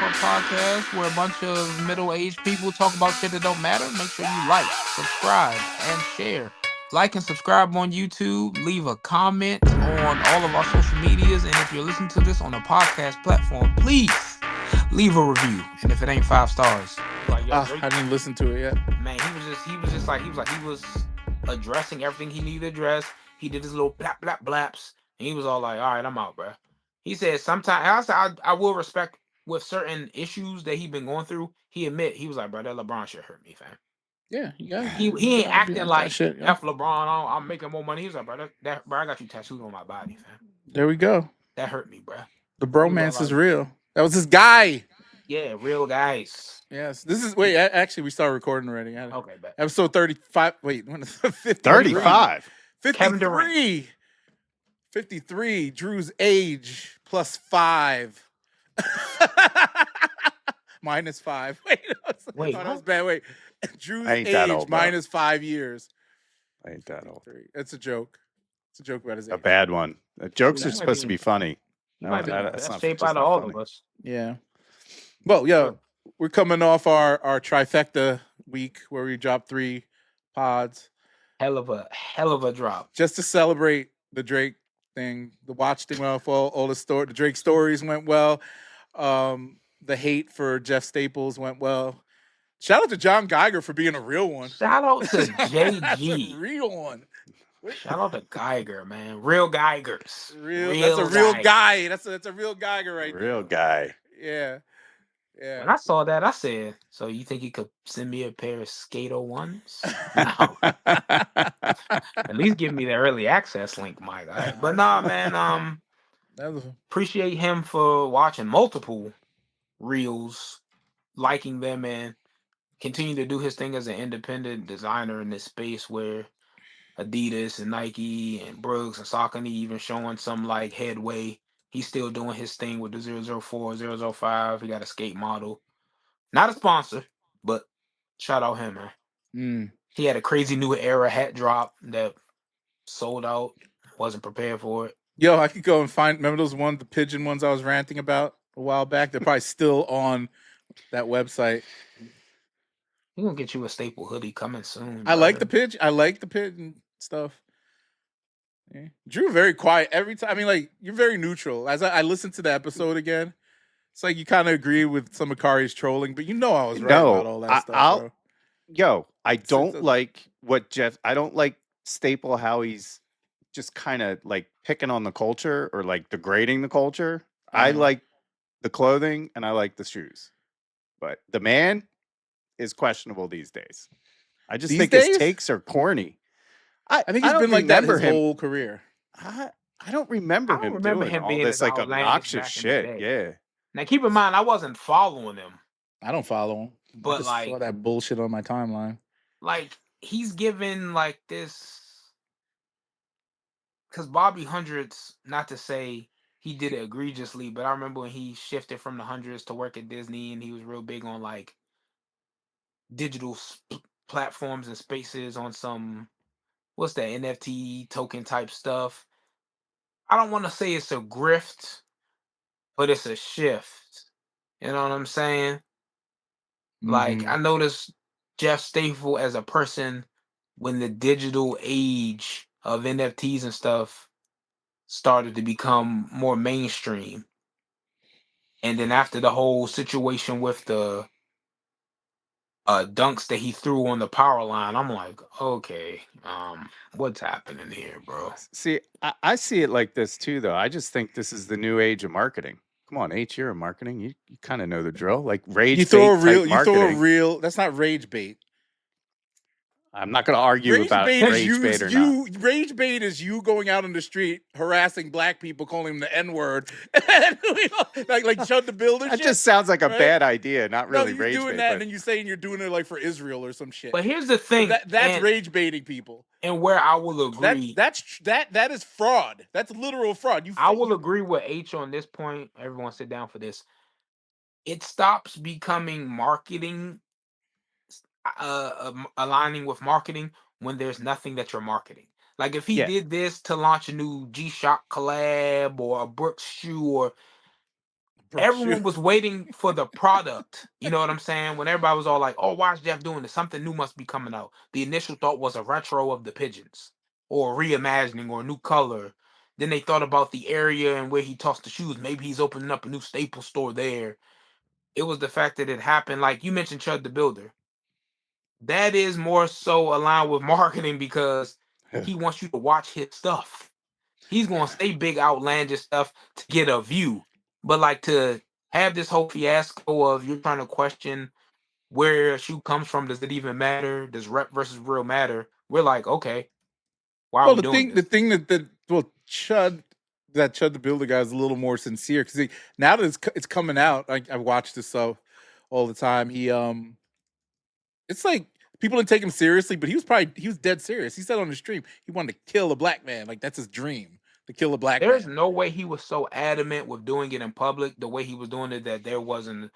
our podcast where a bunch of middle-aged people talk about shit that don't matter. Make sure you like, subscribe, and share. Like and subscribe on YouTube. Leave a comment on all of our social medias. And if you're listening to this on a podcast platform, please leave a review. And if it ain't 5 stars, like, yo, I didn't listen to it yet. Man, he was addressing everything he needed to address. He did his little blap blap blaps, and he was all like, "All right, I'm out, bro." He said, "Sometimes I will respect with certain issues that he been going through." He was like, "Bro, that LeBron shit hurt me, fam." Yeah, He ain't acting like shit, yeah. F LeBron. I'm making more money. He was like, "Bro, bro, I got you tattooed on my body, fam." There we go. That hurt me, bro. The bromance is real. That was his guy. Yeah, real guys. Yes. This is actually we started recording already. Okay, bet. Episode 35. Wait, when is it? 35. 53. 53. Drew's age plus 5. minus 5. Wait, that was bad. Wait. Drew's age old, minus 5 years. I ain't that old. It's a joke. It's a joke about his age. A bad one. Jokes are supposed to be funny. No, that's not shape out of all of us. Yeah. Well, yeah, we're coming off our trifecta week where we dropped 3 pods. Hell of a drop. Just to celebrate the Drake thing. The watch thing went well. All the Drake stories went well. The hate for Jeff Staples went well. Shout out to John Geiger for being a real one. Shout out to JG. That's a real one. Shout out to Geiger, man. Real Geigers. That's a real guy. That's a real Geiger right there. Real guy. Yeah. Yeah. When I saw that, I said, "So you think you could send me a pair of Skater ones? No. At least give me the early access link, my guy." But nah, man. Appreciate him for watching multiple reels, liking them, and continue to do his thing as an independent designer in this space where Adidas and Nike and Brooks and Saucony even showing some like headway. He's still doing his thing with the 004, 005. He got a skate model. Not a sponsor, but shout out him, man. He had a crazy new era hat drop that sold out. Wasn't prepared for it. Yo, I could go and remember the pigeon ones I was ranting about a while back? They're probably still on that website. We're going to get you a Staple hoodie coming soon. I like the pigeon stuff. Yeah. Drew very quiet every time. I mean, like, you're very neutral. As I listened to the episode again, it's like you kind of agree with some of Kari's trolling, but I was right about all that stuff. Bro. I don't like I don't like Staple how he's just kind of like picking on the culture or like degrading the culture. I like the clothing and I like the shoes, but the man is questionable these days. I just think his takes are corny. I think he's been like that his whole career. I don't remember him doing all this like obnoxious shit. Yeah. Now keep in mind, I wasn't following him. I don't follow him, but I just saw that bullshit on my timeline. Like he's given like this, because Bobby Hundreds. Not to say he did it egregiously, but I remember when he shifted from the Hundreds to work at Disney, and he was real big on like digital platforms and spaces on some. What's that NFT token type stuff? I don't want to say it's a grift, but it's a shift. You know what I'm saying? Mm-hmm. Like I noticed Jeff Staple as a person when the digital age of NFTs and stuff started to become more mainstream. And then after the whole situation with the dunks that he threw on the power line, I'm like, okay, what's happening here, bro? See, I see it like this too, though. I just think this is the new age of marketing. Come on, H, you're in marketing. You kind of know the drill. Like rage bait type marketing. That's not rage bait. I'm not going to argue about rage bait or not. Rage bait is you going out on the street harassing black people, calling them the N-word, like Chud the Builder. That just sounds like a bad idea, not really rage bait. You're doing that, and then you're saying you're doing it like for Israel or some shit. But here's the thing: that's rage baiting people. And where I will agree, that is fraud. That's literal fraud. I will agree with H on this point. Everyone, sit down for this. It stops becoming marketing. Aligning with marketing when there's nothing that you're marketing. Like if he did this to launch a new G-Shock collab or a Brooks shoe or everyone was waiting for the product. You know what I'm saying? When everybody was all like, "Oh, why is Jeff doing this? Something new must be coming out." The initial thought was a retro of the pigeons, or reimagining, or a new color. Then they thought about the area and where he tossed the shoes. Maybe he's opening up a new Staples store there. It was the fact that it happened. Like you mentioned, Chud the Builder. That is more so aligned with marketing because he wants you to watch his stuff. He's going to say big outlandish stuff to get a view. But like to have this whole fiasco of you're trying to question where a shoe comes from, does it even matter? Does rep versus real matter? We're like, okay, why are we doing this? The thing that Chud the Builder guy is a little more sincere because now that it's coming out, I watch this stuff all the time. He it's like people didn't take him seriously, but he was dead serious. He said on the stream he wanted to kill a black man. Like that's his dream, to kill a black man. There's no way he was so adamant with doing it in public the way he was doing it that there wasn't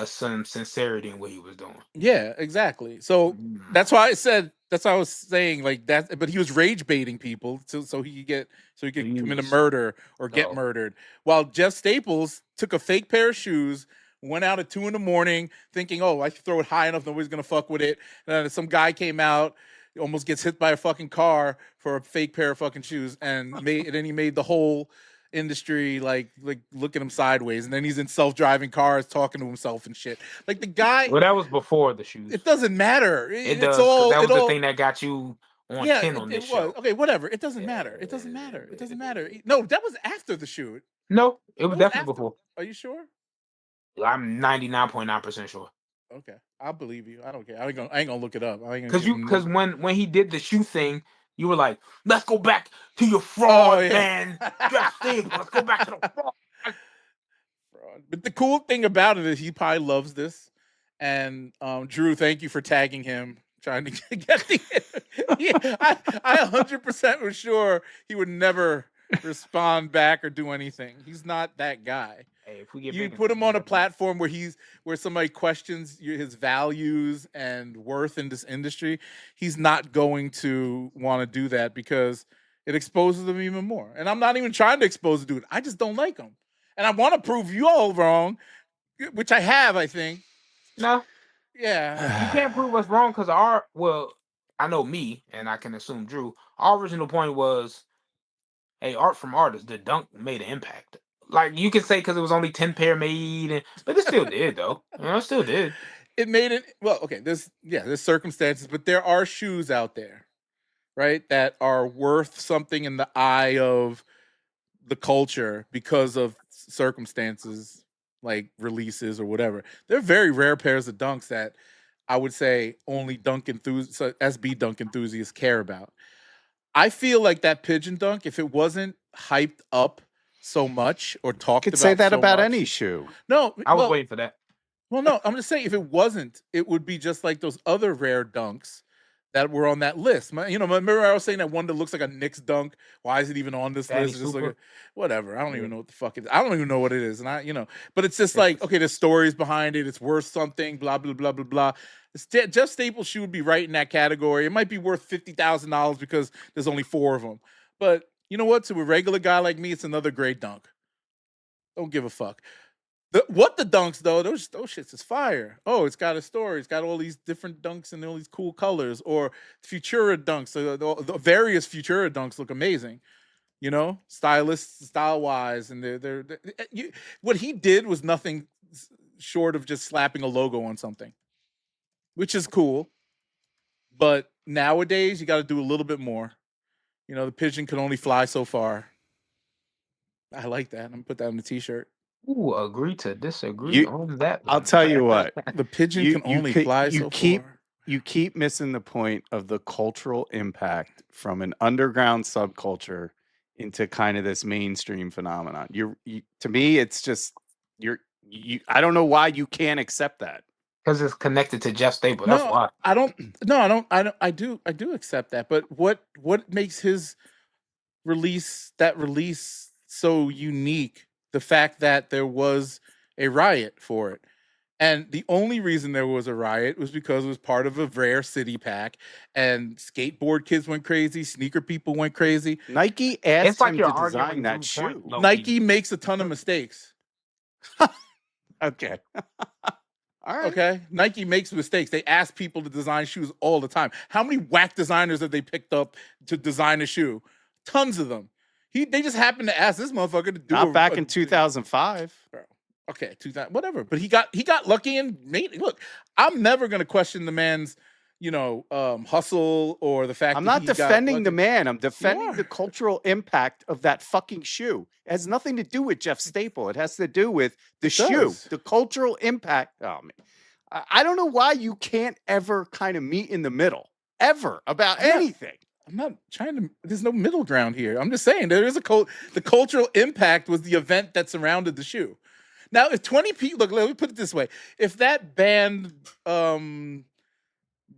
some sincerity in what he was doing. Yeah, exactly. So that's why I was saying like that. But he was rage baiting people so he could commit a murder or get murdered. While Jeff Staples took a fake pair of shoes, went out at 2 a.m. thinking, oh, I throw it high enough, nobody's gonna fuck with it. And some guy came out, almost gets hit by a fucking car for a fake pair of fucking shoes, and then he made the whole industry like look at him sideways, and then he's in self-driving cars talking to himself and shit. Like the guy. Well, that was before the shoes. It doesn't matter. It does. That was the thing that got you on 10 on this show. Okay, whatever. It doesn't matter. It doesn't matter. No, that was after the shoot. No, it was definitely before. Are you sure? I'm 99.9% sure. Okay, I'll believe you. I don't care. I ain't gonna look it up. Because when he did the shoe thing, you were like, "Let's go back to your fraud, man. Jeff Staple, let's go back to the fraud." But the cool thing about it is he probably loves this. And Drew, thank you for tagging him, trying to get the. I 100% was sure he would never respond back or do anything. He's not that guy. Hey, if we get you put him on a platform where somebody questions his values and worth in this industry, he's not going to want to do that because it exposes him even more. And I'm not even trying to expose the dude. I just don't like him. And I want to prove you all wrong, which I have, I think. No. Yeah. You can't prove us wrong because I know me, and I can assume Drew, our original point was, hey, art from artists, the dunk made an impact. Like you could say because it was only 10 pair made, but it still did though. It still did. It made it well. Okay, there's circumstances, but there are shoes out there, right, that are worth something in the eye of the culture because of circumstances like releases or whatever. They're very rare pairs of dunks that I would say only SB dunk enthusiasts care about. I feel like that pigeon dunk, if it wasn't hyped up so much or talked about, could say that so about much, any shoe. No, I was waiting for that. Well, no, I'm just saying if it wasn't, it would be just like those other rare dunks that were on that list. Remember I was saying that one that looks like a Knicks dunk. Why is it even on this list? It's just like whatever. I don't even know what the fuck it is. I don't even know what it is. And but it's just like, okay, there's stories behind it. It's worth something, blah, blah, blah, blah, blah. Jeff Staple shoe would be right in that category. It might be worth $50,000 because there's only 4 of them. But you know what? To a regular guy like me, it's another great dunk. Don't give a fuck. The dunks though, those shits is fire. Oh, it's got a story. It's got all these different dunks and all these cool colors. Or Futura dunks. The various Futura dunks look amazing. Style wise, and what he did was nothing short of just slapping a logo on something, which is cool. But nowadays, you got to do a little bit more. The pigeon can only fly so far. I like that. I'm gonna put that on the t-shirt. Ooh, agree to disagree on that. I'll tell you what. The pigeon can only fly so far. You keep missing the point of the cultural impact from an underground subculture into kind of this mainstream phenomenon. To me, it's just I don't know why you can't accept that. Because it's connected to Jeff Staple. That's why. I do accept that. But what makes his release so unique? The fact that there was a riot for it. And the only reason there was a riot was because it was part of a rare city pack, and skateboard kids went crazy, sneaker people went crazy. Nike asked him to design that shoe. Nike makes a ton of mistakes. Okay. All right. Okay. Nike makes mistakes. They ask people to design shoes all the time. How many whack designers have they picked up to design a shoe? Tons of them. They just happened to ask this motherfucker to do Not back in 2005. Okay, 2000, whatever. But he got lucky and made it. Look, I'm never gonna question the man's, hustle or the fact. I'm that not he defending the man. I'm defending the cultural impact of that fucking shoe. It has nothing to do with Jeff Staple. It has to do with the shoe, the cultural impact. Oh man, I don't know why you can't ever kind of meet in the middle ever about anything. I'm not trying to. There's no middle ground here. I'm just saying there is the cultural impact was the event that surrounded the shoe. Now, if 20 people, look, let me put it this way: if that band,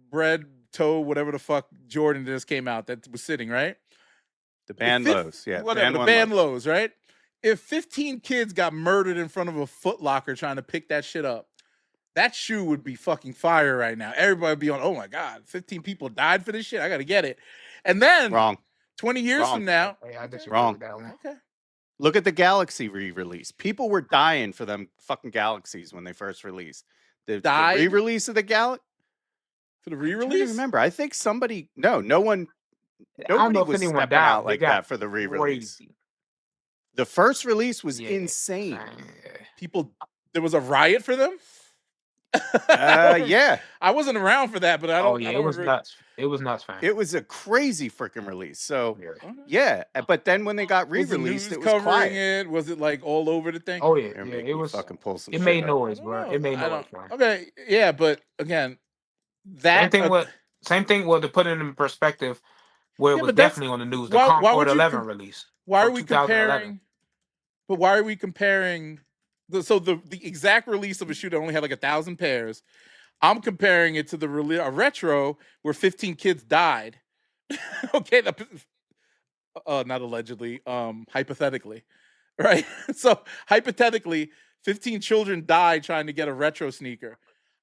bread toe, whatever the fuck Jordan just came out that was sitting right, the band lows, whatever the band lows, right? If 15 kids got murdered in front of a Foot Locker trying to pick that shit up, that shoe would be fucking fire right now. Everybody would be on, oh my God, 15 people died for this shit. I got to get it. And then 20 years from now, wrong. Okay. Look at the Galaxy re-release. People were dying for them fucking Galaxies when they first released. The re-release of the Galaxy? For the re-release? I remember. I think no one, nobody was stepping out like that for the re-release. The first release was insane. There was a riot for them? Yeah. I wasn't around for that, but I don't. it was nuts. It was nuts, fam. It was a crazy freaking release. So but then when they got re-released, it was quiet. It was it like all over the thing? Oh yeah, it was fucking pull some. It made noise, bro. It made noise. Okay, yeah, but again, that same thing. Well, to put it in perspective, where it was definitely on the news, the Concord 11 release. Why are we comparing? But why are we comparing? So the exact release of a shoe that only had like 1,000 pairs, I'm comparing it to a retro where 15 kids died. Okay, not allegedly, hypothetically, right? So hypothetically, 15 children died trying to get a retro sneaker.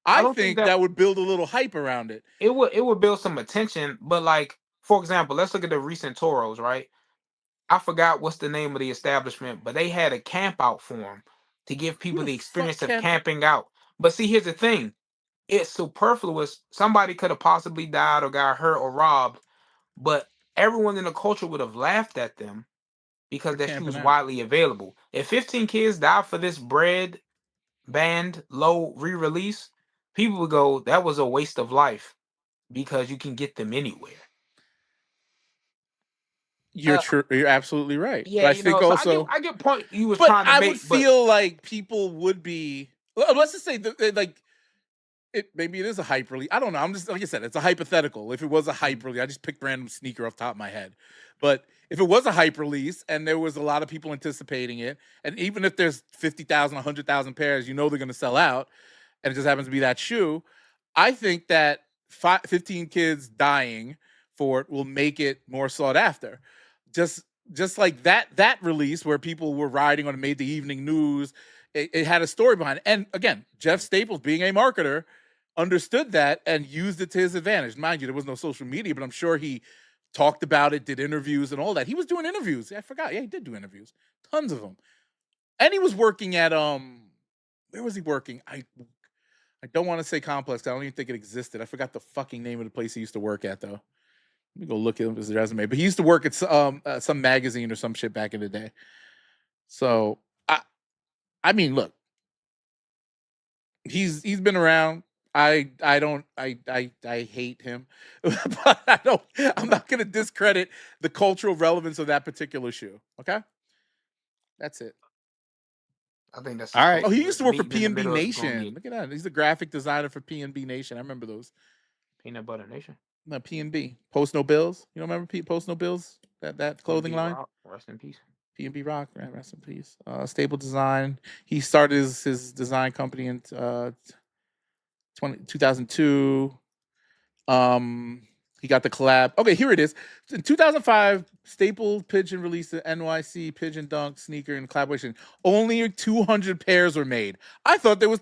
I think that would build a little hype around it. It would build some attention, but like, for example, let's look at the recent Toros, right? I forgot what's the name of the establishment, but they had a camp out for them to give people the experience of camping out. But see, here's the thing. It's superfluous. Somebody could have possibly died or got hurt or robbed, but everyone in the culture would have laughed at them because that shoe was widely available. If 15 kids died for this bread band low re-release, people would go, that was a waste of life because you can get them anywhere. You're true. You're absolutely right. Yeah, but I think also I get point you were trying to make. I would feel like people would be. Let's just say like it. Maybe it is a hype release. I don't know. I'm just like I said. It's a hypothetical. If it was a hype release, I just picked random sneaker off the top of my head. But if it was a hype release and there was a lot of people anticipating it, and even if there's 50,000, 100,000 pairs, they're going to sell out, and it just happens to be that shoe. I think that 15 kids dying for it will make it more sought after. Just like that release where people were riding on it, made the evening news. It had a story behind it. And again, Jeff Staples, being a marketer, understood that and used it to his advantage. Mind you, there was no social media, but I'm sure he talked about it, did interviews and all that. He was doing interviews. I forgot. Yeah, he did do interviews. Tons of them. And he was working at where was he working? I don't want to say Complex. I don't even think it existed. I forgot the fucking name of the place he used to work at though. Let me go look at his resume. But he used to work at some magazine or some shit back in the day. So I mean, look, he's been around. I hate him, but I'm not gonna discredit the cultural relevance of that particular shoe. Okay, that's it. I think that's all right. Oh, he used to work for P&B Nation. Look at that. He's the graphic designer for P&B Nation. I remember those. Peanut Butter Nation. No, P&B. Post No Bills. You don't remember Post No Bills? That clothing line? Rock. Rest in peace. P&B Rock. Rest in peace. Staple Design. He started his design company in 2002. He got the collab. Okay, here it is. In 2005, Staple Pigeon released the NYC Pigeon Dunk sneaker in collaboration. Only 200 pairs were made. I thought there was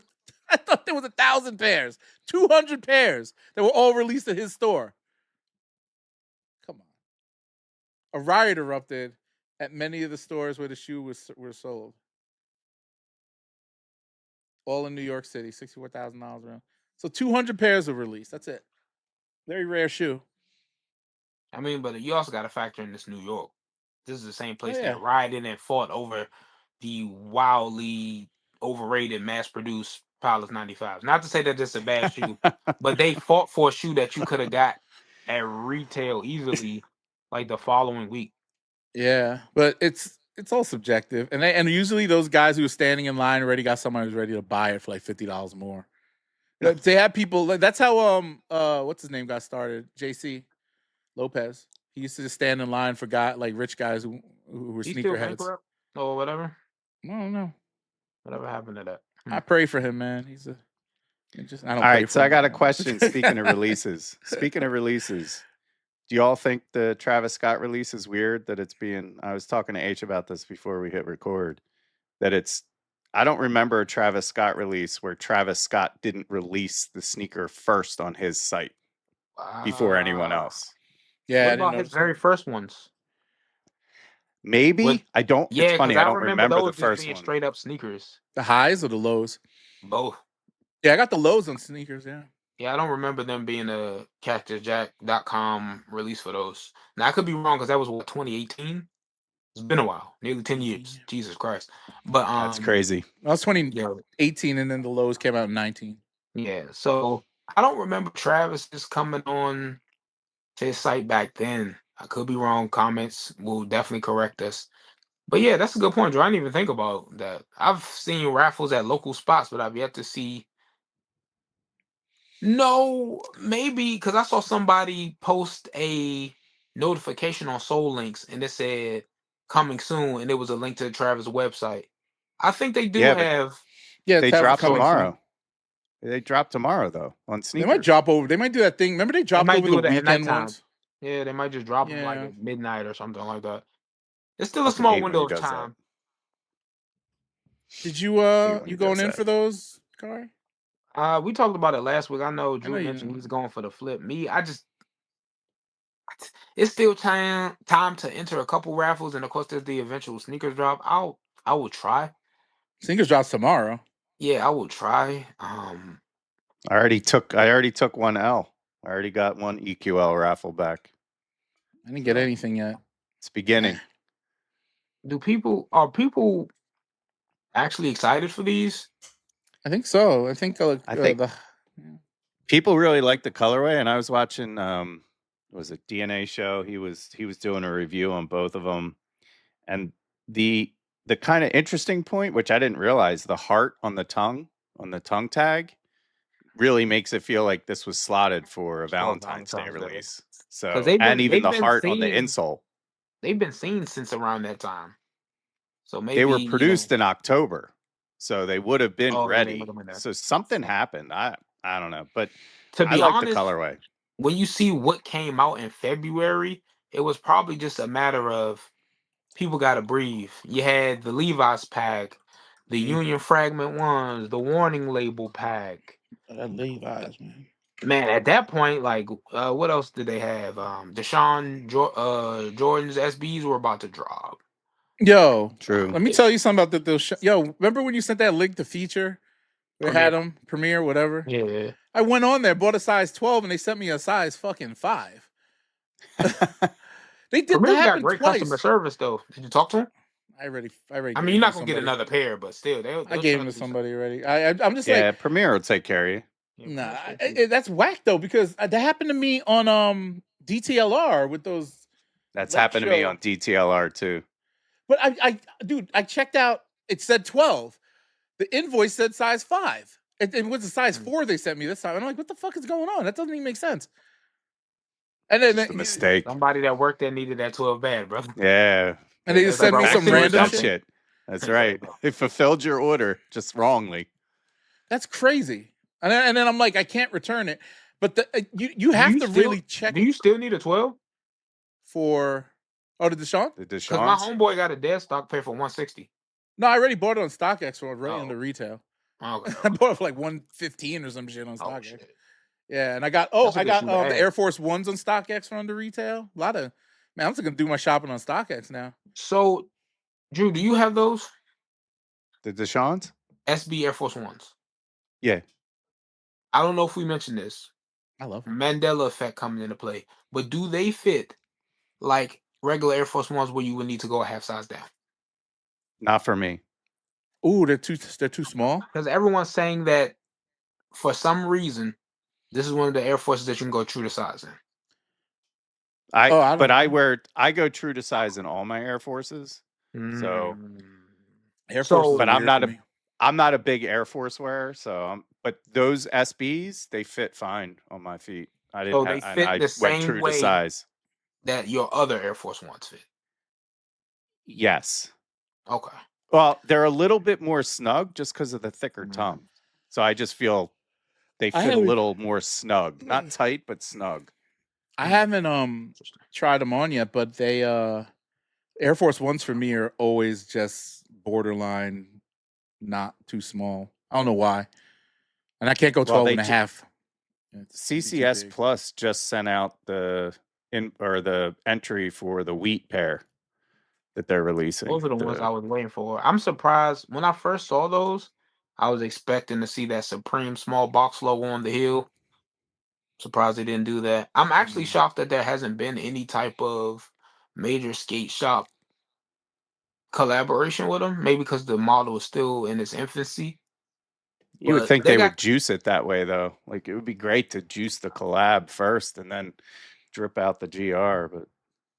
1,000 pairs. 200 pairs that were all released at his store. Come on. A riot erupted at many of the stores where the shoe was sold. All in New York City, $64,000 around. So 200 pairs were released. That's it. Very rare shoe. I mean, but you also got to factor in this New York. This is the same place yeah. that rioted and fought over the wildly overrated, mass-produced Palace 95s. Not to say that this is a bad shoe, but they fought for a shoe that you could have got at retail easily, like the following week. Yeah, but it's all subjective, and usually those guys who are standing in line already got someone who's ready to buy it for like $50 more. They have people like that's how what's his name got started, JC Lopez. He used to just stand in line for rich guys who were sneakerheads. Or whatever. I don't know. Whatever happened to that? I pray for him, man. He's a. I don't. All right, so I got a question. Speaking of releases, do you all think the Travis Scott release is weird? That it's being. I was talking to H about this before we hit record. That it's. I don't remember a Travis Scott release where Travis Scott didn't release the sneaker first on his site before anyone else. Yeah, what about his very first ones? Maybe I don't. Yeah, it's funny. I don't remember those the first being one. Straight up sneakers. The highs or the lows? Both. Yeah, I got the lows on sneakers. Yeah. Yeah, I don't remember them being a CactusJack.com release for those. Now I could be wrong because that was 2018. It's been a while, nearly 10 years. Jesus Christ! But that's crazy. That was 2018, and then the lows came out in 19. Yeah, so I don't remember Travis just coming on to his site back then. I could be wrong. Comments will definitely correct us. But yeah, that's a good point, Joe. I didn't even think about that. I've seen raffles at local spots, but I've yet to see. No, maybe because I saw somebody post a notification on Soul Links and it said coming soon, and it was a link to the Travis website. I think they do have. Yeah, they drop tomorrow. They drop tomorrow though on sneakers. They might drop over. They might do that thing. Remember they dropped over the weekend ones. Yeah, they might just drop them like at midnight or something like that. It's still a small window of time. Did you you going in for those, Kari? We talked about it last week. I know Drew mentioned he's going for the flip. It's still time to enter a couple raffles, and of course there's the eventual sneakers drop. I will try. Sneakers drops tomorrow. Yeah, I will try. I already took one L. I already got one EQL raffle back. I didn't get anything yet. It's beginning. Are people actually excited for these? I think so. I think people really like the colorway, and I was watching was it DNA show? He was doing a review on both of them, and the kind of interesting point, which I didn't realize, the heart on the tongue tag really makes it feel like this was slotted for a Valentine's Day release. So, and even the heart on the insole. They've been seen since around that time. So maybe they were produced in October, so they would have been ready. So something happened. I don't know, but to be honest, the colorway. When you see what came out in February, it was probably just a matter of people got to breathe. You had the Levi's pack, the Union Fragment ones, the Warning Label pack. That Levi's, man. Man, at that point, like, what else did they have? Deshaun Jordan's SBs were about to drop. Yo, true. Let me tell you something about those. Yo, remember when you sent that link to Feature? They had them, Premiere, whatever. Yeah. I went on there, bought a size 12, and they sent me a size fucking 5. They did Premiere that got great customer service, though. Did you talk to him? I already. I mean, you're not gonna get another pair, but still, I gave them to somebody already. I'm just like, Premiere will take care of you. Nah, that's whack though, because that happened to me on DTLR with those. That's happened to me on DTLR too. But I checked out. It said 12. The invoice said size 5. It was a size 4 they sent me this time. And I'm like, what the fuck is going on? That doesn't even make sense. And then a mistake. Somebody that worked there needed that 12 bad, brother. Yeah. And they just sent me some random shit. That's right. It fulfilled your order just wrongly. That's crazy. And then I'm like, I can't return it. But you have to really check. Do you still need a 12? For the Deshaun? Because my homeboy got a dead stock pair for $160. No, I already bought it on StockX for right into retail. Okay. I bought it for like $115 or some shit on StockX. Shit. Yeah, and I got the Air Force Ones on StockX for under retail. A lot of I'm just gonna do my shopping on StockX now. So, Drew, do you have those? The Deshaun's? SB Air Force Ones. Yeah. I don't know if we mentioned this. I love them. Mandela effect coming into play. But do they fit like regular Air Force Ones where you would need to go a half size down? Not for me. Ooh, they're too small? Because everyone's saying that for some reason, this is one of the Air Forces that you can go true to size in. I go true to size in all my Air Forces. So Air Force, but I'm not a big Air Force wearer, but those SBs, they fit fine on my feet. I didn't. So they fit the same way to size that your other Air Force Ones fit. Yes. Okay. Well, they're a little bit more snug just because of the thicker tongue. So I just feel they fit a little more snug, not tight, but snug. I haven't tried them on yet, but they Air Force Ones for me are always just borderline not too small. I don't know why. And I can't go 12 and a half. CCS Plus just sent out the entry for the wheat pair that they're releasing. Those are the ones I was waiting for. I'm surprised. When I first saw those, I was expecting to see that Supreme small box logo on the heel. Surprised they didn't do that. I'm actually shocked that there hasn't been any type of major skate shop collaboration with them. Maybe because the model is still in its infancy. You would think they would juice it that way, though. Like, it would be great to juice the collab first and then drip out the GR. But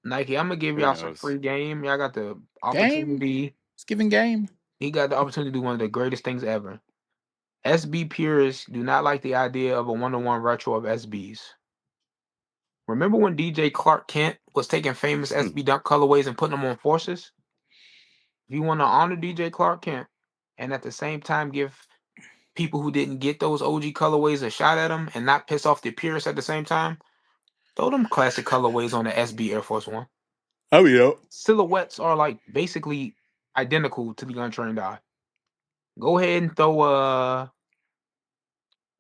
Nike, I'm gonna give y'all some free game. Y'all got the opportunity. It's giving game. He got the opportunity to do one of the greatest things ever. SB purists do not like the idea of a 1-to-1 retro of SBs. Remember when DJ Clark Kent was taking famous SB Dunk colorways and putting them on forces? If you want to honor DJ Clark Kent and at the same time give people who didn't get those OG colorways a shot at them and not piss off the purists at the same time, throw them classic colorways on the SB Air Force One. Oh, yeah. Silhouettes are like basically identical to the untrained eye. Go ahead and throw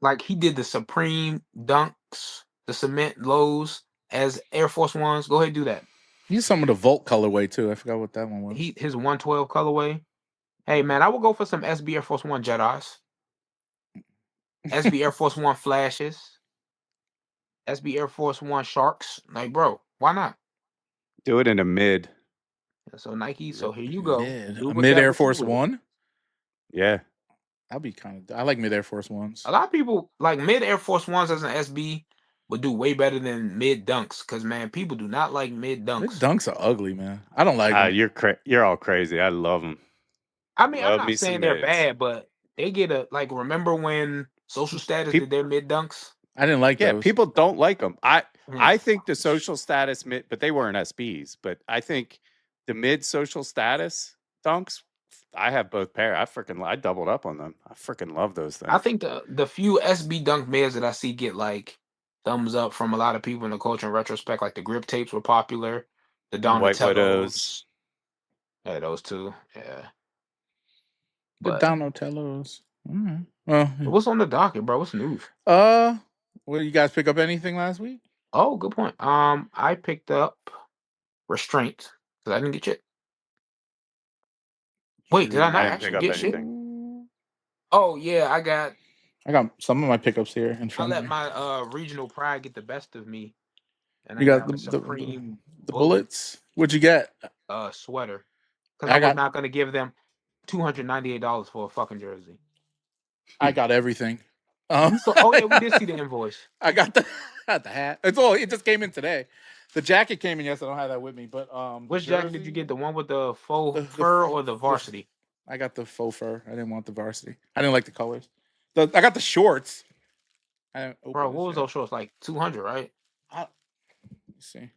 like he did the Supreme Dunks, the cement lows as Air Force Ones. Go ahead and do that. He's some of the Volt colorway too. I forgot what that one was. His 112 colorway. Hey man, I will go for some SB Air Force One Jedis. SB Air Force One Flashes. SB Air Force One Sharks. Like, bro, why not? Do it in a mid. So Nike, so here you go. Mid Air Force One? Yeah. That'd be I like mid Air Force Ones. A lot of people like mid Air Force Ones as an SB would do way better than mid dunks. Cause man, people do not like mid dunks. Mid dunks are ugly, man. I don't like them. You're all crazy. I love them. I mean, I'm not saying they're bad, but they get remember when Social Status did their mid dunks? I didn't like those. People don't like them. I think the Social Status mid, but they weren't SBs. But I think the mid Social Status dunks, I have both pair. I doubled up on them. I freaking love those things. I think the few SB dunk mids that I see get like thumbs up from a lot of people in the culture in retrospect, like the grip tapes were popular. The Donatellos. Yeah, those two. Yeah. The Donatellos. Mm-hmm. Well, what's on the docket, bro? What's news? Well, you guys pick up anything last week? Oh, good point. I picked up Restraint because I didn't get shit. Wait, did I not actually get shit? Oh yeah, I got some of my pickups here in front of me. I let my regional pride get the best of me. And you got the Supreme bullets. What'd you get? Sweater. Because I was not going to give them $298 for a fucking jersey. I got everything. Yeah, we did see the invoice. I got the hat. It just came in today. The jacket came in yesterday. I don't have that with me, but which jacket did you get? The one with the faux fur or the varsity? I got the faux fur. I didn't want the varsity. I didn't like the colors. I got the shorts. Bro, what was those shorts? Like 200, right? Let's see. It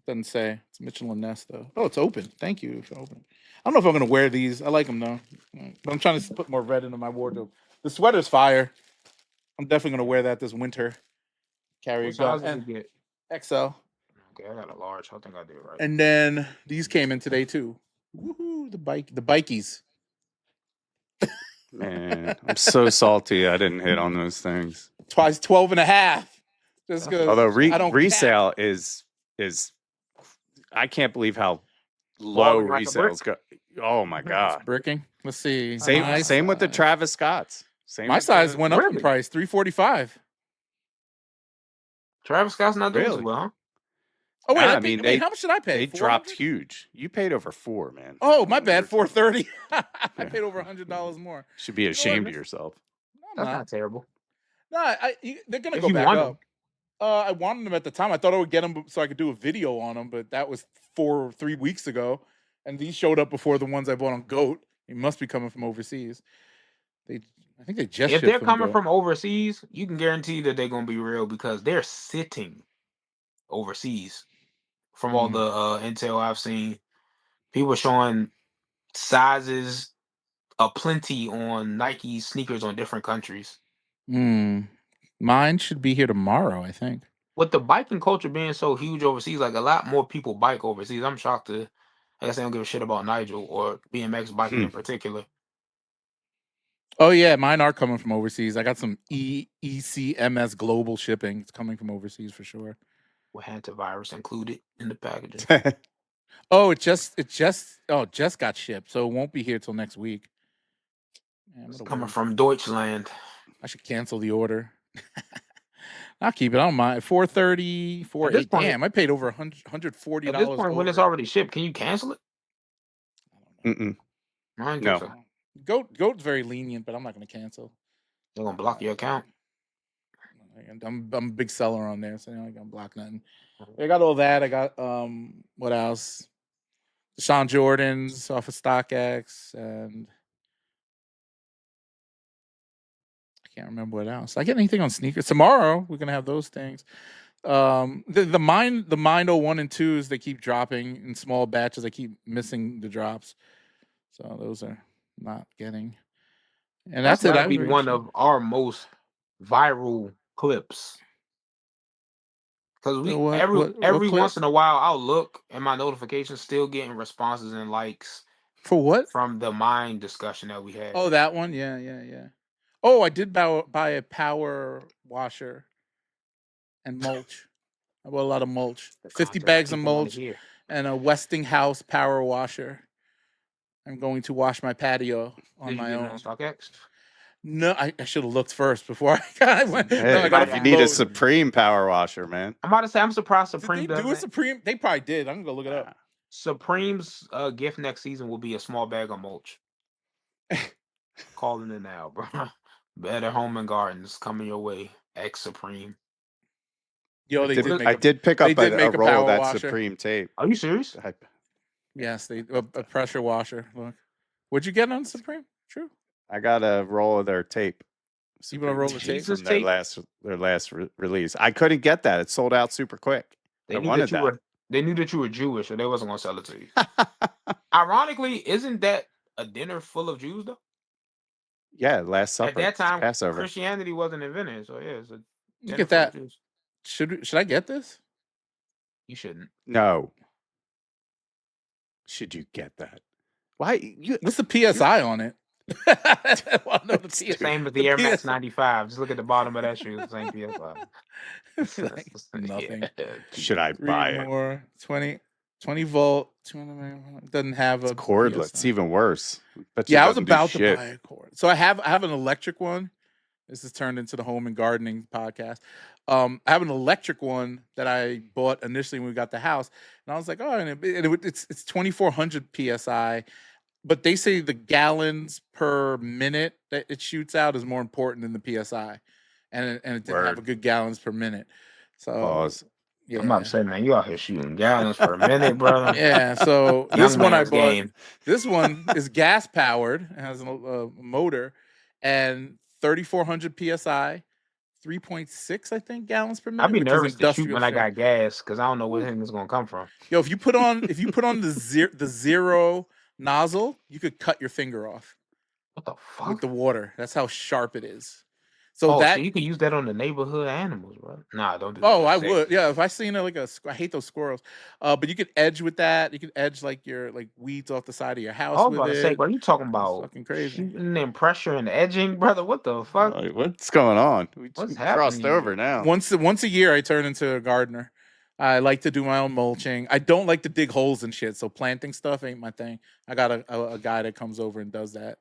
doesn't say. It's Mitchell and Ness though. Oh, it's open. Thank you for opening. I don't know if I'm gonna wear these. I like them though, but I'm trying to put more red into my wardrobe. The sweater's fire. I'm definitely gonna wear that this winter. Carry a gun. What size did you get? XL. Okay, I got a large. I think I did right. And then these came in today too. Woohoo! The bikies. Man, I'm so salty. I didn't hit on those things. Twice 12 and a half. Just because. Although resale is, I can't believe how low resales go. Oh my god, bricking. Let's see. Same with the Travis Scotts. My size went up in price, $345. Travis Scott's not doing too well, huh? Oh wait, how much did I pay? They dropped huge. You paid over $400, man. Oh, my bad, $430. I paid over $100 more. Should be ashamed of yourself. That's not terrible. No, they're gonna go back up. I wanted them at the time. I thought I would get them so I could do a video on them, but that was 4 or 3 weeks ago, and these showed up before the ones I bought on Goat. They must be coming from overseas. I think they just. If they're coming from overseas, you can guarantee that they're gonna be real because they're sitting overseas. From all the intel I've seen, people showing sizes aplenty on Nike sneakers on different countries. Mine should be here tomorrow, I think. With the biking culture being so huge overseas, like a lot more people bike overseas. I'm shocked I guess they don't give a shit about Nigel or BMX biking in particular. Oh yeah, mine are coming from overseas. I got some ECMS global shipping. It's coming from overseas for sure. With antivirus included in the packaging. It just got shipped, so it won't be here till next week. It's coming from Deutschland. I should cancel the order. I'll keep it on my $430, $480. Damn, I paid over $140. At this point, when it's already shipped, can you cancel it? No. Goat's very lenient, but I'm not going to cancel. They're going to block your account. I'm a big seller on there, so I ain't gonna block nothing. I got all that. I got what else? Deshaun Jordans off of StockX, and I can't remember what else. I get anything on sneakers tomorrow. We're gonna have those things. The Mind 01 and 2s, they keep dropping in small batches. I keep missing the drops, so those are not getting. And that's it. That'd be one of our most viral clips, because every once in a while I'll look and my notifications still getting responses and likes for what from the Mind discussion that we had. Oh, that one, yeah. Oh, I did buy a power washer and mulch. I bought a lot of mulch, 50 bags of mulch, and a Westinghouse power washer. I'm going to wash my patio on my own. StockX? No, I should have looked first before I went. Hey, if you need a Supreme power washer, man. I'm about to say, I'm surprised Supreme did they do a Supreme? They probably did. I'm gonna go look it up. Supreme's gift next season will be a small bag of mulch. Calling it now, bro. Better Home and Gardens coming your way. X Supreme. Yo, I did pick up a roll of that washer. Supreme tape. Are you serious? Yes, a pressure washer. Look, what'd you get on Supreme? True. I got a roll of their tape. You want to roll the tape from their last release? I couldn't get that. It sold out super quick. They knew that you were Jewish, so they wasn't going to sell it to you. Ironically, isn't that a dinner full of Jews though? Yeah, Last Supper. At that time, Passover. Christianity wasn't invented, so yeah, it's a look at that. Should I get this? You shouldn't. No. Should you get that? Why? What's the PSI on it? Same with the Air Max 95. Just look at the bottom of that shoe. Same PSI. Nothing. Yeah. Should I buy it? 20 volt. Doesn't have a cordless. It's even worse. Yeah, I was about to buy a cord. So I have an electric one. This has turned into the home and gardening podcast. I have an electric one that I bought initially when we got the house, and I was like, oh, it's 2,400 PSI. But they say the gallons per minute that it shoots out is more important than the PSI, and it didn't have a good gallons per minute. So yeah. I'm about to say, man, you out here shooting gallons per minute, brother. Yeah. So this one I bought. This one is gas powered. It has a motor and 3,400 PSI. 3.6, I think, gallons per minute. I'd be nervous to shoot when I got gas because I don't know where it's gonna come from. Yo, if you put on the zero nozzle, you could cut your finger off. What the fuck? With the water. That's how sharp it is. So you can use that on the neighborhood animals, bro. Nah, don't do that. Oh, I would. Yeah, if I seen it I hate those squirrels. But you could edge with that. You could edge like your weeds off the side of your house. I was about to say, what are you talking about? It's fucking crazy. Shooting and pressure and edging, brother. What the fuck? What's going on? What's happening? Crossed over now. Once a year, I turn into a gardener. I like to do my own mulching. I don't like to dig holes and shit, so planting stuff ain't my thing. I got a guy that comes over and does that.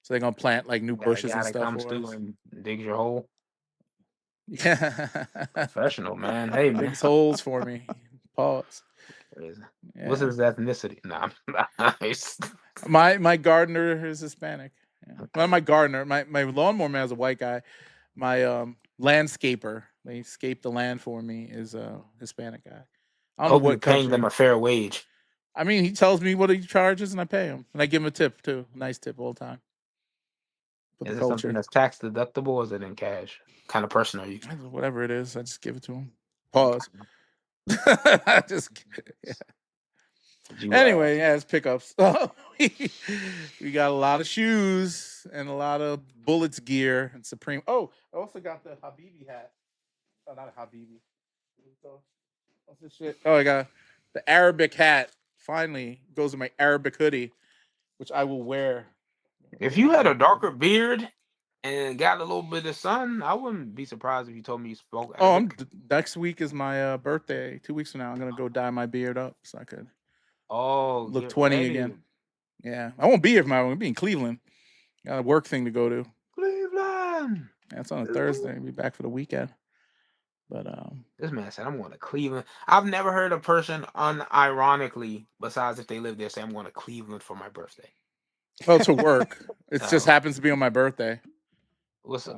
So they're gonna plant like new bushes and stuff comes for through us. and digs your hole. Yeah, Professional, man. Hey, man. digs holes for me. Pause. Yeah. What's his ethnicity? Nah, nice. My gardener is Hispanic. Yeah. Okay. Well, my gardener, my lawnmower man is a white guy. My landscaper, they scape the land for me, is a Hispanic guy. I hope you're paying them a fair wage. I mean, he tells me what he charges, and I pay him, and I give him a tip too. Nice tip all the time. Is it something that's tax deductible, or is it in cash? Kind of person are you? Whatever it is, I just give it to him. Pause. Just anyway, yeah, it's pickups. We got a lot of shoes and a lot of Bullets gear and Supreme. Oh, I also got the Habibi hat. Oh, not a Habibi. What's this shit? Oh, I got the Arabic hat. Finally goes with my Arabic hoodie, which I will wear. If you had a darker beard and got a little bit of sun, I wouldn't be surprised if you told me you spoke Arabic. Next week is my birthday. 2 weeks from now, I'm gonna go dye my beard up so I could look 20 again. Yeah, I won't be here tomorrow. I'm gonna be in Cleveland. Got a work thing to go to. Cleveland. That's on a Thursday. I'll be back for the weekend. But this man said I'm going to Cleveland. I've never heard a person unironically, besides if they live there, say I'm going to Cleveland for my birthday. Oh, to work. It just happens to be on my birthday.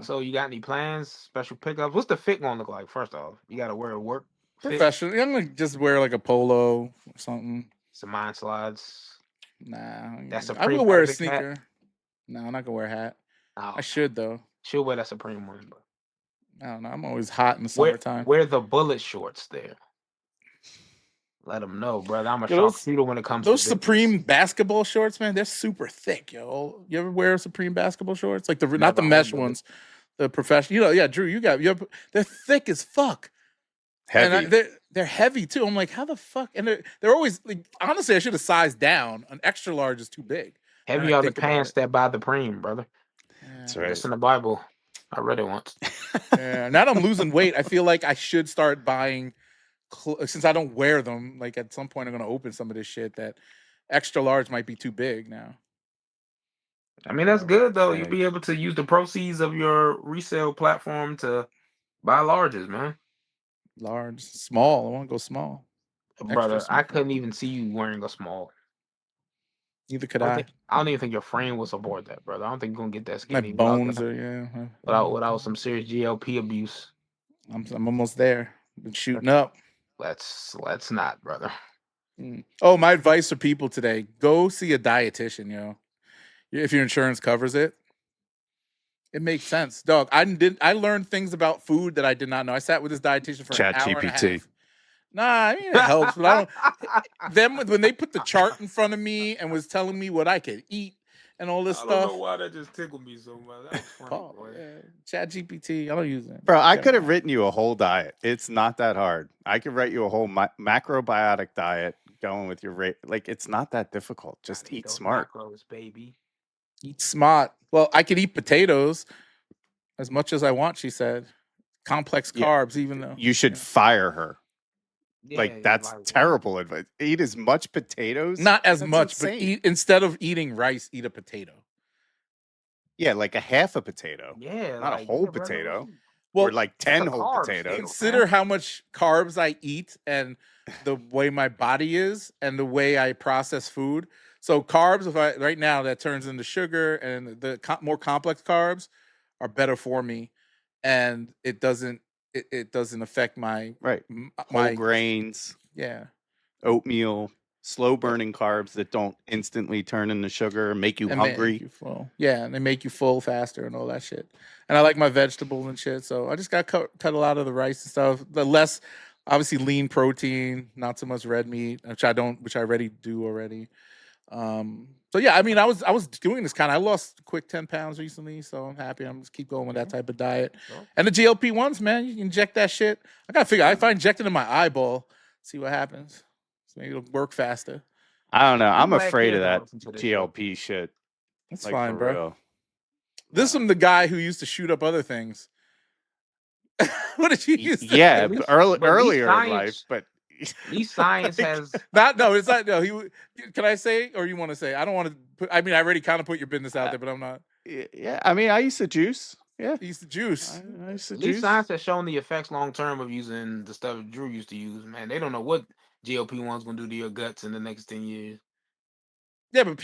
So you got any plans? Special pickups? What's the fit gonna look like? First off, you got to wear a work professional. I'm gonna just wear like a polo or something. Some mind slides. Nah, that's a. I will wear a sneaker. Hat. No, I'm not gonna wear a hat. Oh. I should though. She'll wear that Supreme one, but I don't know. I'm always hot in the summertime. Wear the bullet shorts there. Let them know, brother. I'm a sharpshooter when it comes to those Supreme basketball shorts, man. They're super thick, yo. You ever wear Supreme basketball shorts? Like not the mesh ones, the professional. Drew, they're thick as fuck. Heavy. And they're heavy too. I'm like, how the fuck? And they're always like, honestly, I should have sized down. An extra large is too big. Heavy are the pants that buy the preem, brother. That's right. It's in the Bible. I read it once. Yeah. Now that I'm losing weight, I feel like I should start buying, since I don't wear them. Like at some point, I'm gonna open some of this shit. That extra large might be too big now. I mean, that's good though. You'll be able to use the proceeds of your resale platform to buy larges, man. Large, small. I want to go small. Brother, I couldn't even see you wearing a small. Neither could I. I don't even think your frame will support that, brother. I don't think you're gonna get that skinny. My bones are without some serious GLP abuse. I'm almost there. Been shooting up. Let's not, brother. Oh, my advice for people today: go see a dietitian, yo. If your insurance covers it. It makes sense, dog. I learned things about food that I did not know. I sat with this dietitian for an hour and a half. Nah, I mean it helps, but I don't. When they put the chart in front of me and was telling me what I could eat and all this stuff. I don't know why that just tickled me so much. That was funny, ChatGPT, I don't use it. Bro, I could have written you a whole diet. It's not that hard. I could write you a whole macrobiotic diet going with your rate. Like it's not that difficult. Just eat smart, macros, baby. Eat smart. Well, I could eat potatoes as much as I want, she said. Complex carbs, even though. You should fire her. Yeah, that's terrible advice. Eat as much potatoes. Not as much, but instead of eating rice, eat a potato. Yeah, like a half a potato. Yeah. Not a whole potato. Well, or like 10 whole potatoes. Consider how much carbs I eat and the way my body is and the way I process food. So carbs, right now, that turns into sugar, and the more complex carbs are better for me, and it doesn't affect my whole grains, oatmeal, slow burning carbs that don't instantly turn into sugar and make you hungry. Make you full. Yeah, and they make you full faster and all that shit. And I like my vegetables and shit, so I just got cut a lot of the rice and stuff. The less, obviously, lean protein, not so much red meat, which I already do already. So yeah, I mean, I was doing this I lost a quick 10 pounds recently, so I'm happy. I'm just keep going with that type of diet. And the GLP-1s, man, you can inject that shit. I gotta figure if I inject it in my eyeball, see what happens. So maybe it'll work faster. I don't know. I'm afraid of that GLP shit. That's fine, bro. Real. This is from the guy who used to shoot up other things. What did you use? Yeah, earlier in life, but At least science has no, it's not. No, can I say, or you want to say? I don't want to put. I mean, I already kind of put your business out there, but I'm not. Yeah, I mean, I used to juice. Yeah, I used to juice. I used to at least juice. science has shown the effects long term of using the stuff Drew used to use. Man, they don't know what GLP-1's gonna do to your guts in the next 10 years. Yeah, but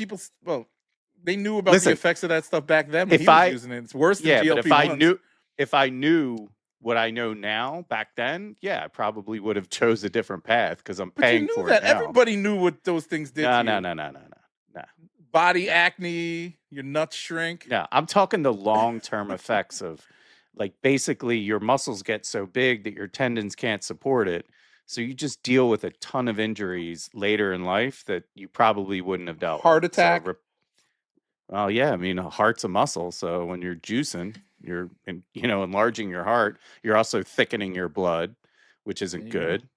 they knew about the effects of that stuff back then when he was using it. It's worse than GLP-1s. But if I knew what I know now back then, yeah, I probably would have chose a different path because I'm paying for it now. Everybody knew what those things did to you. No. Body acne, your nuts shrink. No, I'm talking the long-term effects of, like, basically your muscles get so big that your tendons can't support it. So you just deal with a ton of injuries later in life that you probably wouldn't have dealt with. Heart attack? Well, yeah, I mean, a heart's a muscle. So when you're juicing, you're enlarging your heart. You're also thickening your blood, which isn't good.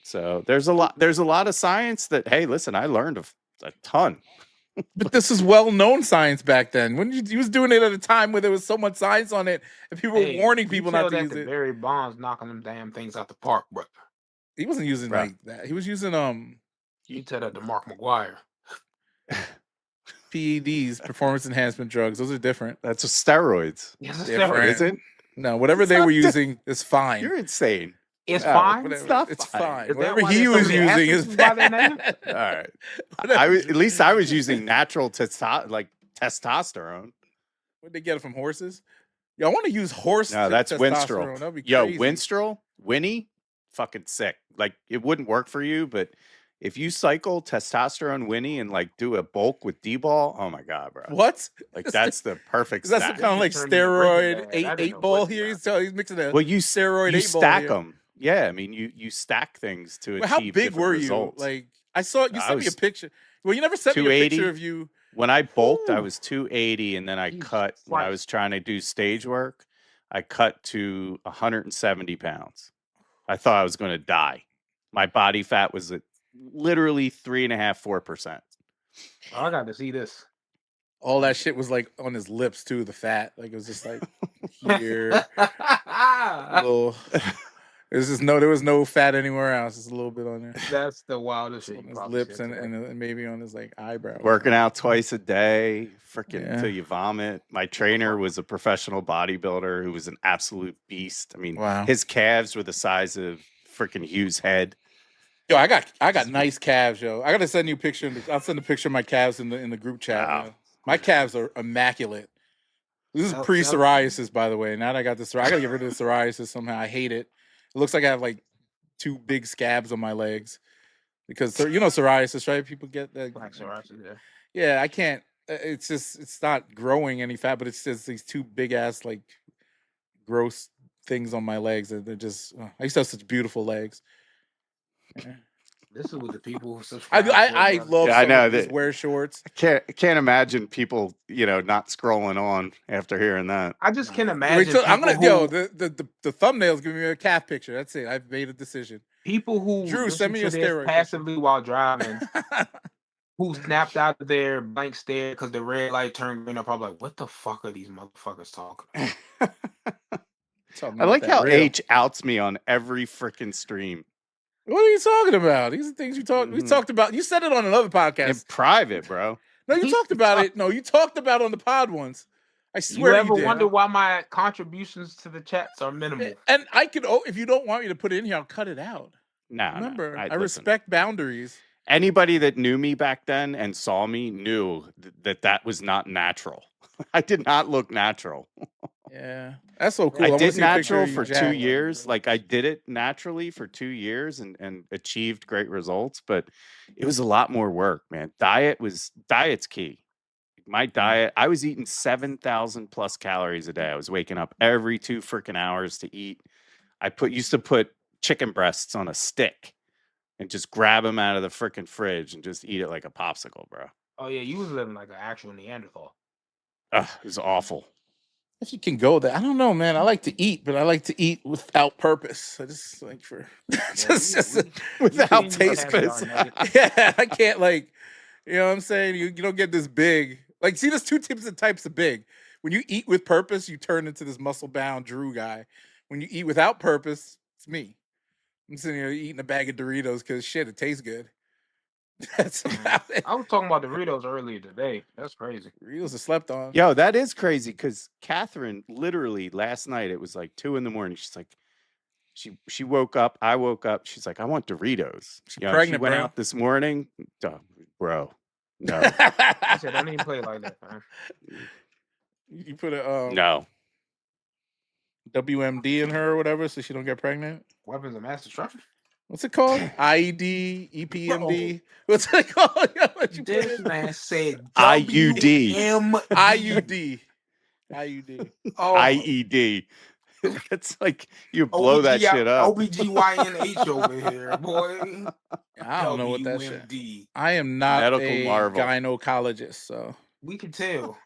So there's a lot of science that, hey, listen, I learned a ton. But this is well-known science back then. When he was doing it at a time where there was so much science on it, and people were warning people not to use it. Barry Bonds knocking them damn things out the park, bro. He wasn't using like that. He was using You tell that to Mark McGuire. PEDs, performance enhancement drugs. Those are different. That's steroids. Yes, steroids. Is it? No, whatever they were using is fine. You're insane. It's fine. It's fine. Whatever he was using is bad. All right. At least I was using natural testosterone. Where'd they get it from? Horses? Yo, I want to use horse. No, that's testosterone. Winstrol. Be Yo, crazy. Winstrol, Winnie, fucking sick. Like, it wouldn't work for you, but if you cycle testosterone Winnie and like do a bulk with D-ball, oh my god, bro! What? Like, that's the perfect. That's kind of like steroid eight ball here. He's mixing a steroid. You 8 ball stack here. them. Yeah, I mean, you stack things to achieve. How big were you? Results. Like, I saw you sent me a picture. Well, you never sent me a picture of you. When I bulked, I was 280, and then I cut when I was trying to do stage work. I cut to 170 pounds. I thought I was going to die. My body fat was at literally 3.5–4%. I got to see this. All that shit was like on his lips too. The fat, like it was just like here. There was no fat anywhere else. Just a little bit on there. That's the wildest shit. On his lips and maybe on his like eyebrow. Working out twice a day, freaking until you vomit. My trainer was a professional bodybuilder who was an absolute beast. I mean, his calves were the size of freaking Hugh's head. Yo, I got nice calves, yo. I gotta send you a picture. I'll send a picture of my calves in the group chat. Wow. My calves are immaculate. This is pre-psoriasis, by the way. Now that I got this, I gotta get rid of the psoriasis somehow. I hate it. It looks like I have like 2 big scabs on my legs because you know psoriasis, right? People get that. Black psoriasis, yeah. Yeah, I can't. It's not growing any fat, but it's just these 2 big ass like gross things on my legs. They're just. I used to have such beautiful legs. Yeah. This is what the people. I love. Yeah, I know that. Wear shorts. I can't imagine people, not scrolling on after hearing that. I just can't imagine. I'm gonna the thumbnail's giving me a calf picture. That's it. I've made a decision. People who Drew, send me a steroid passively while driving, who snapped out of their blank stare because the red light turned green. I'm probably like, what the fuck are these motherfuckers talking about? I like how H outs me on every freaking stream. What are you talking about? These are things we talked about. You said it on another podcast. In private, bro. No, you talked about it. No, you talked about it on the pod once. I swear you ever wonder why my contributions to the chats are minimal? And I could, if you don't want me to put it in here, I'll cut it out. No, remember, I respect boundaries. Anybody that knew me back then and saw me knew that was not natural. I did not look natural. Yeah, that's so cool. I did natural for 2 years. Like, I did it naturally for 2 years and achieved great results, but it was a lot more work, man. Diet's key. My diet, I was eating 7,000 plus calories a day. I was waking up every 2 freaking hours to eat. I used to put chicken breasts on a stick and just grab them out of the freaking fridge and just eat it like a popsicle, bro. Oh yeah, you was living like an actual Neanderthal. It was awful. If you can go there, I don't know, man. I like to eat, but I like to eat without purpose. I just like without taste. Yeah, I can't you know what I'm saying? You don't get this big. Like, see, there's 2 types of big. When you eat with purpose, you turn into this muscle bound Drew guy. When you eat without purpose, it's me. I'm sitting here eating a bag of Doritos because shit, it tastes good. That's about it. I was talking about Doritos earlier today. That's crazy. Doritos are slept on. Yo, that is crazy because Catherine literally last night, it was like 2 a.m. She's like, she woke up. I woke up. She's like, I want Doritos. She's pregnant, she went bro. out this morning. Bro, no. I said, don't even play like that, man. You put a no WMD in her or whatever so she don't get pregnant. Weapons of mass destruction. What's it called? IED, EPMD. What's it called? This man said IUD. IUD. IUD. Oh. IED. It's like you blow that shit up. OBGYNH over here, boy. I don't know what that shit. I am not medical a marvel. Gynecologist, so we can tell.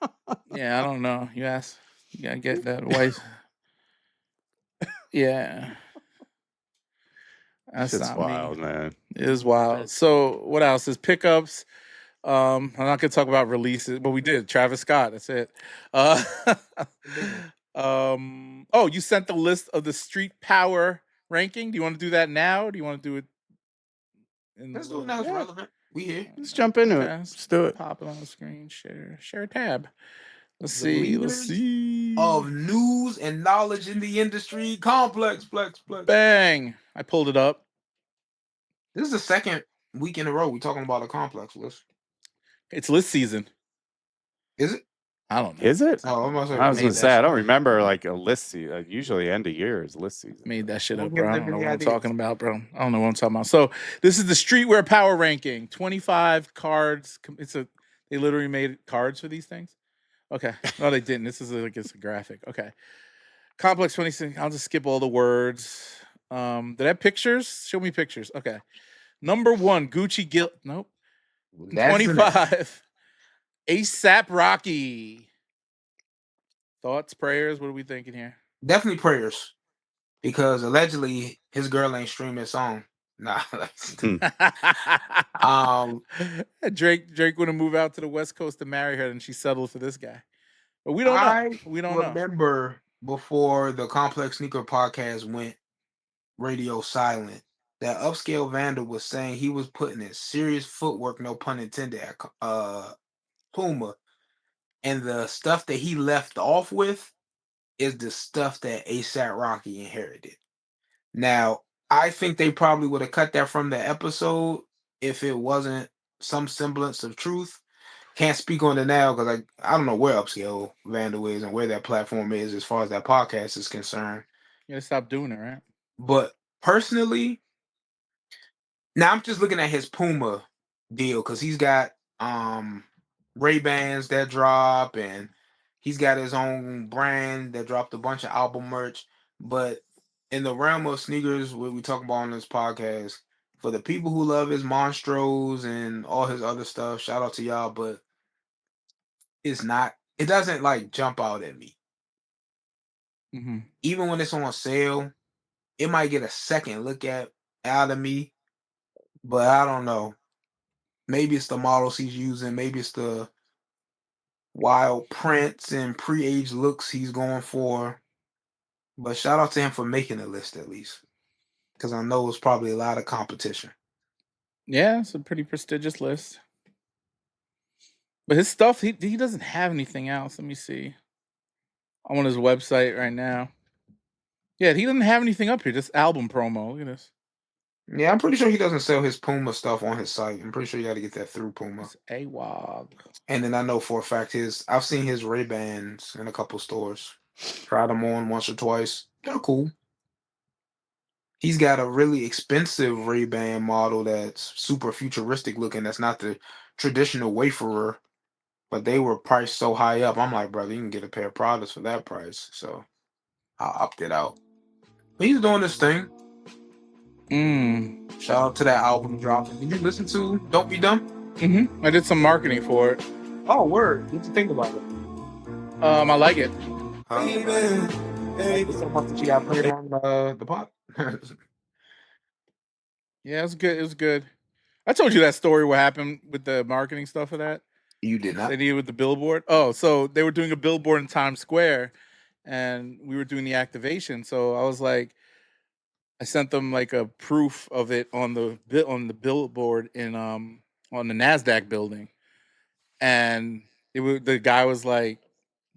Yeah, I don't know. You ask. You gotta get that wife. Yeah. That's Shit's wild, man. It is wild. So what else is pickups? I'm not gonna talk about releases, but we did. Travis Scott. That's it. Oh, you sent the list of the Street Power ranking. Do you want to do that now? Or do you want to do it? Let's do it now. It's relevant. We here. Let's jump into it. Let's do it. Pop it on the screen. Share a tab. Let's see. Of news and knowledge in the industry. Complex. Bang! I pulled it up. This is the second week in a row we're talking about a complex list. It's list season. Is it? I don't know. Is it? Oh, I was going to say, I don't remember like a list season. Usually end of year is list season. Made that shit up, bro. I don't know what I'm talking about, bro. I don't know what I'm talking about. So this is the Streetwear Power Ranking. 25 cards. They literally made cards for these things. Okay. No, they didn't. This is it's a graphic. Okay. Complex 26. I'll just skip all the words. Did I have pictures? Show me pictures. Okay. Number 1, Gucci Guilt. Nope. 25. ASAP Rocky. Thoughts, prayers? What are we thinking here? Definitely prayers. Because allegedly his girl ain't streaming his song. Nah. Drake would have moved out to the West Coast to marry her and she settled for this guy. But we don't know. We don't remember before the Complex Sneaker podcast went radio silent, that Upscale Vandal was saying he was putting in serious footwork, no pun intended, at Puma. And the stuff that he left off with is the stuff that ASAP Rocky inherited. Now, I think they probably would have cut that from the episode if it wasn't some semblance of truth. Can't speak on it now because I don't know where Upscale Vandal is and where that platform is as far as that podcast is concerned. You gotta stop doing it, right? But personally, now I'm just looking at his Puma deal because he's got Ray-Bans that drop and he's got his own brand that dropped a bunch of album merch. But in the realm of sneakers, what we talk about on this podcast, for the people who love his Monstros and all his other stuff, shout out to y'all, but it doesn't like jump out at me. Mm-hmm. Even when it's on sale, it might get a second look out of me, but I don't know. Maybe it's the models he's using. Maybe it's the wild prints and pre-aged looks he's going for. But shout out to him for making the list at least, because I know it's probably a lot of competition. Yeah, it's a pretty prestigious list. But his stuff, he doesn't have anything else. Let me see. I'm on his website right now. Yeah, he doesn't have anything up here. Just album promo. Look at this. Yeah, I'm pretty sure he doesn't sell his Puma stuff on his site. I'm pretty sure you got to get that through Puma. It's AWOG. And then I know for a fact I've seen his Ray-Bans in a couple stores. Tried them on once or twice. They're cool. He's got a really expensive Ray-Ban model that's super futuristic looking. That's not the traditional waferer, but they were priced so high up. I'm like, brother, you can get a pair of products for that price. So I opted out. But he's doing this thing. Shout out to that album dropping. Did you listen to Don't Be Dumb? Mm-hmm. I did some marketing for it. Oh, word. What you think about it? I like it. So much that you got played on the pod. Yeah, it was good. It was good. I told you that story. What happened with the marketing stuff of that? You did not. They did with the billboard. Oh, so they were doing a billboard in Times Square, and we were doing the activation. So I was like, I sent them like a proof of it on the billboard in on the NASDAQ building, and the guy was like,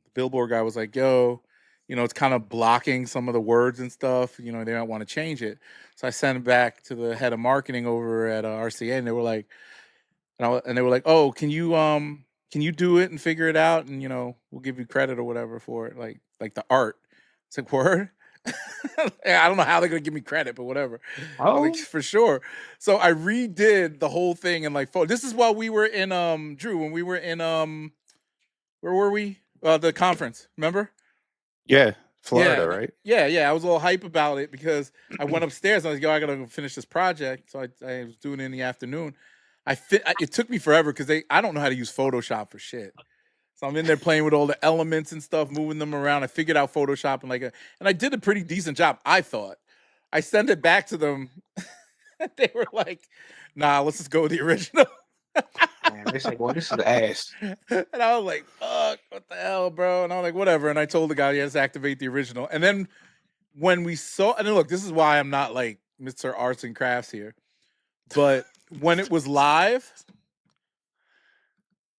the billboard guy was like, "Yo, it's kind of blocking some of the words and stuff. They don't want to change it." So I sent it back to the head of marketing over at RCA, and they were like, and they were like, "Oh, can you do it and figure it out, and we'll give you credit or whatever for it, like the art." It's like, word. I don't know how they're gonna give me credit, but whatever. Like, for sure. So I redid the whole thing and this is while we were in Drew, when we were in where were we? The conference, remember? Yeah, Florida, right? Yeah. I was a little hype about it because I went upstairs and I was like, yo, I gotta go finish this project. So I was doing it in the afternoon. It took me forever because I don't know how to use Photoshop for shit. So I'm in there playing with all the elements and stuff, moving them around. I figured out Photoshop and I did a pretty decent job, I thought. I sent it back to them. They were like, "Nah, let's just go with the original." Man, they say, "Boy, this is ass." And I was like, "Fuck, what the hell, bro?" And I was like, "Whatever." And I told the guy, "Yeah, let's activate the original." And then when we saw, and then look, this is why I'm not like Mr. Arts and Crafts here, but when it was live,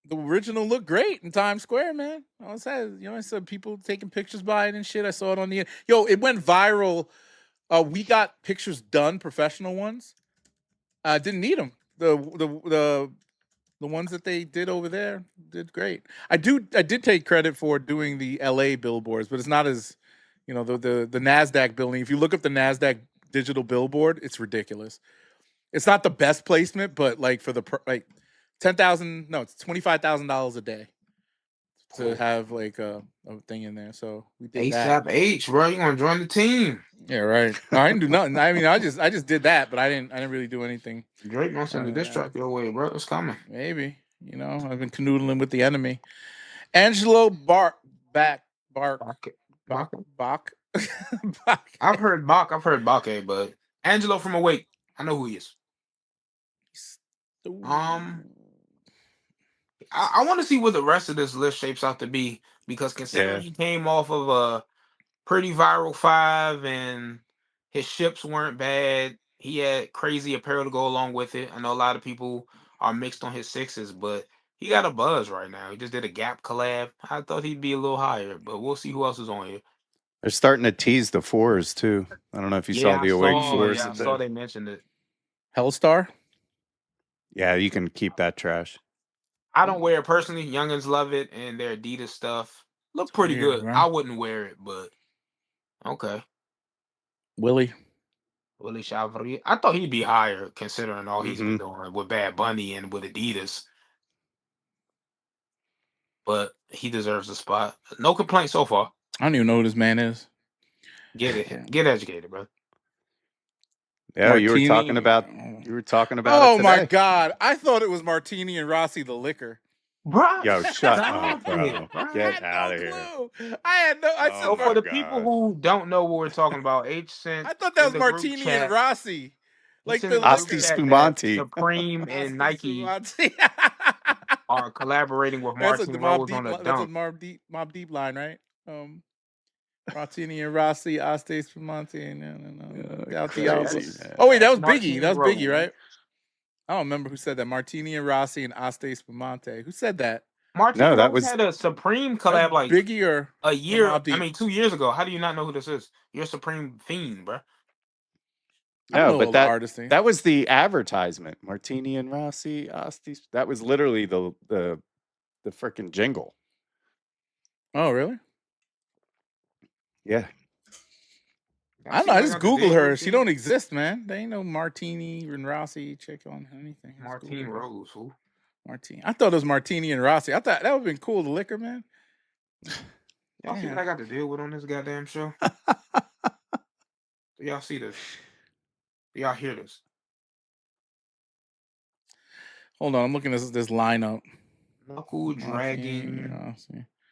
the original looked great in Times Square, man. I saw people taking pictures by it and shit. I saw it on the it went viral. We got pictures done, professional ones. Didn't need them. The ones that they did over there did great. I did take credit for doing the LA billboards, but it's not as the NASDAQ building. If you look up the NASDAQ digital billboard, it's ridiculous. It's not the best placement, but like for the $10,000, no, it's $25,000 a day to have like a thing in there. So we did that. ASAP H, bro, you gonna join the team? Yeah, right. No, I didn't do nothing. I mean, I just did that, but I didn't really do anything. Drake gonna send a diss track your way, bro. It's coming. Maybe. I've been canoodling with the enemy. Angelo Bach. I've heard Baque, but Angelo from Awake, I know who he is. I want to see what the rest of this list shapes out to be, because considering he came off of a pretty viral 5 and his ships weren't bad, he had crazy apparel to go along with it. I know a lot of people are mixed on his 6s, but he got a buzz right now. He just did a Gap collab. I thought he'd be a little higher, but we'll see who else is on here. They're starting to tease the 4s too. I don't know if you saw the Awake 4s. Yeah, I saw they mentioned it. Hellstar? Yeah, you can keep that trash. I don't wear it personally. Youngins love it, and their Adidas stuff look pretty good. Right? I wouldn't wear it, but okay. Willie Chevalier. I thought he'd be higher considering all he's been doing with Bad Bunny and with Adidas. But he deserves a spot. No complaints so far. I don't even know who this man is. Get it. Get educated, bro. Yeah, Martini. You were talking about Oh it today. my God. I thought it was Martini and Rossi the liquor. Bro, yo, shut up, bro. Get out of here. I had no I So for the people who don't know what we're talking about, H sent I thought that was Martini and Rossi. Like the Asti Spumante. Supreme and Nike are collaborating with Martin Rose on a dunk. That's a Mob Deep line, right? Martini and Rossi, Asti Spumante. Oh wait, that was Biggie. That was Biggie, right? I don't remember who said that. Martini and Rossi and Asti Spumante. Who said that? Martin Rose had a Supreme collab like Biggie or a year. I mean, 2 years ago. How do you not know who this is? You're a Supreme fiend, bro. No, but that was the advertisement. Martini and Rossi, Asti. That was literally the freaking jingle. Oh, really? Yeah. I don't know. I just Googled her. She don't exist, man. There ain't no Martini and Rossi chick on anything. Martini Rose, who? Martini. I thought it was Martini and Rossi. I thought that would have been cool, the liquor, man. Y'all see what I got to deal with on this goddamn show? Y'all see this? Y'all hear this? Hold on, I'm looking at this lineup. Knuckle dragging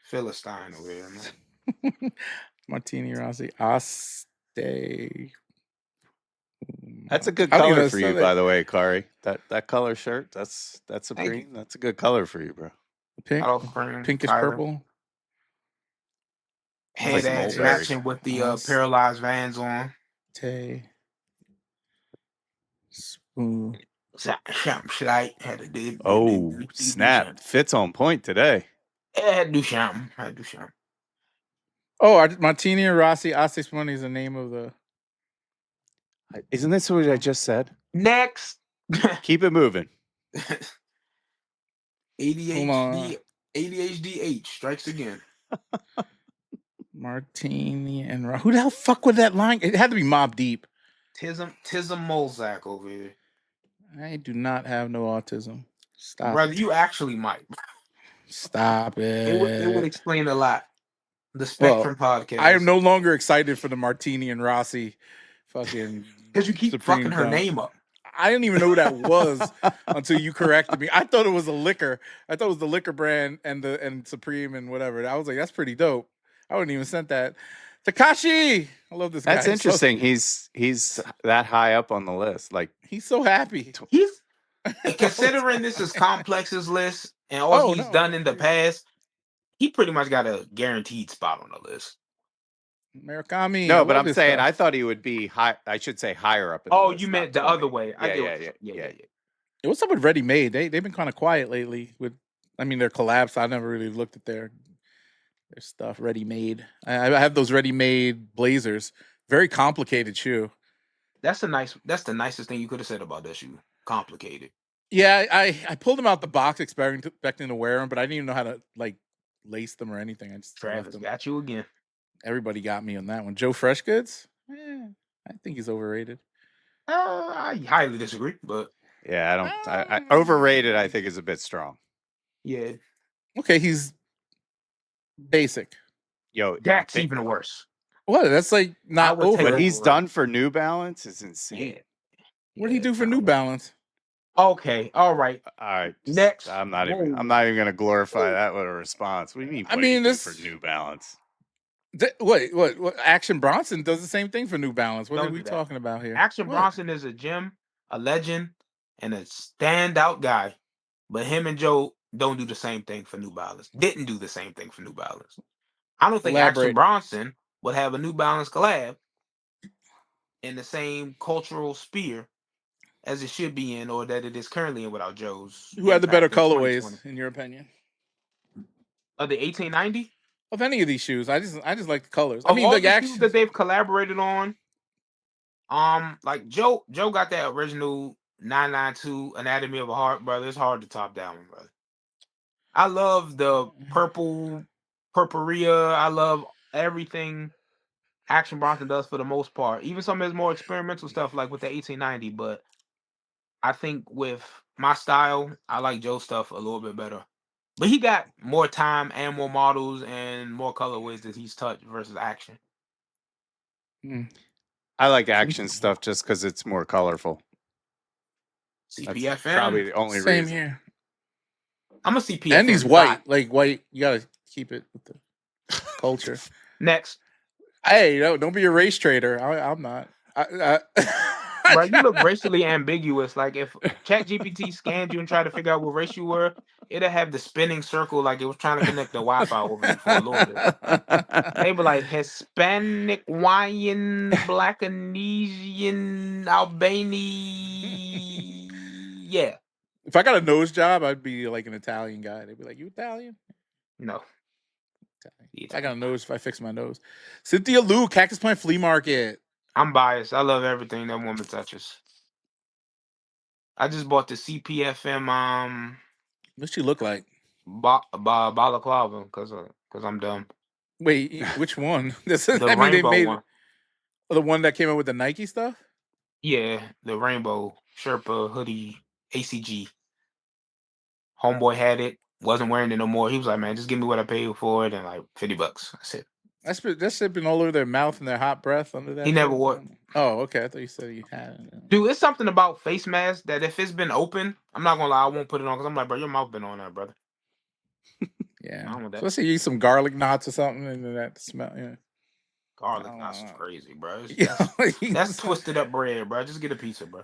Philistine over here, man. Martini Rossi, Asti. That's a good color for you, by the way, Kari. That color shirt, that's a green. That's a good color for you, bro. Pink, pinkish purple. Head ass matching with the paralyzed Vans on. Tay. Ooh. Slide had to do. Oh, snap. Fits on point today. I had to do something. Oh, Martini and Rossi, Asis Money is the name of the... Isn't this what I just said? Next. Keep it moving. ADHD strikes again. Martini and who the hell fuck with that line? It had to be Mobb Deep. Tism Molzak over here. I do not have no autism. Stop. Brother, you actually might. Stop it. It would explain a lot. The Spectrum podcast. I am no longer excited for the Martini and Rossi fucking... Because you keep Supreme fucking her Dunk. name up. I didn't even know who that was until you corrected me. I thought it was a liquor. I thought it was the liquor brand and Supreme and whatever. I was like, that's pretty dope. I wouldn't even sent that. Takashi, I love this guy. That's interesting. He's that high up on the list. Like, he's so happy. He's considering this is Complex's list and all he's done in the past. He pretty much got a guaranteed spot on the list. Murakami. No, but I'm saying I thought he would be high. I should say higher up. In the list, you meant the other way. Yeah. What's up with Ready Made? They've been kind of quiet lately. Their collabs. I never really looked at their stuff. Ready Made. I have those Ready Made blazers. Very complicated shoe. That's the nicest thing you could have said about that shoe. Complicated. Yeah, I pulled them out the box expecting to wear them, but I didn't even know how to lace them or anything. I just Travis got you again. Everybody got me on that one. Joe Freshgoods? I think he's overrated. I highly disagree, but yeah, I overrated. I think is a bit strong. Yeah. Okay, he's basic. Yo, that's even worse. What? That's like not over. What he's done for New Balance is insane. What did he do for New Balance? Okay, all right. Next, I'm not even gonna glorify that with a response. What do you mean? This for New Balance. Wait, what? Action Bronson does the same thing for New Balance. What are we talking about here? Action Bronson is a gem, a legend, and a standout guy. But him and Joe don't do the same thing for New Balance. Didn't do the same thing for New Balance. I don't think Action Bronson would have a New Balance collab in the same cultural sphere as it should be in, or that it is currently in without Joe's. Who had the better colorways, in your opinion? Of the 1890? Of any of these shoes, I just like the colors. I mean, all the shoes that they've collaborated on. Like Joe got that original 992 Anatomy of a Heart, brother. It's hard to top that one, brother. I love the purpurea. I love everything Action Bronson does for the most part. Even some of his more experimental stuff, like with the 1890. But I think with my style, I like Joe's stuff a little bit better. But he got more time and more models and more colorways that he's touched versus Action. I like Action stuff just because it's more colorful. CPFM. That's probably the only Same reason. Here. I'm a CPFM. And he's white. Like white, you gotta keep it with the culture. Next. Hey, don't be a race trader. I'm not. Bro, you look racially ambiguous. Like if ChatGPT scanned you and tried to figure out what race you were, it'd have the spinning circle like it was trying to connect the Wi-Fi over you for a little bit. They were like Hispanic, Hawaiian, Blackanesian, Albanian. Yeah. If I got a nose job, I'd be like an Italian guy. They'd be like, "You Italian?" No. I got a nose if I fix my nose. Cynthia Lou, Cactus Plant Flea Market. I'm biased. I love everything that woman touches. I just bought the CPFM. What's she look like? Balaclava, because I'm dumb. Wait, which one? The rainbow one. The one that came out with the Nike stuff? Yeah, the rainbow Sherpa hoodie ACG. Homeboy had it, wasn't wearing it no more. He was like, "Man, just give me what I paid for it and like $50." That's it. That shit been all over their mouth and their hot breath under that. He never wore it. Oh, okay. I thought you said he had it. Dude, it's something about face masks that if it's been open, I'm not gonna lie, I won't put it on because I'm like, bro, your mouth been on there, brother. Yeah. So let's say you eat some garlic knots or something and that smell. Yeah. Garlic knots is crazy, bro. That's twisted up bread, bro. Just get a pizza, bro.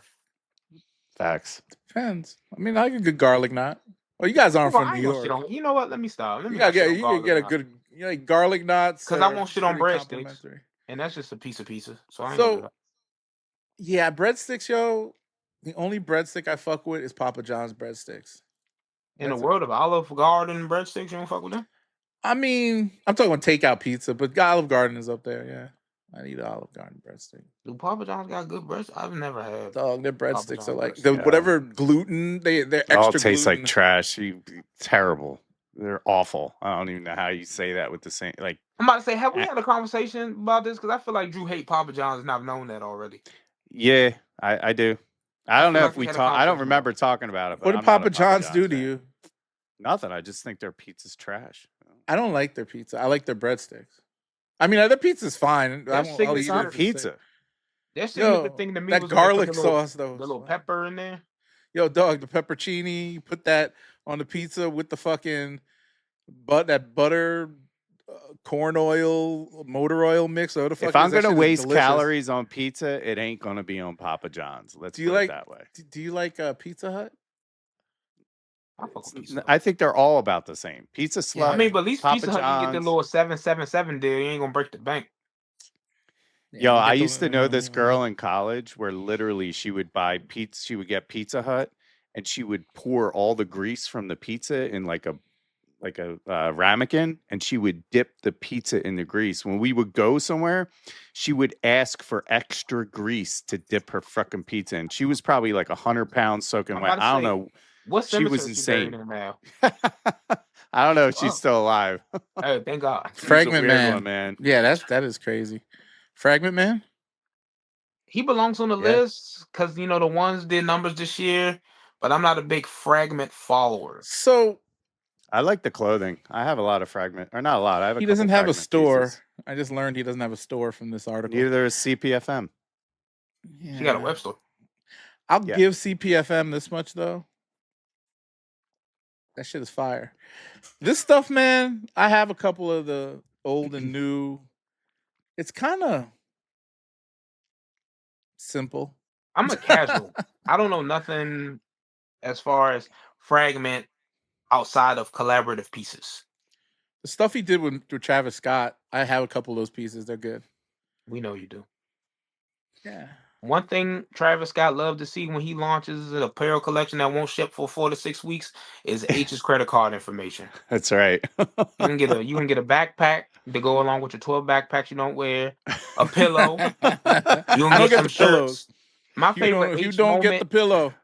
Facts. Depends. I mean, I like a good garlic knot. Well, you guys aren't from New York. You know what? Let me stop. You can get a good like garlic knots. Because I won't shit on breadsticks. And that's just a piece of pizza. So I ain't gonna do that. Yeah, breadsticks, yo. The only breadstick I fuck with is Papa John's breadsticks. In the world of Olive Garden breadsticks, you don't fuck with them? I mean, I'm talking about takeout pizza, but Olive Garden is up there. Yeah, I need an Olive Garden breadstick. Do Papa John's got good breadsticks? I've never had. Dog, their breadsticks are like breadsticks. whatever gluten they're extra. All tastes gluten. like trash. Terrible. They're awful. I don't even know how you say that with the same like. I'm about to say, have we had a conversation about this? Because I feel like Drew hate Papa John's, and I've known that already. Yeah, I do. I don't know if we talk. I don't remember talking about it. But what did Papa John's do to you? Nothing. I just think their pizza's trash. I don't like their pizza. I like their breadsticks. I mean, their pizza's fine. It's not pizza. Their signature thing to me that was garlic sauce, though. The little pepper in there. Yo, dog, the peppercini. You put that on the pizza with the fucking butter, corn oil, motor oil mix. What the fuck? If I'm gonna waste calories on pizza, it ain't gonna be on Papa John's. Let's put it that way. Do you like Pizza Hut? I think they're all about the same. Pizza Slut. Yeah, I mean, but at least Pizza Hut, you get the little 777 deal. You ain't gonna break the bank. Yo, I used to know this girl in college where literally she would buy pizza. She would get Pizza Hut, and she would pour all the grease from the pizza in like a ramekin, and she would dip the pizza in the grease. When we would go somewhere, she would ask for extra grease to dip her fucking pizza in. She was probably like 100 pounds soaking wet. I don't know. She was insane. I don't know if she's still alive. Oh, thank God. Fragment Man. Yeah, that is crazy. Fragment Man? He belongs on the list because, the ones did numbers this year, but I'm not a big Fragment follower. So I like the clothing. I have a lot of Fragment, or not a lot. He doesn't have a store. Pieces. I just learned he doesn't have a store from this article. Neither is CPFM. Yeah. She got a web store. I'll give CPFM this much though. That shit is fire. This stuff, man, I have a couple of the old and new. It's kind of simple. I'm a casual. I don't know nothing as far as Fragment outside of collaborative pieces. The stuff he did with Travis Scott, I have a couple of those pieces. They're good. We know you do. Yeah. One thing Travis Scott loved to see when he launches an apparel collection that won't ship for 4 to 6 weeks is H's credit card information. That's right. You can get a backpack to go along with your 12 backpacks you don't wear, a pillow. You can get some shirts. My favorite you don't get the pillow.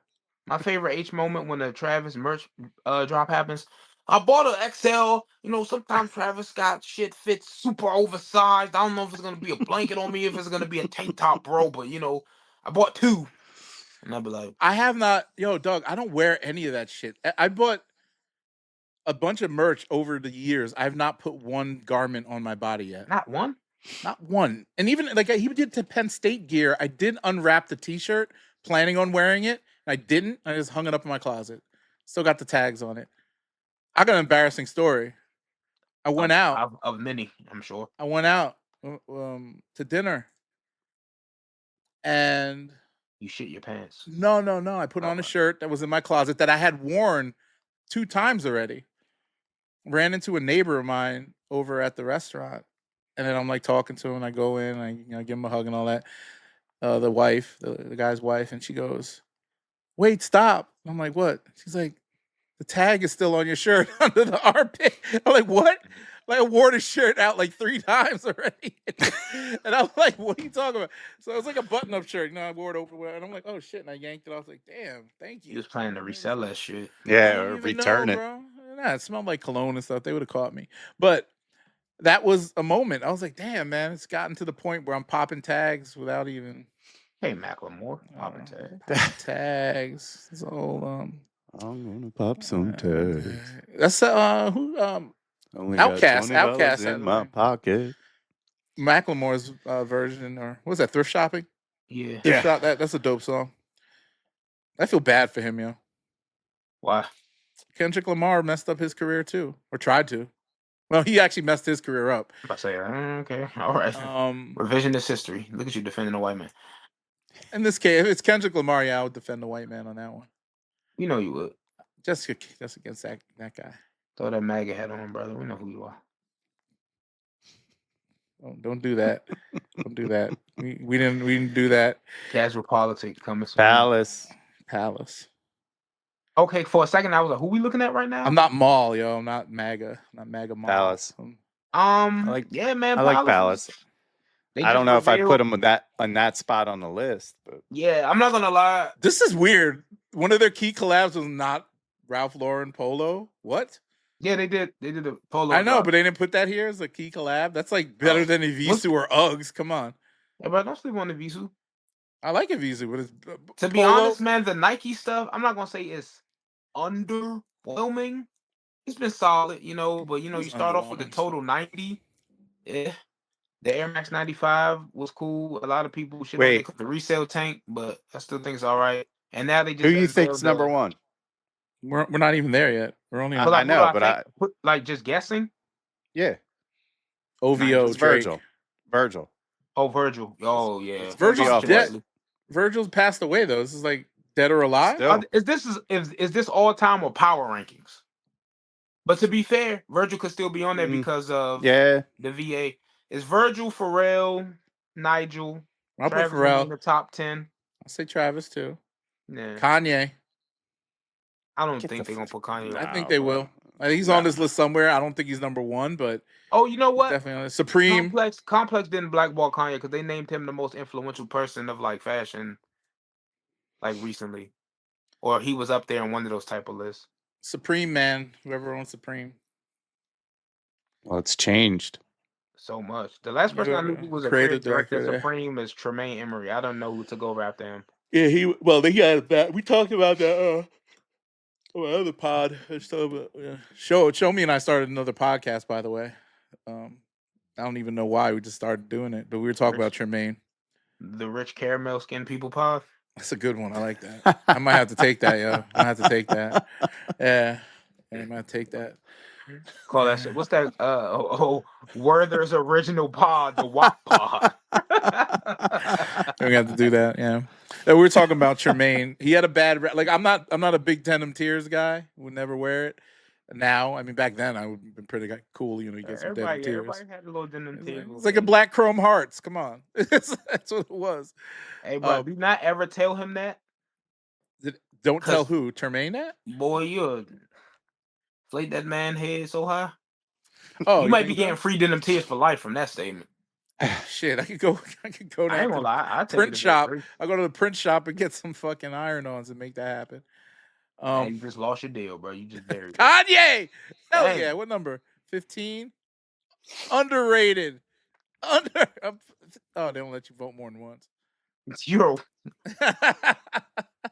My favorite H moment when the Travis merch drop happens. I bought an XL. Sometimes Travis Scott shit fits super oversized. I don't know if it's gonna be a blanket on me, if it's gonna be a tank top, bro. But I bought 2, and I'll be like, I have not. Yo, Doug, I don't wear any of that shit. I bought a bunch of merch over the years. I've not put one garment on my body yet. Not one. Not one. And even like he did to Penn State gear. I did unwrap the T-shirt, planning on wearing it. I didn't. I just hung it up in my closet. Still got the tags on it. I got an embarrassing story. I went out. Of many, I'm sure. I went out to dinner. And you shit your pants. No. I put on a shirt that was in my closet that I had worn 2 times already. Ran into a neighbor of mine over at the restaurant. And then I'm like talking to him, and I go in, and I give him a hug and all that. The wife, the guy's wife, and she goes, "Wait, stop." I'm like, "What?" She's like, "The tag is still on your shirt under the armpit." I'm like, "What?" Like, I wore the shirt out like 3 times already. And I'm like, "What are you talking about?" So it was like a button-up shirt. I wore it over, and I'm like, "Oh shit!" And I yanked it. I was like, "Damn, thank you." He was planning to resell that shit. Yeah, or return it. Bro. Nah, it smelled like cologne and stuff. They would have caught me. But that was a moment. I was like, "Damn, man, it's gotten to the point where I'm popping tags without even." Hey, Macklemore, popping tags. Tags. So I'm gonna pop some tags. That's who only Outkast. Got $20 Outkast in my pocket. Macklemore's version, or what was that? Thrift Shopping. Yeah. Thrift Shop, that's a dope song. I feel bad for him, yo. Why? Kendrick Lamar messed up his career too, or tried to. Well, he actually messed his career up. I say, okay, all right. Revisionist history. Look at you defending a white man. In this case, if it's Kendrick Lamar, yeah, I would defend the white man on that one. You know you would. Just against that guy. Throw that MAGA hat on, brother. We know who you are. Don't do that. Don't do that. We didn't do that. Casual politics coming soon. Palace. Palace. Okay, for a second I was like, who we looking at right now? I'm not Mall, yo. I'm not MAGA. Not MAGA Mall. Palace. Yeah, man. I like Palace. I don't know if I put them on that spot on the list, but yeah, I'm not gonna lie. This is weird. One of their key collabs was not Ralph Lauren Polo. What? Yeah, they did. They did a Polo. I know, but they didn't put that here as a key collab. That's like better than Evisu or Uggs. Come on. Yeah, but don't sleep on the Evisu. I like Evisu, but it's to be honest, man, the Nike stuff, I'm not gonna say it's underwhelming. It's been solid, but you start off with the total 90. Yeah. The Air Max 95 was cool. A lot of people shit on it because the resale tank, but I still think it's all right. And now they just who you think's number one? We're not even there yet. We're only. I know, but I put like just guessing. Yeah. OVO Virgil. Oh, Virgil. Oh yeah. Virgil's passed away though. This is like dead or alive. Is this all time or power rankings? But to be fair, Virgil could still be on there because of the VA. Is Virgil, Pharrell, Nigel? I'll put Pharrell in the top 10. I'll say Travis too. Yeah. Kanye. I don't think they're gonna put Kanye. I think they will. He's on this list somewhere. I don't think he's number one, but you know what? Definitely Supreme. Complex didn't blackball Kanye because they named him the most influential person of like fashion, like recently, or he was up there in one of those type of lists. Supreme, man. Whoever owns Supreme. Well, it's changed so much. The last person I knew who was a creative director of Supreme is Tremaine Emory. I don't know who to go after him. Yeah, he had that. We talked about that. Other pod. Show me and I started another podcast, by the way. I don't even know why we just started doing it, but we were talking about Tremaine. The Rich Caramel Skin People pod. That's a good one. I like that. I might have to take that, yo. I might have to take that. Yeah. I might take that. Call that shit. What's that? Werther's original pod, the WAP pod. We have to do that. Yeah. We were talking about Tremaine. He had a bad I'm not a big Denim Tears guy. Would never wear it. Now, I mean, back then I would have been pretty cool. You get some Denim Tears. Everybody had a little Denim Tears. It's like a black Chrome Hearts. Come on, that's what it was. Hey, bro, do not ever tell him that. Don't tell who? Tremaine that? Boy, you inflate that man head so high. Oh, you might be getting free Denim Tears for life from that statement. Shit, I could go down I ain't gonna lie. I print shop. I go to the print shop and get some fucking iron-ons and make that happen. You just lost your deal, bro. You just buried Kanye. Hell yeah! What number? 15. Underrated. They don't let you vote more than once. It's Euro.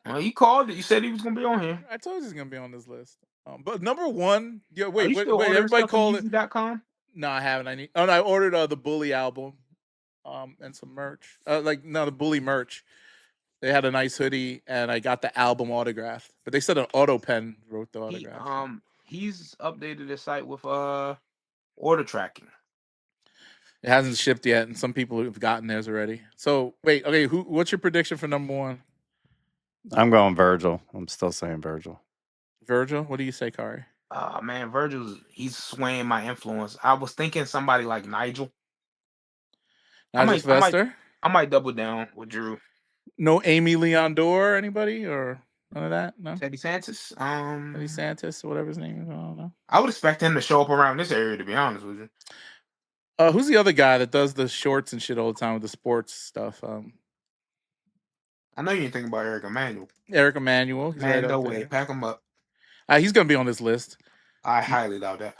Well, you called it. You said he was gonna be on here. I told you he's gonna be on this list. But number one, wait. Everybody call it. Yeezy.com? No, I haven't. I ordered the Bully album, and some merch. The Bully merch. They had a nice hoodie, and I got the album autographed. But they said an auto pen wrote the autograph. He's updated his site with order tracking. It hasn't shipped yet, and some people have gotten theirs already. So wait, okay. What's your prediction for number one? I'm going Virgil. I'm still saying Virgil. Virgil, what do you say, Kari? Man, he's swaying my influence. I was thinking somebody like Nigel. Vester? I might double down with Drew. No Amy Leon Dore, anybody? Or none of that? No? Teddy Santis? Teddy Santis, whatever his name is. I don't know. I would expect him to show up around this area, to be honest with you. Who's the other guy that does the shorts and shit all the time with the sports stuff? I know you ain't thinking about Eric Emanuel. Eric Emanuel. Man, no way. Pack him up. He's going to be on this list. I highly doubt that.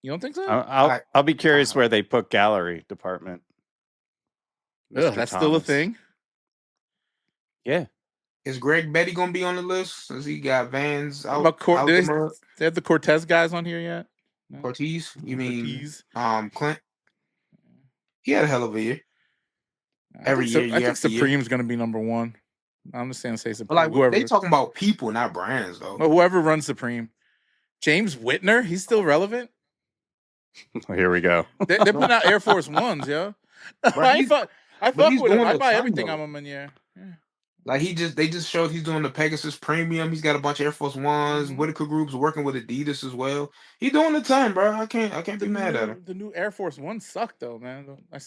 You don't think so? I'll be curious where they put gallery department. Ugh, that's still a thing? Yeah. Is Greg Betty going to be on the list? Since he got Vans out? They have the Cortez guys on here yet? No? Corteiz? You mean Corteiz. Clint? He had a hell of a year. I think Supreme's going to be number one. I'm just saying say Supreme. But they talking about people, not brands, though. Well, whoever runs Supreme. James Whitner, he's still relevant. Here we go. They're putting out Air Force Ones, yo. I fuck with him. I buy everything on him in here. Yeah. Like they just showed he's doing the Pegasus Premium. He's got a bunch of Air Force Ones. Whitaker Group's working with Adidas as well. He's doing the time, bro. I can't be mad at him. The new Air Force Ones suck though, man. I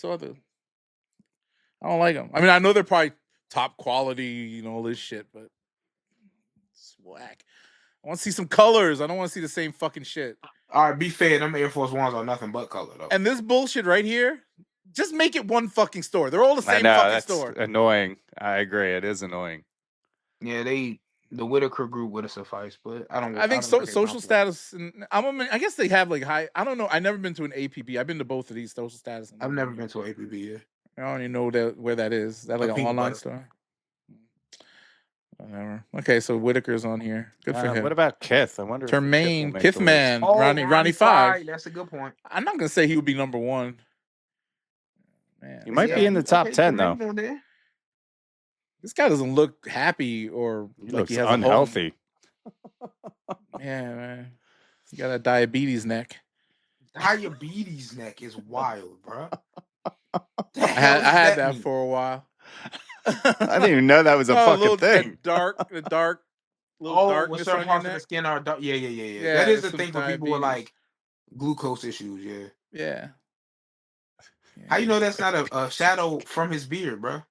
don't like them. I mean, I know they're probably top quality, all this shit, but it's whack. I want to see some colors. I don't want to see the same fucking shit. All right, be fair. Them Air Force Ones are nothing but color, though. And this bullshit right here, just make it one fucking store. They're all the same fucking store. Annoying. I agree. It is annoying. Yeah, the Whitaker group would have sufficed, but I don't. I think social status. I guess they have like high. I don't know. I've never been to an APB. I've been to both of these social status. I've never been to an APB. Yeah. I don't even know where that is. Is that like an online store? Whatever. Okay, so Whitaker's on here. Good for him. What about Kith? I wonder. Termaine, Kithman, Ronnie Fieg. That's a good point. I'm not gonna say he would be number one. Man, he might be in the top 10 though. This guy doesn't look happy or like he has unhealthy. Yeah, man. He got a diabetes neck. Diabetes neck is wild, bro. I had that for a while. I didn't even know that was a fucking thing. The dark. When certain parts of the skin are dark. Yeah. That is the thing for people with like glucose issues. Yeah. How you know that's not a shadow from his beard, bro?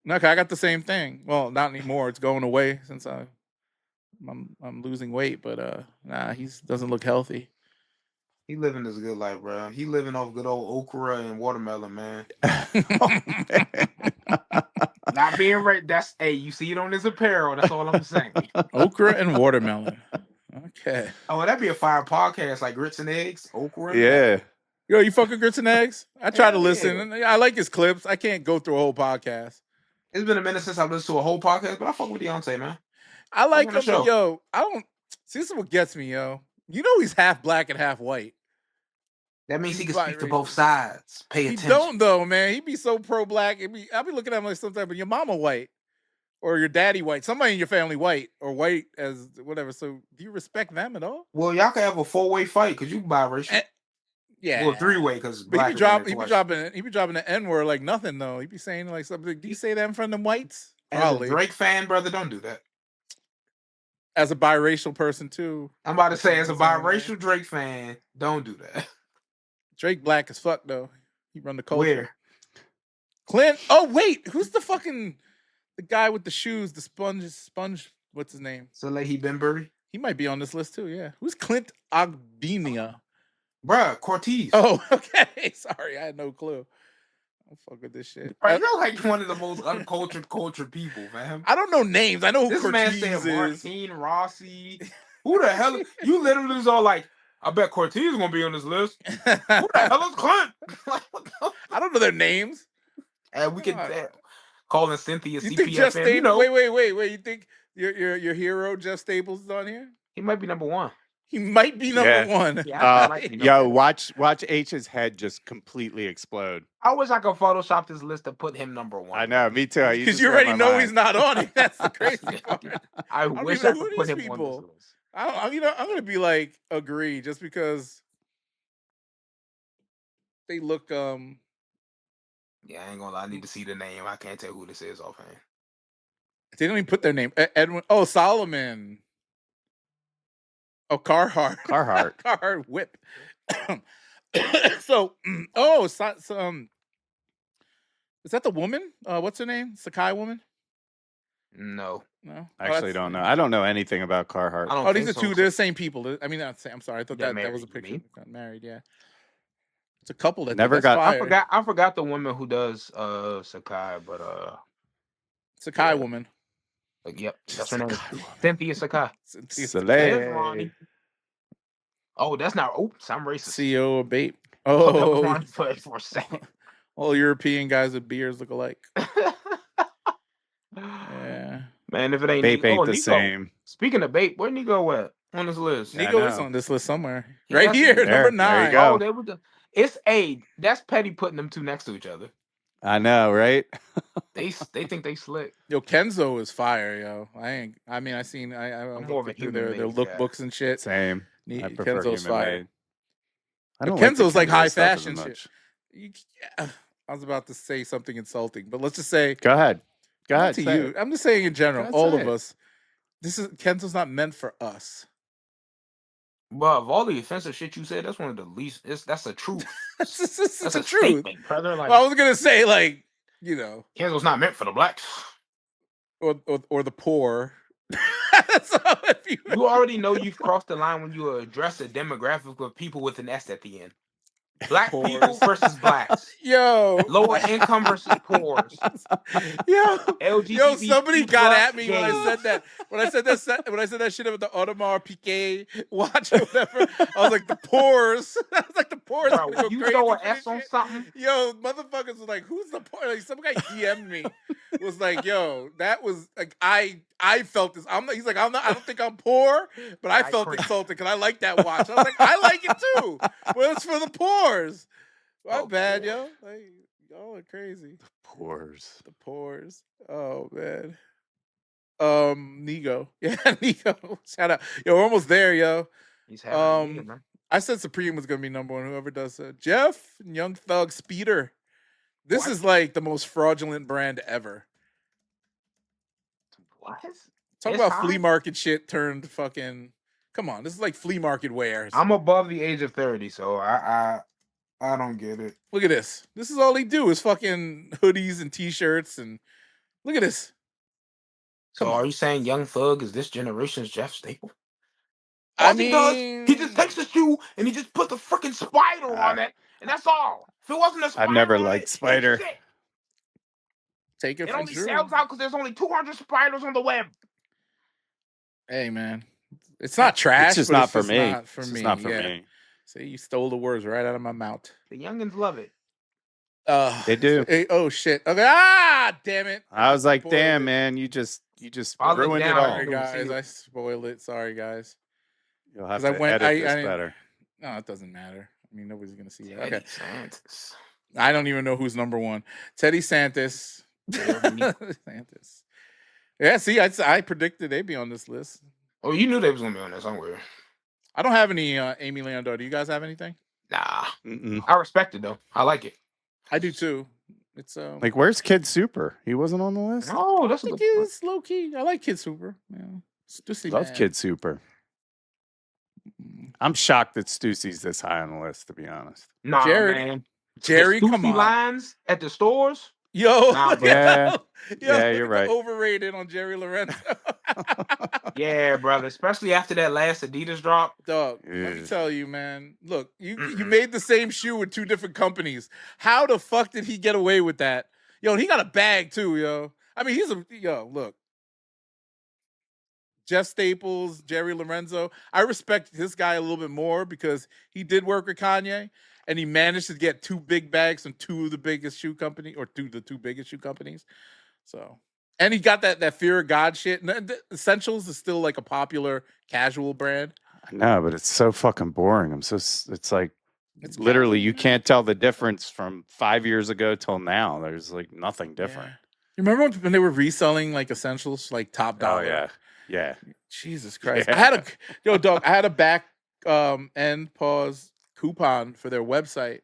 Okay, I got the same thing. Well, not anymore. It's going away since I'm losing weight, but nah, he doesn't look healthy. He living his good life, bro. He living off good old okra and watermelon, man. Not being right. You see it on his apparel. That's all I'm saying. Okra and watermelon. Okay. Oh, that'd be a fire podcast, like grits and eggs. Okra. Yeah. Yo, you fucking grits and eggs? I try to listen. I like his clips. I can't go through a whole podcast. It's been a minute since I've listened to a whole podcast, but I fuck with Deontay, man. I like him, yo. I don't see, this is what gets me, yo. You know he's half black and half white. That means he can speak to both sides. Pay attention. He don't though, man. He be so pro-black. I'll be looking at him like sometimes, but your mama white. Or your daddy white. Somebody in your family white. Or white as whatever. So do you respect them at all? Well, y'all can have a 4-way fight because you biracial. Yeah. Well, 3-way because black. He be dropping the N-word like nothing though. He be saying like something. Do you say that in front of them whites? Probably. As a Drake fan, brother, don't do that. As a biracial person too. I'm about to say, as a biracial Drake fan, don't do that. Drake black as fuck though. He run the culture. Where? Clint. Oh wait, who's the guy with the shoes? The sponge. What's his name? Salehi Bembury. He might be on this list too. Yeah. Who's Clint Ogbinia? Bruh, Corteiz. Oh, okay. Sorry, I had no clue. I'll fuck with this shit. Bro, you're like one of the most cultured people, man. I don't know names. I know who this Corteiz man said is. Martine Rossi. Who the hell? You literally was all like, I bet Corteiz is gonna be on this list. Who the hell is Clint? I don't know their names. And we can calling Cynthia you CPFM. Think Jeff Staple, wait. You think your hero Jeff Staples is on here? He might be number one. He might be number one. Yeah, watch H's head just completely explode. I wish I could Photoshop this list to put him number one. I know, me too. Because you already know he's not on it. That's the crazy part. I wish I could put him on this list. I'm gonna be like agree just because they look Yeah, I ain't gonna lie. I need to see the name. I can't tell who this is offhand. They don't even put their name. Edwin. Oh, Solomon. Oh, Carhartt. Carhartt whip. So, is that the woman? What's her name? Sakai woman? No. I actually don't know. I don't know anything about Carhartt. These are two. They're the same people. I mean, I'm sorry. I thought that was a picture. Got married. Yeah. It's a couple that never got. I forgot the woman who does Sakai, but Sakai woman. Yep, that's her name. Cynthia Sakai. There's Ronnie. Oh, that's not. Oops, I'm racist. CEO of Bape. Oh, that was Ronnie for a second. All European guys with beards look alike. Yeah, man. If it ain't Bape, ain't the Nico. same. Speaking of Bape, where Nico at on this list? Nico is on this list somewhere. Right here, number 9. There you go. Oh, it's that's petty putting them two next to each other. I know, right? They think they slick. Yo, Kenzo is fire, yo. I'm more of a through their lookbooks and shit. Same. I prefer Kenzo's fire. Kenzo's like high fashion shit. I was about to say something insulting, but let's just say. Go ahead. To you. I'm just saying in general, all of us. Kenzo's not meant for us. But of all the offensive shit you said, that's one of the least. That's a truth. That's a truth, statement, brother. Like, well, I was gonna say, like, Kenzo's not meant for the blacks. or the poor. So you already know you've crossed the line when you address a demographic of people with an S at the end. Black people versus blacks. Yo. Lower income versus poors. Yo, somebody got at me gays. when I said that. When I said that shit about the Audemars Piguet watch or whatever, I was like the poors. I was like the poors. Bro, when you throw an S on something, yo, motherfuckers was like, "Who's the poor?" Like some guy DM'd me, was like, "Yo, that was like I felt this." He's like, I don't think I'm poor, but I felt insulted because I like that watch. I was like, I like it too. Well, it's for the poors. My bad, yo. Like, y'all are crazy. The pores. Oh man. Nigo. Yeah, Nigo. Shout out. Yo, we're almost there, yo. He's having man. I said Supreme was gonna be number one. Whoever does that. Jeff, Young Thug, Speeder. This is like the most fraudulent brand ever. What? Talk about flea market shit turned fucking. Come on, this is like flea market wares. I'm above the age of 30, so I don't get it. Look at this. This is all they do is fucking hoodies and t-shirts and look at this. So are you saying Young Thug is this generation's Jeff Staple? All he does, he just takes the shoe and he just puts a freaking spider on it, and that's all. If it wasn't a spider, I never liked spider. Take it. It only sells out because there's only 200 spiders on the web. Hey man, it's not trash. It's just not for me. It's not for me. See, you stole the words right out of my mouth. The youngins love it. They do. Oh shit. Okay. Damn it. I was like, damn, man, you just ruined it all. Sorry, guys. I spoiled it. Sorry, guys. You'll have to edit this better. No, it doesn't matter. I mean, nobody's gonna see that. Teddy Okay. Santis. I don't even know who's number one. Teddy Santis. Santis. Yeah, see, I predicted they'd be on this list. Oh, you knew they was gonna be on there somewhere. I don't have any Amy Leandro. Do you guys have anything? Nah. I respect it though. I like it. I do too. It's like, where's Kid Super? He wasn't on the list. Oh, that's a good one. Low key. I like Kid Super. Yeah, love Kid Super. I'm shocked that Stussy's this high on the list, to be honest. Nah, man. Jerry, come on. Lines at the stores. Yo, yeah, you're right. Overrated on Jerry Lorenzo. Yeah, brother. Especially after that last Adidas drop. Dog, let me tell you, man. Look, you made the same shoe with two different companies. How the fuck did he get away with that? Yo, and he got a bag too, yo. I mean, look. Jeff Staples, Jerry Lorenzo. I respect this guy a little bit more because he did work with Kanye. And he managed to get two big bags from two of the biggest shoe company, or the two biggest shoe companies. So, and he got that Fear of God shit. And Essentials is still like a popular casual brand. I know, but it's so fucking boring. It's like literally you can't tell the difference from 5 years ago till now. There's like nothing different. You remember when they were reselling like Essentials, like top dollar? Oh yeah. Jesus Christ! Yeah. I had a back end pause coupon for their website.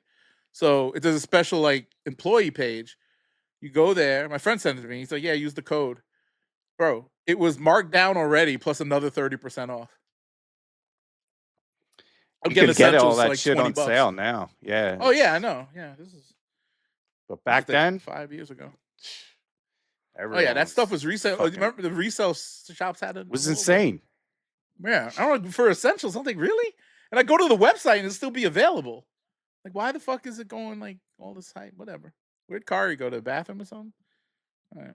So there's a special like employee page. You go there. My friend sent it to me. He's like, yeah, use the code. Bro, it was marked down already plus another 30% off. You can get all that like shit on sale now. Yeah. Oh yeah, I know. Yeah, but back then, 5 years ago. That stuff was resale. Oh, remember the resale shops had it? Was insane. Yeah, I don't know, for Essentials. I'm like, really? And I go to the website and it'll still be available. Like, why the fuck is it going like all this hype? Whatever. Where'd Kari go, to the bathroom or something? All right.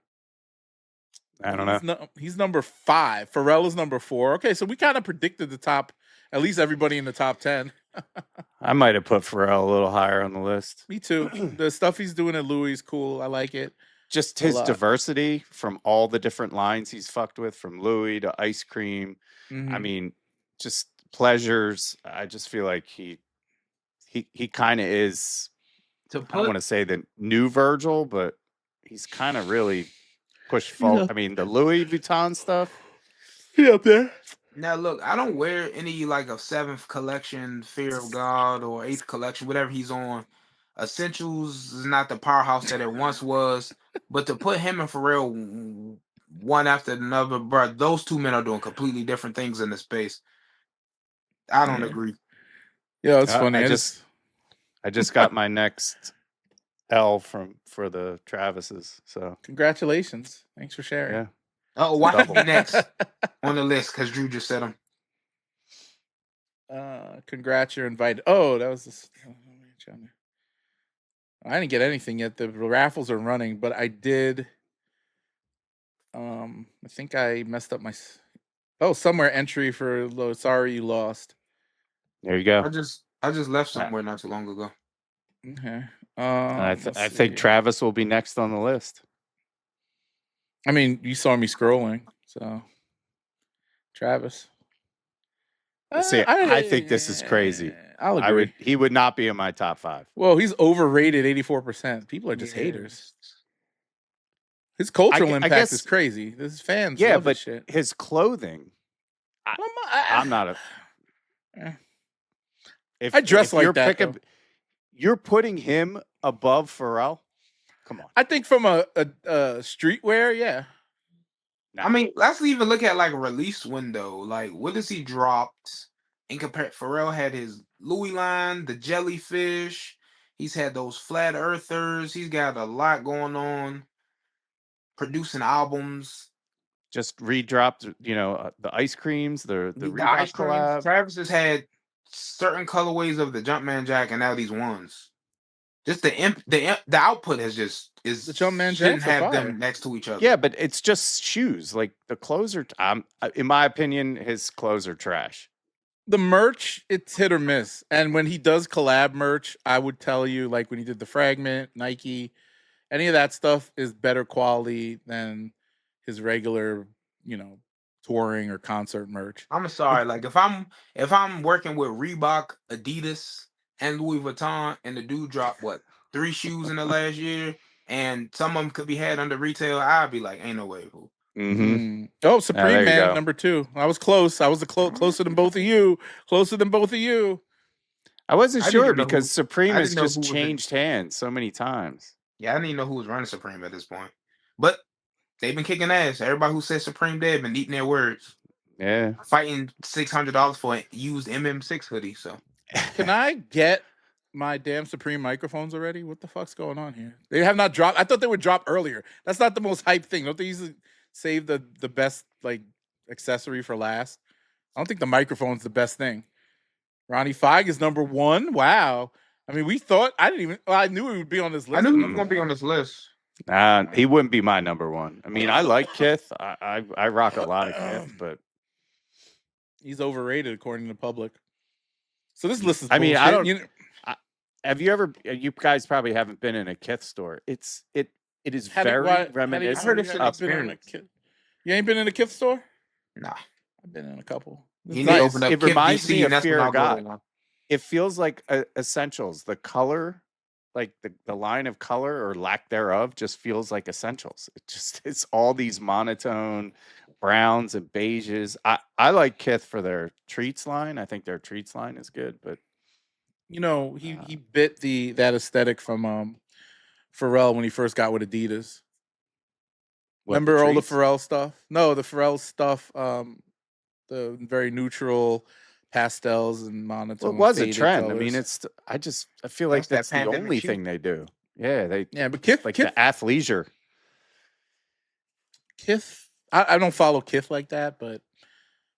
I don't know. He's number 5. Pharrell is number 4. Okay, so we kind of predicted the top, at least everybody in the top 10. I might have put Pharrell a little higher on the list. Me too. The stuff he's doing at Louis is cool. I like it. Just his diversity from all the different lines he's fucked with, from Louis to ice cream. Mm-hmm. I mean, just pleasures. I just feel like he kind of is. I don't want to say the new Virgil, but he's kind of really pushed forward. Yeah. I mean, the Louis Vuitton stuff. He up there. Now look, I don't wear any like a 7th collection, Fear of God, or 8th collection, whatever he's on. Essentials is not the powerhouse that it once was, but to put him and Pharrell one after another, bro, those two men are doing completely different things in the space. I don't agree. Yeah, it's funny. I just got my next L for the Travises. So congratulations! Thanks for sharing. Yeah, Oh, why he be next on the list? Because Drew just said him. Congrats, you're invited. Oh, that was this. I didn't get anything yet. The raffles are running, but I did. I think I messed up my. Somewhere entry for sorry you lost. There you go. I just left somewhere not too long ago. Okay. I think Travis will be next on the list. I mean, you saw me scrolling, so Travis. See, I think this is crazy. I'll agree. He would not be in my top 5. Well, he's overrated 84%. People are just haters. His cultural impact is crazy. His fans love this shit. His clothing. I'm not a. I dress like that. You're putting him above Pharrell. Come on. I think from a streetwear, yeah. I mean, let's even look at like release window. Like, what has he dropped? In compare, Pharrell had his Louis line, the jellyfish. He's had those flat earthers. He's got a lot going on. Producing albums. Just redropped, the ice creams, the ice creams. Travis has had certain colorways of the Jumpman Jack, and now these ones. Just the output is the Jumpman Jack shouldn't have them next to each other. Yeah, but it's just shoes. Like the clothes are. In my opinion, his clothes are trash. The merch, it's hit or miss. And when he does collab merch, I would tell you, like when he did the Fragment, Nike, any of that stuff is better quality than his regular, touring or concert merch. I'm sorry, like if I'm working with Reebok, Adidas, and Louis Vuitton, and the dude dropped 3 shoes in the last year, and some of them could be had under retail, I'd be like, ain't no way, fool. Mm-hmm. Oh, Supreme Man, number 2. I was close. I was closer than both of you. Closer than both of you. I wasn't sure because Supreme has just changed hands so many times. Yeah, I didn't even know who was running Supreme at this point. But they've been kicking ass. Everybody who says Supreme dead been eating their words. Yeah. Fighting $600 for a used MM6 hoodie. So can I get my damn Supreme microphones already? What the fuck's going on here? They have not dropped. I thought they would drop earlier. That's not the most hype thing. Don't they usually save the best accessory for last? I don't think the microphone's the best thing. Ronnie Fieg is number 1. Wow. I mean, I knew he would be on this list. I knew he was going to be on this list. He wouldn't be my number 1. I mean, I like Kith. I rock a lot of Kith, but he's overrated according to the public. So this list is I bullshit. mean, I don't. Have you ever? You guys probably haven't been in a Kith store. It is very reminiscent. I heard you ain't been in a Kith store? Nah, I've been in a couple. It reminds me of Fear of God. It feels like Essentials. The color, like the line of color or lack thereof, just feels like Essentials. It's all these monotone browns and beiges. I like Kith for their Treats line. I think their Treats line is good, but he bit that aesthetic from Pharrell when he first got with Adidas. Remember all the Pharrell stuff? No, the Pharrell stuff. The very neutral pastels and monotone. Well, it was a trend. Colors. I mean, I feel like that's the only thing they do. Yeah, but Kith, the athleisure. Kith, I don't follow Kith like that, but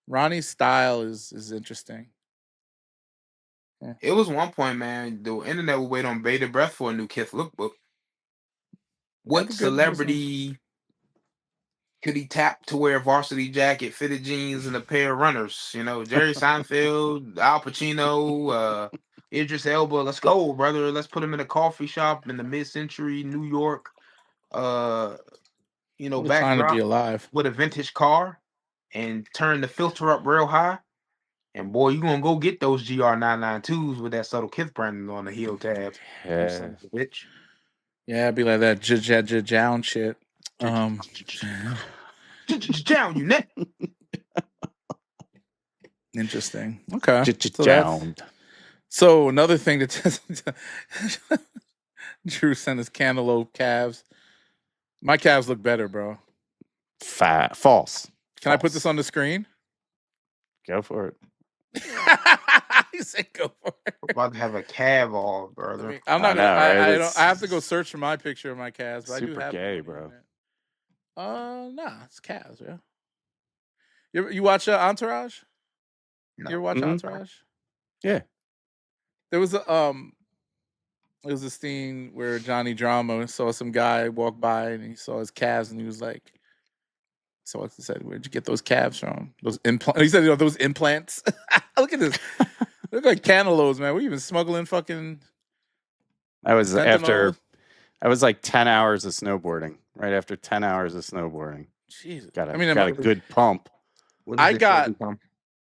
Ronnie's style is interesting. Yeah. It was one point, man. The internet would wait on bated breath for a new Kith lookbook. What celebrity could he tap to wear a varsity jacket, fitted jeans, and a pair of runners? Jerry Seinfeld, Al Pacino, Idris Elba. Let's go, brother. Let's put him in a coffee shop in the mid-century New York. Trying to be alive with a vintage car and turn the filter up real high. And boy, you gonna go get those GR992s with that subtle Kith branding on the heel tab. Yeah, bitch. Yeah, it'd be like that Jown shit. Down, you net. Interesting. Okay. So another thing that Drew sent us cantaloupe calves. My calves look better, bro. False. Can I put this on the screen? Go for it. He said go for it. I'm about to have a calf off, brother. I'm not gonna. I have to go search for my picture of my calves. But super I do have gay, bro. Nah, it's calves, yeah. You watch Entourage? No. You ever watch Entourage? Yeah. There was it was this scene where Johnny Drama saw some guy walk by and he saw his calves and he was like, so I said, "Where'd you get those calves from? Those implants?" He said, "Those implants." Look at this. Look like Cantaloupes, man. We even smuggling fucking. I was fentanyl? I was like 10 hours of snowboarding. Right after 10 hours of snowboarding, Jesus. got a good pump. I got.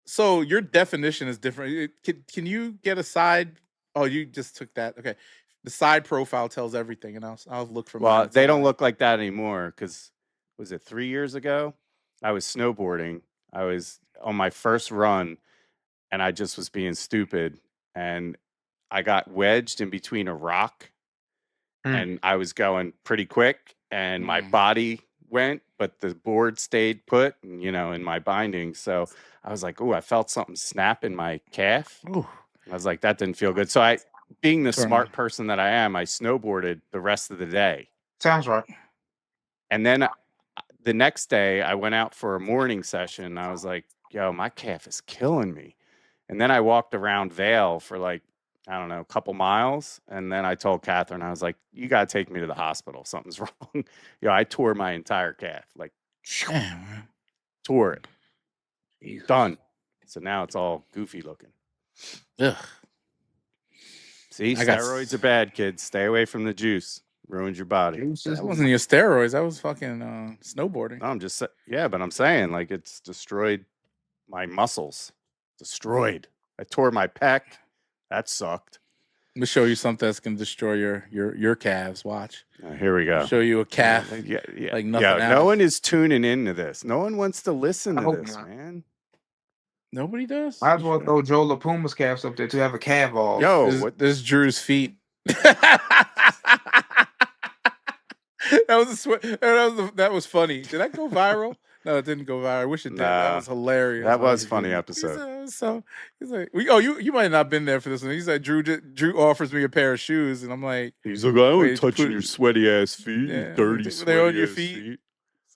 So your definition is different. Can you get a side? Oh, you just took that. Okay. The side profile tells everything, and I'll look for. Well, they don't look like that anymore because was it 3 years ago? I was snowboarding. I was on my first run, and I just was being stupid, and I got wedged in between a rock, and I was going pretty quick, and my body went, but the board stayed put, and, in my binding. So I was like, "Oh, I felt something snap in my calf." Ooh. I was like, that didn't feel good. So being the smart person that I am, I snowboarded the rest of the day. Sounds right. And then the next day I went out for a morning session. I was like, yo, my calf is killing me. And then I walked around Vail for like, I don't know, a couple miles. And then I told Catherine, I was like, you got to take me to the hospital. Something's wrong. I tore my entire calf. Like, tore it. Jesus. Done. So now it's all goofy looking. Ugh. See, steroids are bad, kids. Stay away from the juice. Ruins your body. That wasn't your steroids. That was fucking snowboarding. No, I'm just but I'm saying like it's destroyed my muscles. Destroyed. I tore my pec. That sucked. Let me show you something that's gonna destroy your calves. Watch. Here we go. I'll show you a calf. Yeah. Like nothing else. No one is tuning into this. No one wants to listen to this, man. Nobody does. Might as well throw Joe LaPuma's calves up there to have a calf ball. Yo, this is Drew's feet. That was funny. Did that go viral? No, it didn't go viral. I wish it did. That was hilarious. That was a funny episode. He's like, you might not have been there for this one. He's like, Drew offers me a pair of shoes, and I'm like, he's like, I only touching your sweaty ass feet, you dirty sweaty on your ass feet.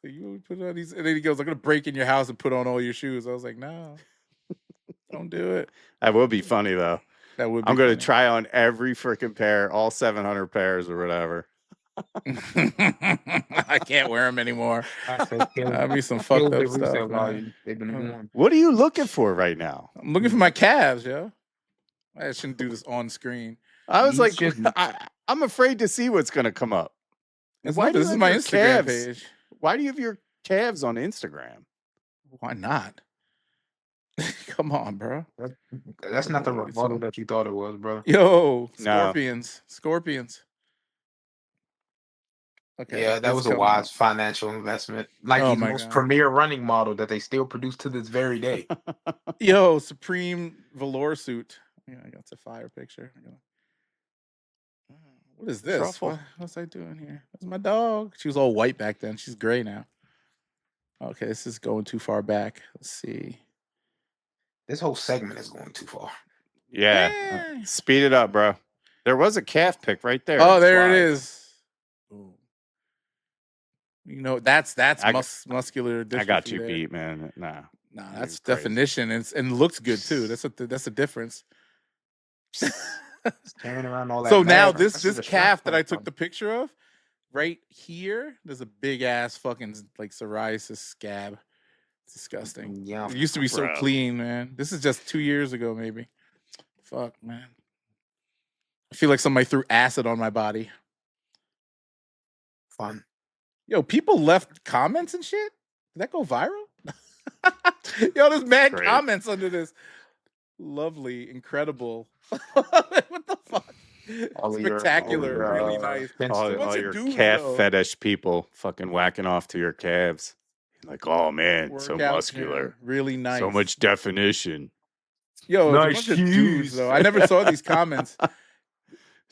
So you put on these, and then he goes, I'm gonna break in your house and put on all your shoes. I was like, no, don't do it. That would be funny though. That would. Be I'm gonna try on every freaking pair, all 700 pairs or whatever. I can't wear them anymore. That'd be some fucked up stuff. What are you looking for right now? I'm looking for my calves, yo. I shouldn't do this on screen. I was like, I'm afraid to see what's gonna come up. This is my Instagram page. Why do you have your calves on Instagram? Why not? Come on, bro. That's not the rebuttal that you thought it was, bro. Yo, Scorpions. Okay, yeah, that was a wise financial investment. Like the most premier running model that they still produce to this very day. Yo, Supreme velour suit. Yeah, I got a fire picture. What is this? What's I doing here? That's my dog. She was all white back then. She's gray now. Okay, this is going too far back. Let's see. This whole segment is going too far. Yeah. Speed it up, bro. There was a calf pic right there. Oh, there it is. Ooh. That's muscular dystrophy. I got you beat, man. Nah, that's definition, and it looks good too. That's a difference. Around all that so now this calf that I took the picture of, right here, there's a big ass fucking like psoriasis scab. It's disgusting. Yeah, it used to be so clean, man. This is just 2 years ago, maybe. Fuck, man. I feel like somebody threw acid on my body. Fun. Yo, people left comments and shit. Did that go viral? Yo, there's mad comments under this. Lovely, incredible. What the fuck? Spectacular, really nice. All your calf fetish people fucking whacking off to your calves. Like, oh man, so muscular. Really nice. So much definition. Yo, nice dudes, though. I never saw these comments.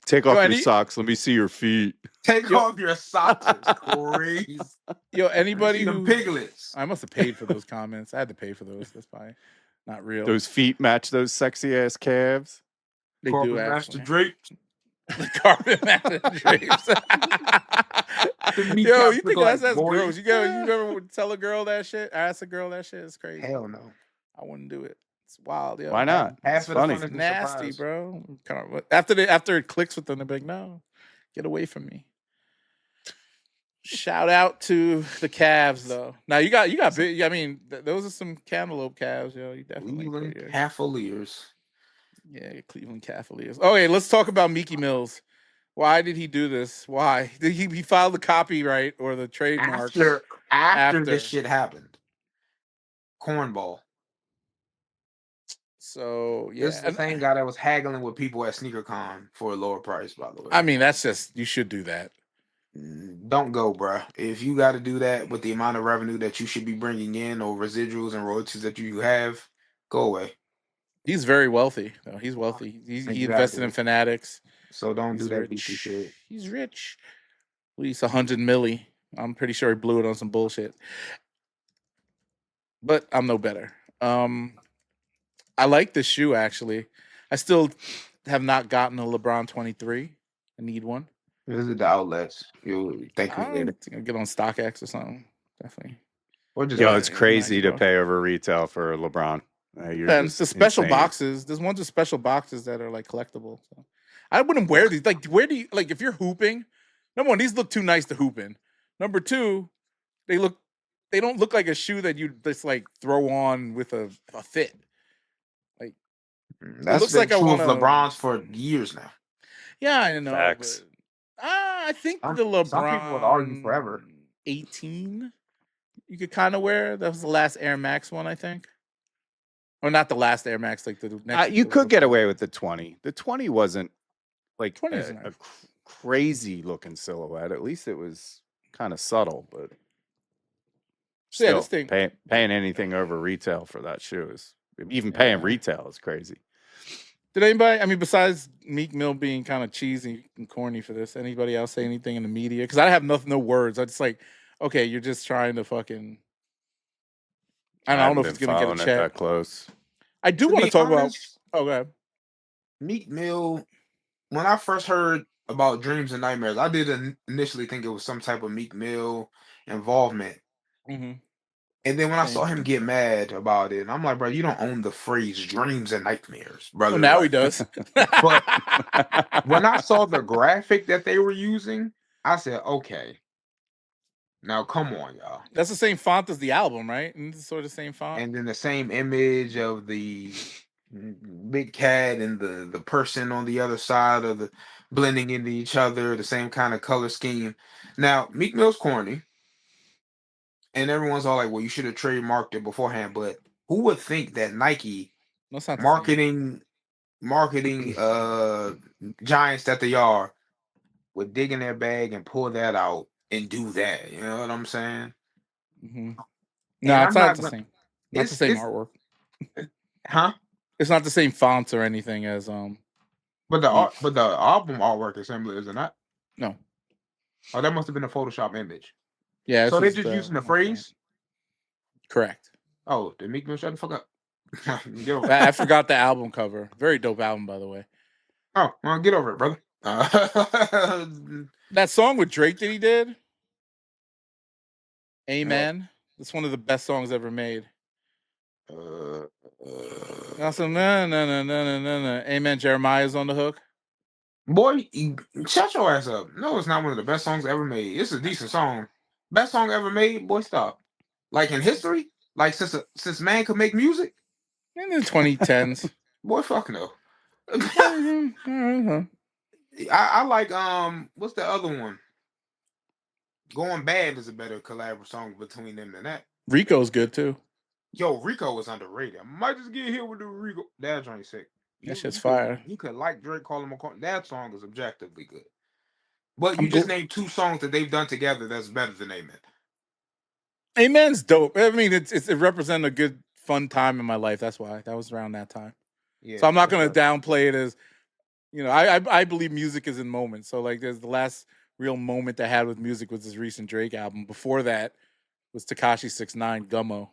Take off your socks. Let me see your feet. Take off your socks. It's crazy. Yo, anybody who piglets. I must have paid for those comments. I had to pay for those. That's probably not real. Those feet match those sexy ass calves. They do actually. Drake. The carpet matching drapes. Yo, you think that's gross? You ever tell a girl that shit? Ask a girl that shit? It's crazy. Hell no. I wouldn't do it. It's wild. Yo. Why not? Half of funny. the fun is nasty, surprise. bro. After it clicks with them, they're like, no, get away from me. Shout out to the calves, though. Now you got big. I mean, those are some cantaloupe calves, yo. You definitely Cleveland Cavaliers. Yeah, Cleveland Cavaliers. Okay, let's talk about Meeky Mills. Why did he do this? Why did he filed the copyright or the trademark after this shit happened? Cornball. So yeah, this is the same guy that was haggling with people at SneakerCon for a lower price. By the way, I mean that's just you should do that. Don't go, bruh. If you got to do that with the amount of revenue that you should be bringing in or residuals and royalties that you have, go away. He's very wealthy. No, he's wealthy. He invested in Fanatics. So don't do that shit. He's rich. At least 100 milli. I'm pretty sure he blew it on some bullshit. But I'm no better. I like this shoe actually. I still have not gotten a LeBron 23. I need one. Visit the outlets. You'll think I'll get on StockX or something. Definitely. Or just it's crazy to pay over retail for a LeBron. The special boxes. There's ones with special boxes that are like collectible. So I wouldn't wear these. Like, where do you like if you're hooping? Number one, these look too nice to hoop in. Number two, they don't look like a shoe that you just like throw on with a fit. Like that looks like true of LeBron's for years now. Yeah, I know. Facts. I think the LeBron some people would argue forever. 18 you could kind of wear. That was the last Air Max one, I think. Or not the last Air Max, like the next. You could get away with the 20. The 20 wasn't like nice. a crazy looking silhouette. At least it was kind of subtle, but still, yeah, this thing paying anything over retail for that shoe is even paying retail is crazy. Did anybody? I mean, besides Meek Mill being kind of cheesy and corny for this, anybody else say anything in the media? Because I have no words. I just like, okay, you're just trying to fucking. I don't know if it's gonna get a check. That close. I do want to talk about. Oh, go ahead. Meek Mill. When I first heard about Dreams and Nightmares, I did initially think it was some type of Meek Mill involvement. Mm-hmm. And then when I saw him get mad about it, I'm like, bro, you don't own the phrase dreams and nightmares, brother. Well, now he does. But when I saw the graphic that they were using, I said, okay. Now, come on, y'all. That's the same font as the album, right? And it's sort of the same font. And then the same image of the big cat and the person on the other side of the blending into each other, the same kind of color scheme. Now, Meek Mill's corny. And everyone's all like, well, you should have trademarked it beforehand. But who would think that Nike marketing giants that they are would dig in their bag and pull that out and do that? You know what I'm saying? Mm-hmm. No, it's not the same. Not the same artwork. Huh? It's not the same fonts or anything as But the album artwork is similar, is it not? No. Oh, that must have been a Photoshop image. Yeah. So they're just using the phrase? Correct. Oh, did Meek Mill shut the fuck up? I forgot the album cover. Very dope album, by the way. Oh, well, get over it, brother. That song with Drake that he did, Amen. That's one of the best songs ever made. Also, no. Amen. Jeremiah's on the hook. Boy, shut your ass up. No, it's not one of the best songs ever made. It's a decent song. Best song ever made? Boy, stop. Like in history? Like since man could make music? In the 2010s. Boy, fuck no. I like what's the other one? Going Bad is a better collab song between them than that. Rico's good too. Yo, Rico was underrated. I might just get here with the Rico. That joint sick. That shit's fire. You could like Drake, call him a that song is objectively good. But you just named two songs that they've done together that's better than Amen. Amen's dope. I mean, it represented a good, fun time in my life. That's why. That was around that time. Yeah, so I'm not going to downplay it as, you know, I believe music is in moments. So, like, there's the last real moment I had with music was this recent Drake album. Before that was Tekashi 6ix9ine, Gummo.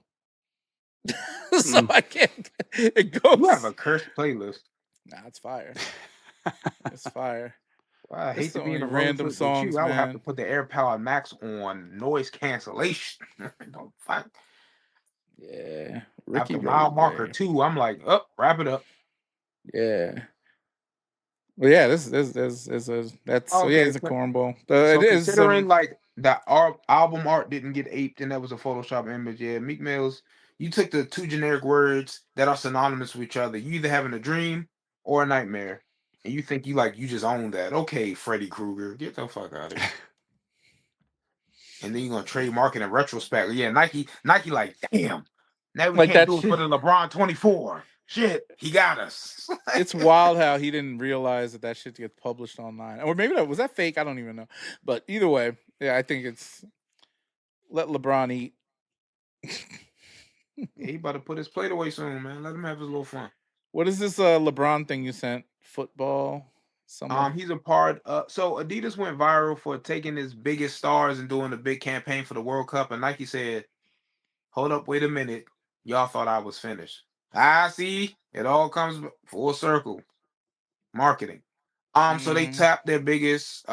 So I can't. It goes. You have a cursed playlist. Nah, it's fire. It's fire. Well, I That's hate to the be in only the road random with you. songs, I would have to man. put the AirPower Max on noise cancellation. Don't fuck. Yeah, After Ricky mile Rose. marker 2, I'm like, up, wrap it up. Yeah. Well, yeah, this that's so yeah, Okay, it's a cornball. so It is considering like the album art didn't get aped and that was a Photoshop image, yeah, Meek Mills, you took the two generic words that are synonymous with each other. You either having a dream or a nightmare, and you think you just own that. Okay, Freddy Krueger, get the fuck out of here. And then you're gonna trademark it in retrospect. Yeah, Nike, like, damn, now we like can't that do it for shit. the LeBron 24. Shit, he got us. It's wild how he didn't realize that shit gets published online, or maybe that was that fake. I don't even know. But either way, yeah, I think it's let LeBron eat. Yeah, he about to put his plate away soon, man. Let him have his little fun. What is this LeBron thing you sent? Football? He's a part. So Adidas went viral for taking his biggest stars and doing a big campaign for the World Cup, and Nike said, "Hold up, wait a minute, y'all thought I was finished." I see. It all comes full circle. Marketing. So they tapped their biggest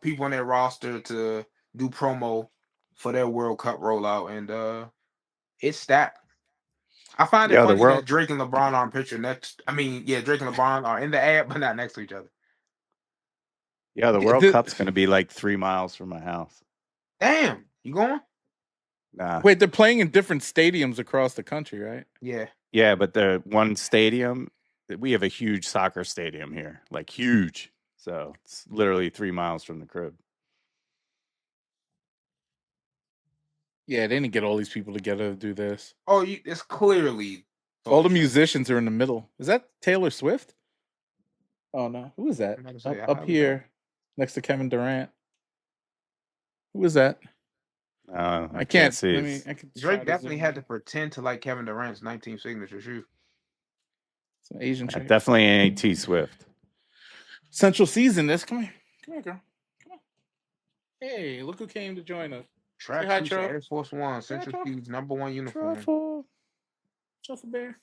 people on their roster to do promo for their World Cup rollout, and it's stacked. I find it Yeah, the funny that world. Drake and LeBron are in picture next. I mean, yeah, Drake and LeBron are in the ad, but not next to each other. Yeah, the World Cup's going to be like 3 miles from my house. Damn, you going? Nah. Wait, they're playing in different stadiums across the country, right? Yeah. Yeah, but the one stadium, we have a huge soccer stadium here, like huge. So it's literally 3 miles from the crib. Yeah, they didn't get all these people together to do this. Oh, it's clearly all the musicians are in the middle. Is that Taylor Swift? Oh no, who is that? Up here, next to Kevin Durant. Who is that? I can't see. Drake definitely had to pretend to like Kevin Durant's 19 signature shoe. It's an Asian chick. Definitely ain't T Swift. Central Season. Come here, girl. Come on. Hey, look who came to join us. Track suits Air Force One, Central Season's #1 uniform. Truffle Bear.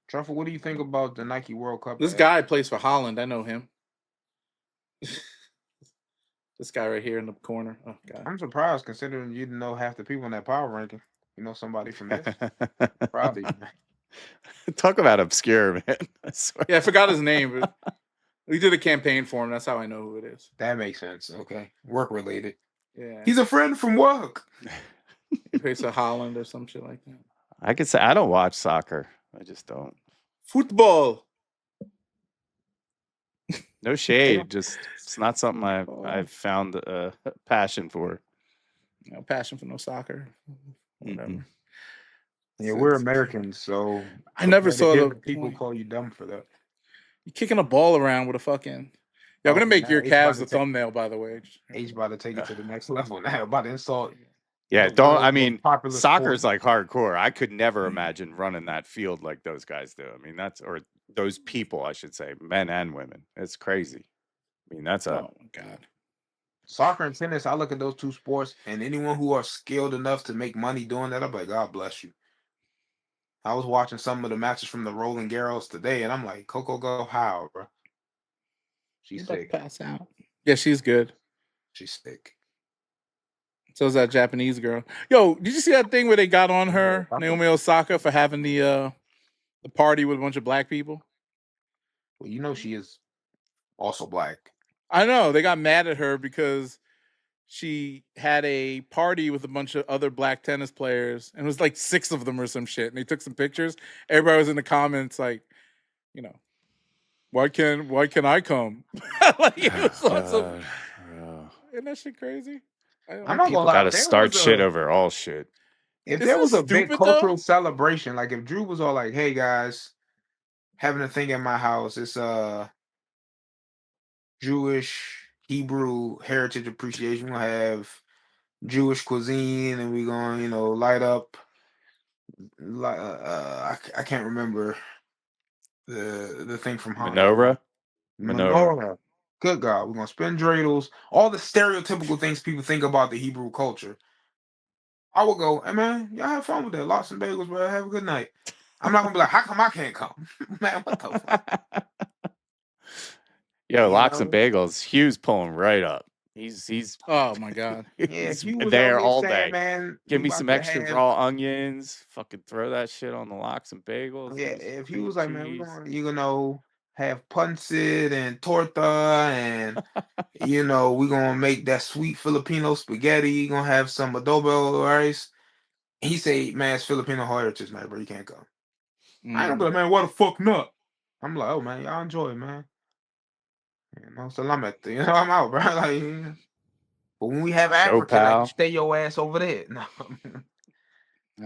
Truffle, what do you think about the Nike World Cup? This guy plays for Holland. I know him. This guy right here in the corner. Oh God. I'm surprised considering you didn't know half the people in that power ranking. You know somebody from this. Proud of you, man. Talk about obscure, man. Yeah, I forgot his name, but we did a campaign for him. That's how I know who it is. That makes sense. Okay. Work related. Yeah. He's a friend from work. He plays for Holland or some shit like that. I could say I don't watch soccer. I just don't. Football. No shade. Just it's not something I've found a passion for. No passion for no soccer. Whatever. Yeah, we're Americans, so I never saw the people call you dumb for that. You're kicking a ball around with a fucking. Yeah, I'm gonna make your calves the thumbnail, by the way. H about to take it to the next level now. About to insult. Yeah, don't. I mean, soccer's like hardcore. I could never imagine running that field like those guys do. I mean, or those people, I should say, men and women. It's crazy. I mean, that's oh my God. Soccer and tennis, I look at those two sports, and anyone who are skilled enough to make money doing that, I'm like, God bless you. I was watching some of the matches from the Roland Garros today, and I'm like, Coco go how, bro? She's sick. Pass out. Yeah, she's good. She's sick. So is that Japanese girl. Yo, did you see that thing where they got on her, Naomi Osaka, for having the party with a bunch of black people? Well, you know she is also black. I know. They got mad at her because she had a party with a bunch of other black tennis players, and it was like 6 of them or some shit. And they took some pictures. Everybody was in the comments like, you know, why can I come? Like it was awesome. Isn't that shit crazy? I'm not gonna lie. Gotta start shit over all shit. If there was a big cultural celebration, like if Drew was all like, "Hey guys, having a thing at my house. It's Jewish, Hebrew heritage appreciation. We'll have Jewish cuisine, and we're going, light up. I can't remember the thing from Menorah. Menorah. Good God, we're gonna spin dreidels. All the stereotypical things people think about the Hebrew culture. I would go, hey man, y'all have fun with that. Lots of bagels, bro. Have a good night. I'm not gonna be like, how come I can't come? Man, what the fuck? Yo, Lox and Bagels. Hugh's pulling right up. He's. Oh my god. Yeah, he's he was there over all saying, day. man, Give me some extra raw onions. Fucking throw that shit on the Lox and Bagels. Yeah, if he was cream like, man, we're cheese. gonna, have pancit and torta and we're gonna make that sweet Filipino spaghetti, gonna have some adobo rice. He say, man, it's Filipino heritage night, bro. You can't come. I ain't gonna be like, man, what the fuck not? I'm like, oh man, y'all enjoy it, man. So I'm I'm out, bro. Like, but when we have Show African, like, pal. stay your ass over there. No.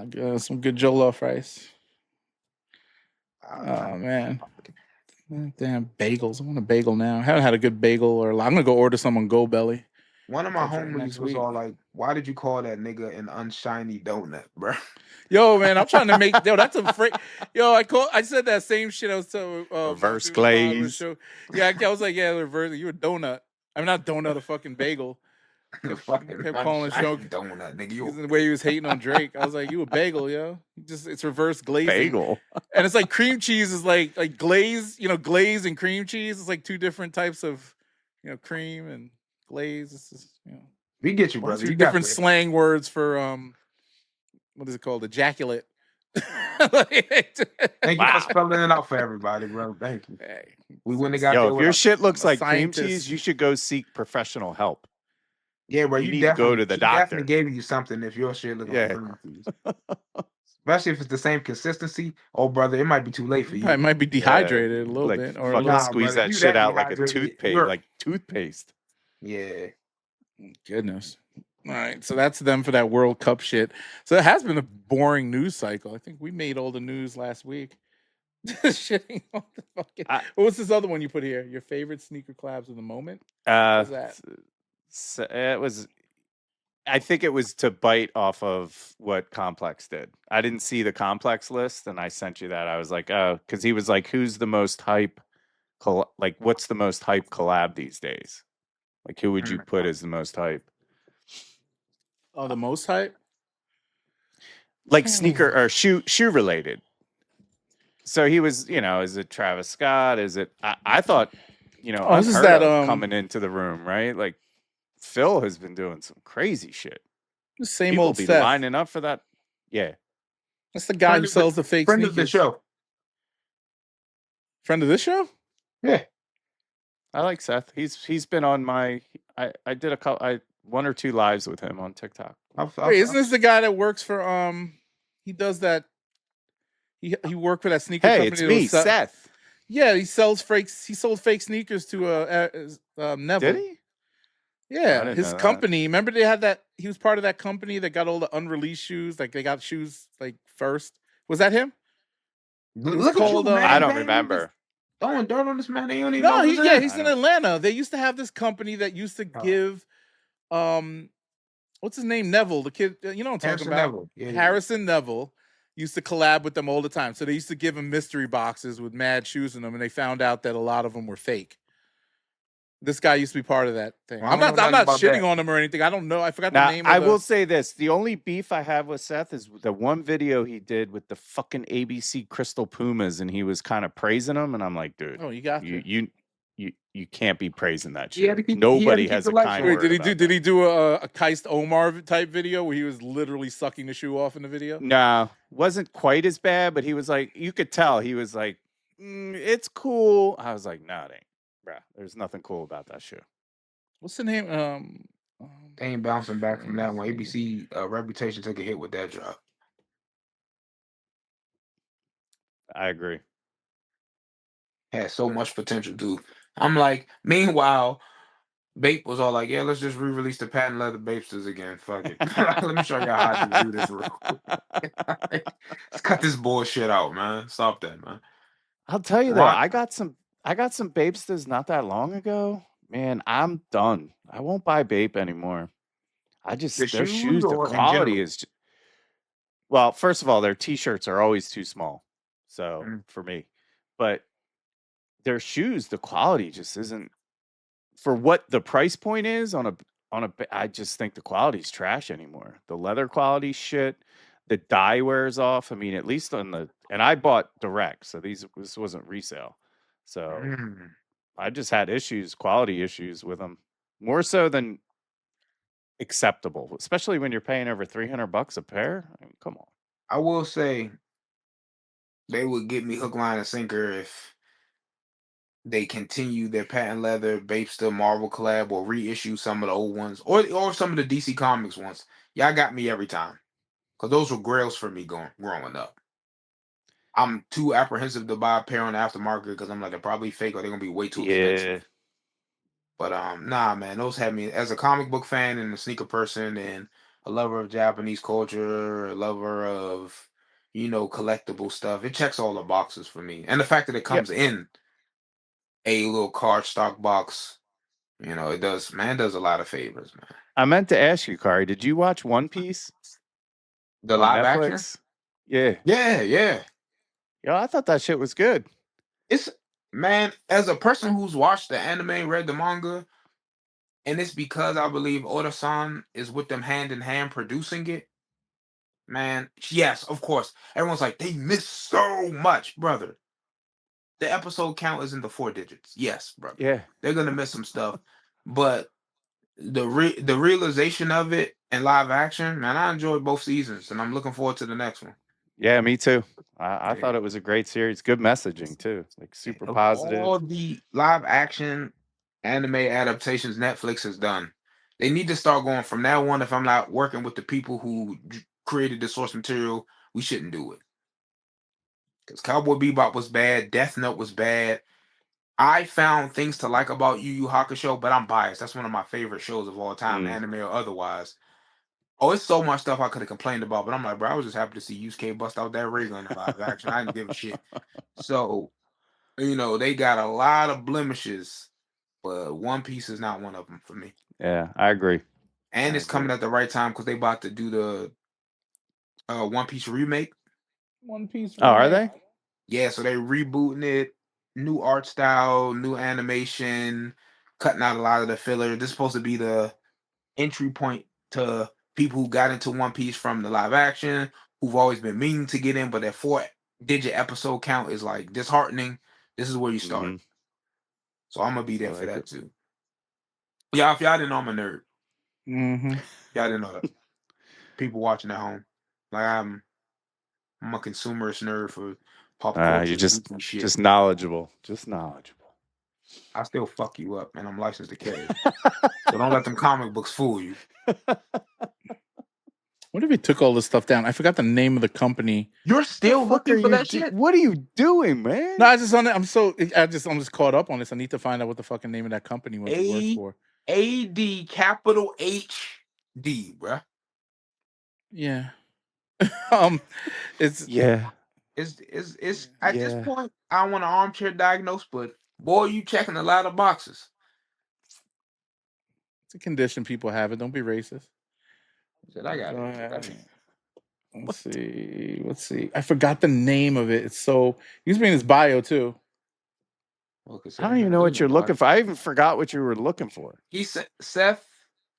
I got some good jollof rice. Oh man. Damn bagels. I want a bagel now. I haven't had a good bagel or I'm gonna go order some on Go Belly. One of my homies was all like, why did you call that nigga an unshiny donut, bro? Yo, man, I'm trying to make that's a I said that same shit I was telling reverse glaze. Yeah, I was like, yeah, reverse. You a donut. I'm not donut, a fucking bagel. Kept calling donut, nigga. The way he was hating on Drake, I was like, "You a bagel, yo? It's reverse glazing." Bagel, and it's like cream cheese is like glaze, glaze and cream cheese. It's like two different types of, cream and glaze. It's just, we get you, brother. Two different slang words for what is it called? Ejaculate. Thank you for spelling it out for everybody, bro. Thank you. Hey, we wouldn't have got there. If your shit looks like cream cheese, you should go seek professional help. Yeah, bro, you need to go to the doctor. Definitely gave you something if your shit looks like cream cheese. Especially if it's the same consistency. Oh, brother, it might be too late for you. It might be dehydrated a little bit, or squeeze that shit out like a toothpaste, Yeah. Goodness. All right, so that's them for that World Cup shit. So it has been a boring news cycle. I think we made all the news last week. Shitting on the fucking. What was this other one you put here? Your favorite sneaker collabs of the moment? What was that? So it was. I think it was to bite off of what Complex did. I didn't see the Complex list, and I sent you that. I was like, oh, because he was like, "Who's the most hype? What's the most hype collab these days? Like, who would you put as the most hype?" Oh, the most hype? Like sneaker or shoe related. So he was, is it Travis Scott? Is it? I thought, this is that coming into the room, right? Like Phil has been doing some crazy shit. The same People old be Seth. lining up for that. Yeah, that's the guy who sells the fake friend sneakers. of the show. Friend of this show? Yeah, I like Seth. He's been on my. I did a couple. One or two lives with him on TikTok. Wait, isn't this the guy that works for he does that he worked for that sneaker company? It's me, Seth. Yeah, he sold fake sneakers to Neville. Did he? Yeah, his company. Remember they had that he was part of that company that got all the unreleased shoes, like they got shoes like first. Was that him? Look at you, man. I don't remember. Throwing dirt on this man. They don't even know. He's in Atlanta. They used to have this company that used to give what's his name? Neville, the kid, you know what I'm talking about? Neville. Yeah, Harrison Neville used to collab with them all the time. So they used to give him mystery boxes with mad shoes in them, and they found out that a lot of them were fake. This guy used to be part of that thing. I'm not shitting on him or anything. I don't know. I forgot the name. I will say this: the only beef I have with Seth is the one video he did with the fucking ABC Crystal Pumas, and he was kind of praising them, and I'm like, dude, oh, you got you can't be praising that shit. Nobody has a kind word. Did he do a Keist Omar type video where he was literally sucking the shoe off in the video? No, wasn't quite as bad, but he was like, you could tell he was like, it's cool. I was like, nah, it ain't, bruh. There's nothing cool about that shoe. What's the name? They ain't bouncing back from that one. ABC reputation took a hit with that drop. I agree. Had so much potential, dude. I'm like, meanwhile, Bape was all like, yeah, let's just re-release the patent leather Bapesters again. Fuck it. Let me show y'all how to do this real quick. Let's cut this bullshit out, man. Stop that, man. I'll tell you though, I got some Bapesters not that long ago. Man, I'm done. I won't buy Bape anymore. Their shoes, the quality is well, first of all, their t-shirts are always too small. So for me. But their shoes, the quality just isn't for what the price point is on a. I just think the quality's trash anymore. The leather quality shit, the dye wears off. I mean, at least and I bought direct, so this wasn't resale. So I just had quality issues with them, more so than acceptable, especially when you're paying over $300 a pair. I mean, come on. I will say they would get me hook, line, and sinker if they continue their patent leather Bape still Marvel collab or reissue some of the old ones or some of the DC Comics ones. Y'all got me every time because those were grails for me growing up. I'm too apprehensive to buy a pair on the aftermarket because I'm like, they're probably fake or they're gonna be way too expensive. But nah, man, those had me as a comic book fan and a sneaker person and a lover of Japanese culture, a lover of collectible stuff. It checks all the boxes for me, and the fact that it comes in a little cardstock box, it does a lot of favors, man. I meant to ask you, Kari, did you watch One Piece? The live action? Yeah. Yeah. Yo, I thought that shit was good. It's, man, as a person who's watched the anime, read the manga, and it's because I believe Oda-san is with them hand in hand producing it. Man, yes, of course. Everyone's like, they missed so much, brother. The episode count is in the 4 digits. Yes, brother. Yeah. They're gonna miss some stuff. But the realization of it in live action, man, I enjoyed both seasons and I'm looking forward to the next one. Yeah, me too. I thought it was a great series. Good messaging too. Like super positive. All the live action anime adaptations Netflix has done, they need to start going from now on. If I'm not working with the people who created the source material, we shouldn't do it. Because Cowboy Bebop was bad, Death Note was bad. I found things to like about Yu Yu Hakusho, but I'm biased. That's one of my favorite shows of all time, anime or otherwise. Oh, it's so much stuff I could have complained about, but I'm like, bro, I was just happy to see Yusuke bust out that rig on the live action. I didn't give a shit. So, they got a lot of blemishes, but One Piece is not one of them for me. Yeah, I agree. And it's coming at the right time because they about to do the One Piece remake. One Piece remake. Oh, are they? Yeah, so they rebooting it, new art style, new animation, cutting out a lot of the filler. This is supposed to be the entry point to people who got into One Piece from the live action, who've always been meaning to get in, but their 4-digit episode count is like disheartening. This is where you start. So I'm gonna be there for that too. Yeah, if y'all didn't know, I'm a nerd. Y'all didn't know that. People watching at home, like I'm a consumerist nerd for pop culture. You're just knowledgeable. Just knowledgeable. I still fuck you up, and I'm licensed to carry. So don't let them comic books fool you. What if he took all this stuff down? I forgot the name of the company. You're still looking for that shit? What are you doing, man? No, I'm just caught up on this. I need to find out what the fucking name of that company was. Works for AD capital HD, bruh. Yeah. It's at this point, I want an armchair diagnose, but boy, you checking a lot of boxes. It's a condition people have. It don't be racist. I got it. Let's see. I forgot the name of it. It's so used to be in his bio too. I don't even know what you're looking for. I even forgot what you were looking for. He said, Seth.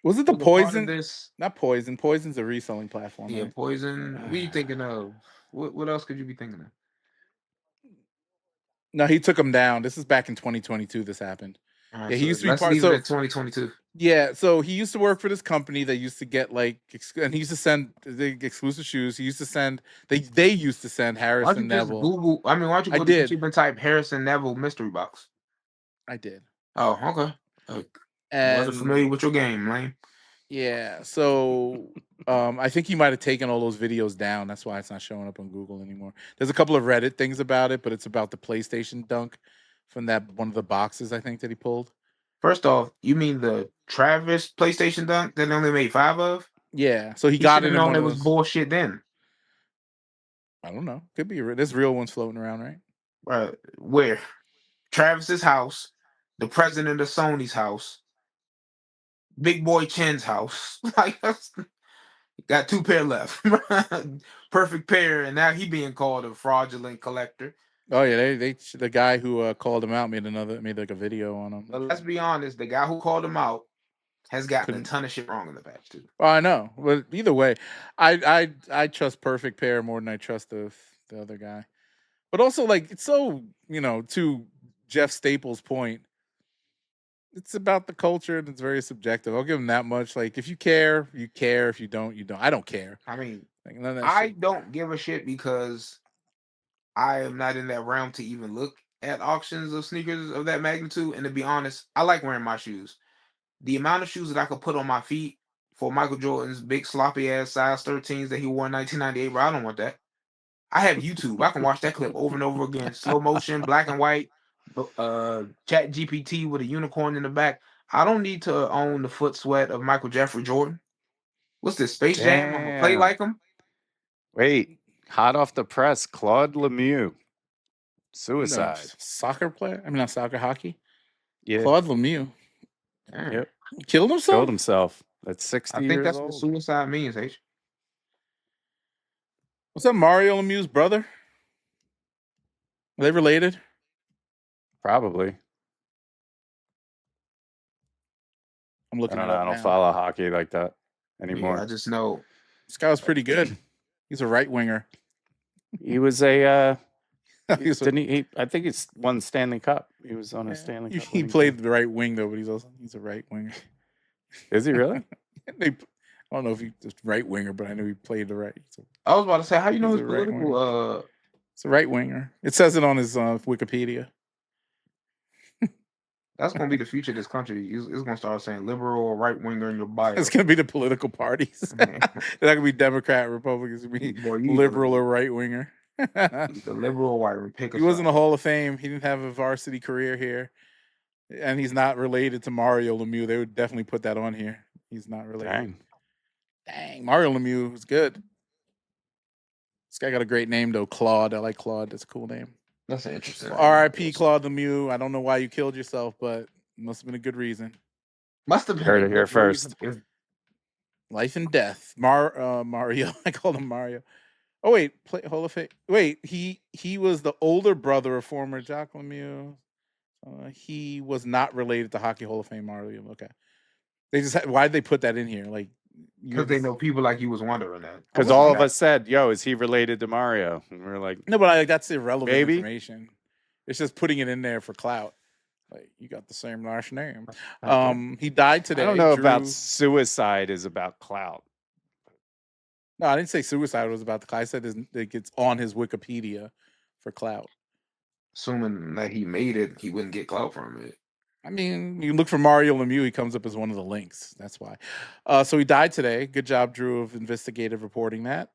Was it the Poison? Not Poison. Poison's a reselling platform. Yeah, right? Poison. What are you thinking of? What else could you be thinking of? No, he took him down. This is back in 2022. This happened. Right, he used to be part of 2022. Yeah, so he used to work for this company that used to get and he used to send the exclusive shoes. He used to send they used to send Harrison Neville. Google. I mean, why don't you go to YouTube and type Harrison Neville mystery box? I did. Oh, okay. I wasn't familiar with your game, Lane. Yeah, so I think he might have taken all those videos down. That's why it's not showing up on Google anymore. There's a couple of Reddit things about it, but it's about the PlayStation Dunk from one of the boxes I think that he pulled. First off, you mean the Travis PlayStation Dunk that they only made 5 of? Yeah, so he got it in one of those. It was bullshit then. I don't know. Could be. There's real ones floating around, right? Right. Where? Travis's house, the president of Sony's house, Big Boy Chen's house. Like, got 2 pair left. Perfect pair, and now he being called a fraudulent collector. Oh yeah, the guy who called him out made like a video on him. But let's be honest, the guy who called him out has gotten a ton of shit wrong in the past too. Oh, I know, but either way, I trust Perfect Pair more than I trust the other guy. But also, like, it's so to Jeff Staple's point, it's about the culture and it's very subjective. I'll give him that much. Like, if you care, you care. If you don't, you don't. I don't care. I mean, like, none of that I shit. don't give a shit because I am not in that realm to even look at auctions of sneakers of that magnitude. And to be honest, I like wearing my shoes. The amount of shoes that I could put on my feet for Michael Jordan's big sloppy ass size 13s that he wore in 1998, bro, I don't want that. I have YouTube. I can watch that clip over and over again. Slow motion, black and white, Chat GPT with a unicorn in the back. I don't need to own the foot sweat of Michael Jeffrey Jordan. What's this, Space Jam? I'm gonna play Damn. like him. Wait, hot off the press, Claude Lemieux, suicide. No, soccer player? I mean, not soccer, hockey. Yeah. Claude Lemieux. Yep. Killed himself? Killed himself at 60 I think years that's old. what suicide means, H. What's that Mario Lemieux's brother? Are they related? Probably. I'm looking I at don't know. it I don't now. follow hockey like that anymore. Yeah, I just know This guy was pretty good. He's a right winger. He was a He's a- didn't he? I think he's won Stanley Cup. He was on a Stanley Cup. He winning played team. the right wing though, but he's a right winger. Is he really? I don't know if he's just right winger, but I know he played the right. I was about to say, how you know He's his a right political It's a right winger. It says it on his Wikipedia. that's gonna be the future of this country. It's gonna start saying liberal or right winger in your bio. It's gonna be the political parties. They're not gonna be Democrat, Republicans. It's gonna be liberal or right winger. The liberal white one. Pick he wasn't a Hall of Fame. He didn't have a varsity career here, and he's not related to Mario Lemieux. They would definitely put that on here. He's not related. Dang, Mario Lemieux was good. This guy got a great name though, Claude. I like Claude. That's a cool name. That's an interesting. R.I.P. Claude Lemieux. I don't know why you killed yourself, but it must have been a good reason. Must have been Heard it here first. Life and death. Mario. I called him Mario. Oh wait, Hall of Fame. Wait, he was the older brother of former Jacques Lemieux. He was not related to Hockey Hall of Fame Mario. Okay, they just why did they put that in here? Like because they know people like you was wondering that. Because all of us said, "Yo, is he related to Mario?" And we're like, "No," but that's irrelevant maybe? information. It's just putting it in there for clout. Like, you got the same last name. He died today. I don't know about suicide is about clout. No, I didn't say suicide was about the clout. I said it gets on his Wikipedia for clout. Assuming that he made it, he wouldn't get clout from it. I mean, you look for Mario Lemieux, he comes up as one of the links. That's why. So he died today. Good job, Drew, of investigative reporting that.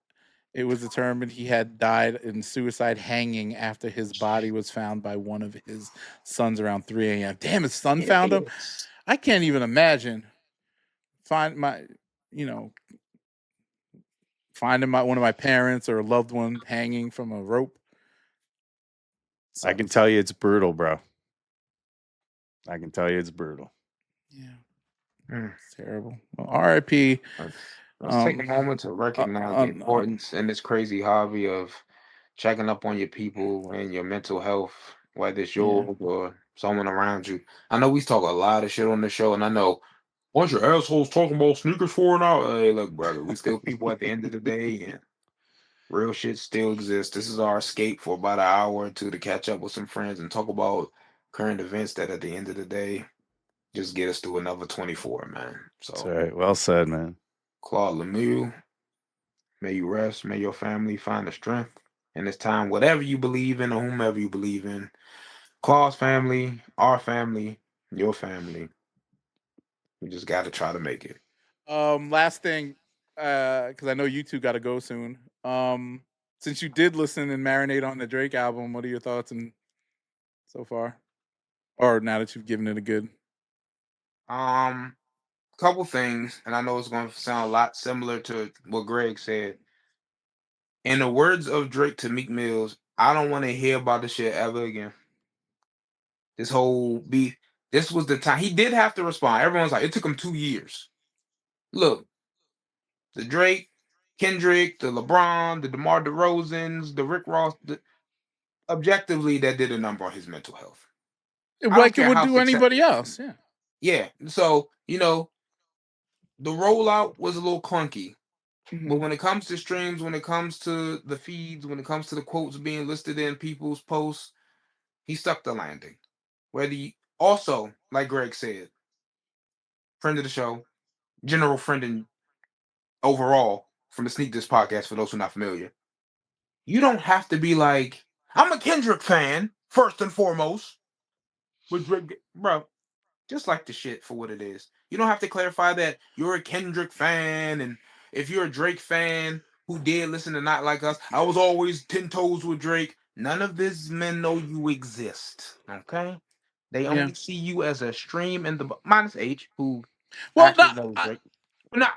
It was determined he had died in suicide hanging after his body was found by one of his sons around 3 a.m. Damn, his son found him? I can't even imagine. Finding one of my parents or a loved one hanging from a rope. I can tell you it's brutal, bro. I can tell you it's brutal. Yeah. It's terrible. Well, R.I.P. Let's take a moment to recognize the importance in this crazy hobby of checking up on your people and your mental health, whether it's yours or someone around you. I know we talk a lot of shit on the show, and I know bunch of assholes talking about sneakers for an hour. Hey, look, brother, we still people at the end of the day, and real shit still exists. This is our escape for about an hour or two to catch up with some friends and talk about current events that at the end of the day just get us through another 24, man. So that's right. Well said, man. Claude Lemieux, may you rest, may your family find the strength in this time, whatever you believe in or whomever you believe in. Claude's family, our family, your family. We just got to try to make it. Last thing, because I know you two got to go soon. Since you did listen and marinate on the Drake album, what are your thoughts so far? Or now that you've given it a good? Couple things, and I know it's going to sound a lot similar to what Greg said. In the words of Drake to Meek Mills, I don't want to hear about this shit ever again. This whole beat. This was the time he did have to respond. Everyone's like, it took him 2 years. Look, the Drake, Kendrick, the LeBron, the DeMar DeRozans, the Rick Ross, objectively, that did a number on his mental health. Like it would do anybody else. Yeah. Yeah. So, the rollout was a little clunky. But when it comes to streams, when it comes to the feeds, when it comes to the quotes being listed in people's posts, he stuck the landing. Also, like Greg said, friend of the show, general friend and overall from the Sneak This podcast, for those who are not familiar, you don't have to be like, I'm a Kendrick fan, first and foremost. With Drake, bro, just like the shit for what it is. You don't have to clarify that you're a Kendrick fan, and if you're a Drake fan who did listen to Not Like Us, I was always 10 toes with Drake. None of these men know you exist. Okay? They only see you as a stream in the minus H, who actually knows Drake.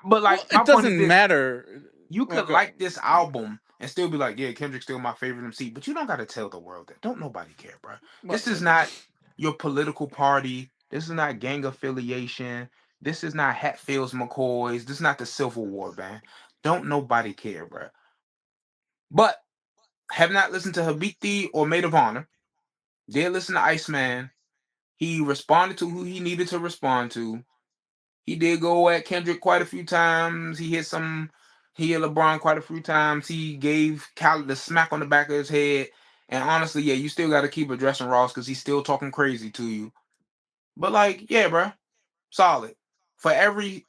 But like my it point is doesn't this: matter. you could like this album and still be like, yeah, Kendrick's still my favorite MC, but you don't got to tell the world that. Don't nobody care, bro. This is not your political party. This is not gang affiliation. This is not Hatfields McCoys. This is not the Civil War, man. Don't nobody care, bro. But have not listened to Habiti or Maid of Honor. Did listen to Iceman. He responded to who he needed to respond to. He did go at Kendrick quite a few times. He hit LeBron quite a few times. He gave Khaled the smack on the back of his head. And honestly, yeah, you still got to keep addressing Ross because he's still talking crazy to you. But like, yeah, bro, solid. For every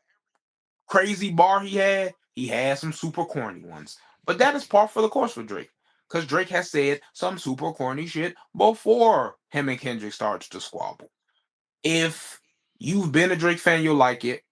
crazy bar he had some super corny ones. But that is par for the course for Drake. Because Drake has said some super corny shit before him and Kendrick starts to squabble. If you've been a Drake fan, you'll like it.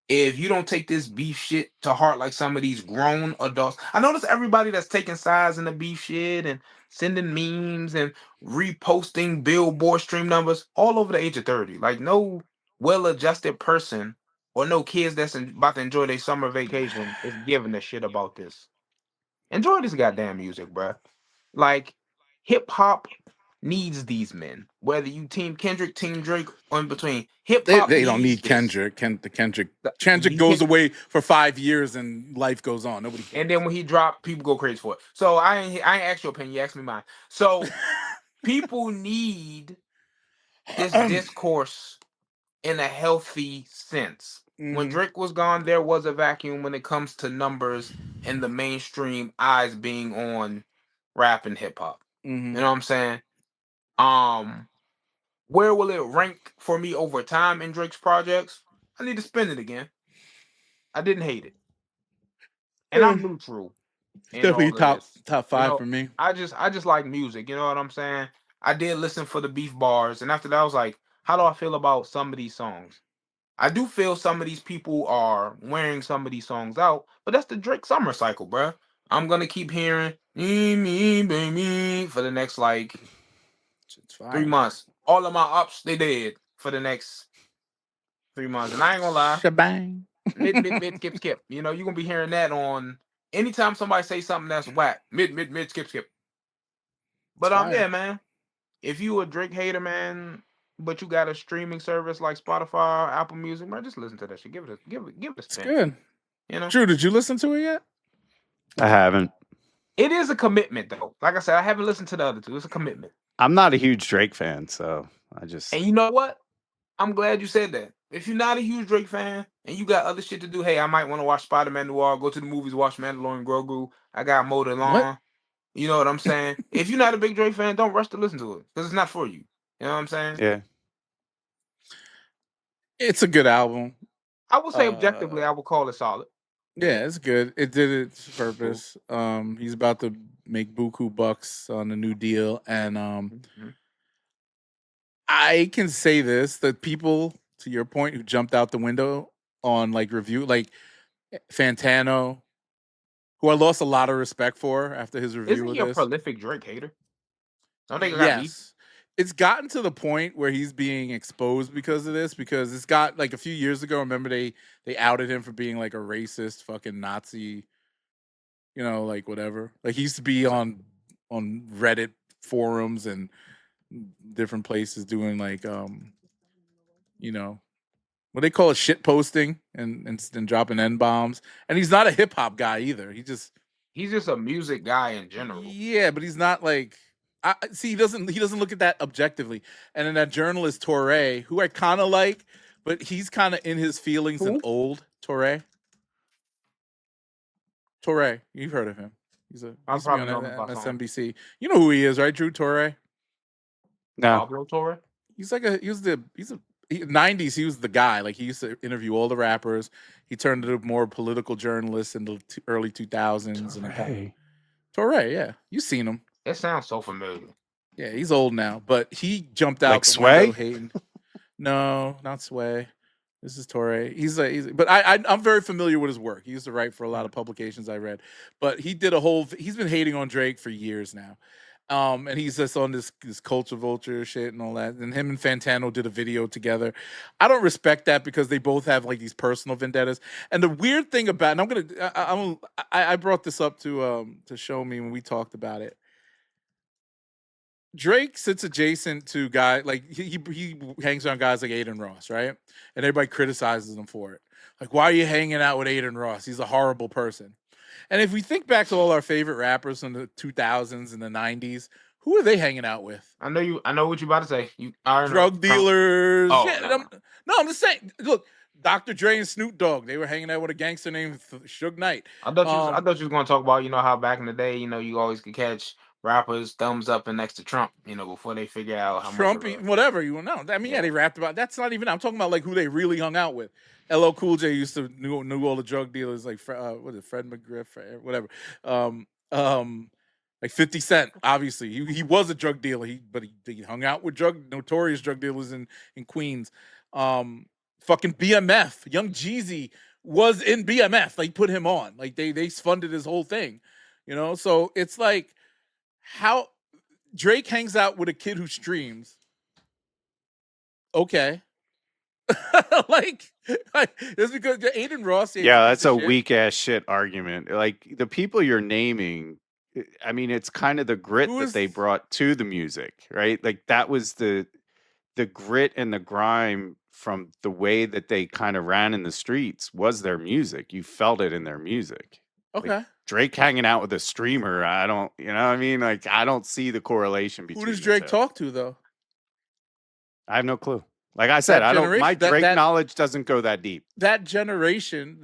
If you don't take this beef shit to heart like some of these grown adults, I notice everybody that's taking sides in the beef shit and sending memes and reposting Billboard stream numbers all over the age of 30. Like no well-adjusted person or no kids that's about to enjoy their summer vacation is giving a shit about this. Enjoy this goddamn music, bruh. Like hip hop needs these men. Whether you team Kendrick, team Drake, or in between, hip hop They don't needs need this. Kendrick. Kendrick goes away for 5 years and life goes on. Nobody cares. And then when he dropped, people go crazy for it. So I ain't asked your opinion. You asked me mine. So people need this discourse in a healthy sense. When Drake was gone, there was a vacuum when it comes to numbers and the mainstream eyes being on rap and hip hop. You know what I'm saying? Where will it rank for me over time in Drake's projects? I need to spin it again. I didn't hate it. And I'm neutral in Definitely all of this. top 5 for me. I just like music, you know what I'm saying? I did listen for the beef bars, and after that I was like, how do I feel about some of these songs? I do feel some of these people are wearing some of these songs out, but that's the Drake summer cycle, bruh. I'm gonna keep hearing me, baby for the next like 3 months. All of my ups, they did for the next 3 months. And I ain't gonna lie. Shebang. Mid, skip. You know, you're gonna be hearing that on anytime somebody say something that's whack. Mid, skip. But yeah, man. If you a Drake hater, man, but you got a streaming service like Spotify, Apple Music, man, just listen to that shit. Give it a spin. It's good. You know? Drew, did you listen to it yet? I haven't. It is a commitment though. Like I said, I haven't listened to the other two. It's a commitment. I'm not a huge Drake fan, so I just. And you know what? I'm glad you said that. If you're not a huge Drake fan and you got other shit to do, hey, I might want to watch Spider-Man Noir, go to the movies, watch Mandalorian Grogu. I got Mow the Lawn. You know what I'm saying? If you're not a big Drake fan, don't rush to listen to it because it's not for you. You know what I'm saying? Yeah. It's a good album. I would say objectively, I would call it solid. Yeah, it's good. It did its purpose. He's about to make buku bucks on a new deal, and I can say this: that people, to your point, who jumped out the window on like review, like Fantano, who I lost a lot of respect for after his review. Isn't he a prolific Drake hater? Don't think yes. It's gotten to the point where he's being exposed because of this, because it's got like a few years ago, remember they outed him for being like a racist fucking Nazi, you know, like whatever. Like he used to be on Reddit forums and different places doing like you know, what they call it, shit posting and dropping N-bombs. And he's not a hip hop guy either. He's just a music guy in general. Yeah, but he's not like he doesn't look at that objectively. And then that journalist Torre, who I kind of like, but he's kind of in his feelings and old. Torre, you've heard of him? He's a used to be on MSNBC. You know who he is, right? Drew Torre. No. Pablo Torre. He's like he's a 90s. He was the guy. Like he used to interview all the rappers. He turned into a more political journalist in the early 2000s. And Torre, yeah, you've seen him. It sounds so familiar. Yeah, he's old now, but he jumped out Like the Sway? window hating. No, not Sway. This is Torre. But I'm very familiar with his work. He used to write for a lot of publications I read. But he did he's been hating on Drake for years now. And he's just on this culture vulture shit and all that. And him and Fantano did a video together. I don't respect that because they both have like these personal vendettas. And the weird thing about, and I brought this up to show me when we talked about it. Drake sits adjacent to guys like he hangs around guys like Aiden Ross, right? And everybody criticizes him for it. Like, why are you hanging out with Aiden Ross? He's a horrible person. And if we think back to all our favorite rappers in the 2000s and the 90s, who are they hanging out with? I know what you're about to say. Drug dealers. Oh, yeah, I'm just saying. Look, Dr. Dre and Snoop Dogg, they were hanging out with a gangster named Suge Knight. I thought you was going to talk about, how back in the day, you always could catch rappers thumbs up and next to Trump, before they figure out how Trump, much whatever you know. I mean, yeah, they rapped about. That's not even. I'm talking about like who they really hung out with. LL Cool J used to knew all the drug dealers, like what is it, Fred McGriff, whatever. Like 50 Cent, obviously he was a drug dealer. But he hung out with notorious drug dealers in Queens. Fucking BMF, Young Jeezy was in BMF. Like put him on. Like they funded his whole thing, So it's like. How Drake hangs out with a kid who streams. Okay. like just because Aiden Ross. Yeah, that's a weak ass shit argument. Like the people you're naming, I mean, it's kind of the grit that they brought to the music, right? Like that was the grit and the grime from the way that they kind of ran in the streets was their music. You felt it in their music. Okay. Like, Drake hanging out with a streamer, I don't, what I mean? Like, I don't see the correlation between. Who does Drake talk to, though? I have no clue. Like I said, my Drake knowledge doesn't go that deep. This generation,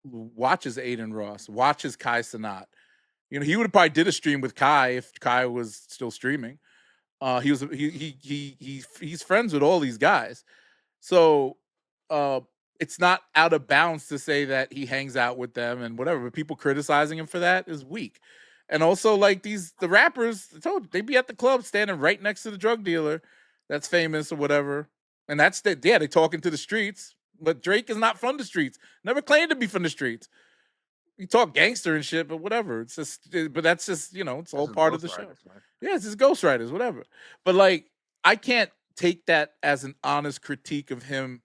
watches Aiden Ross, watches Kai Cenat. He would have probably did a stream with Kai if Kai was still streaming. He's friends with all these guys. So, it's not out of bounds to say that he hangs out with them and whatever, but people criticizing him for that is weak. And also, like the rappers, they be at the club standing right next to the drug dealer that's famous or whatever. And they talking to the streets, but Drake is not from the streets. Never claimed to be from the streets. You talk gangster and shit, but whatever. It's just, but that's just, it's all part of the show. Man. Yeah, it's his ghostwriters, whatever. But like, I can't take that as an honest critique of him.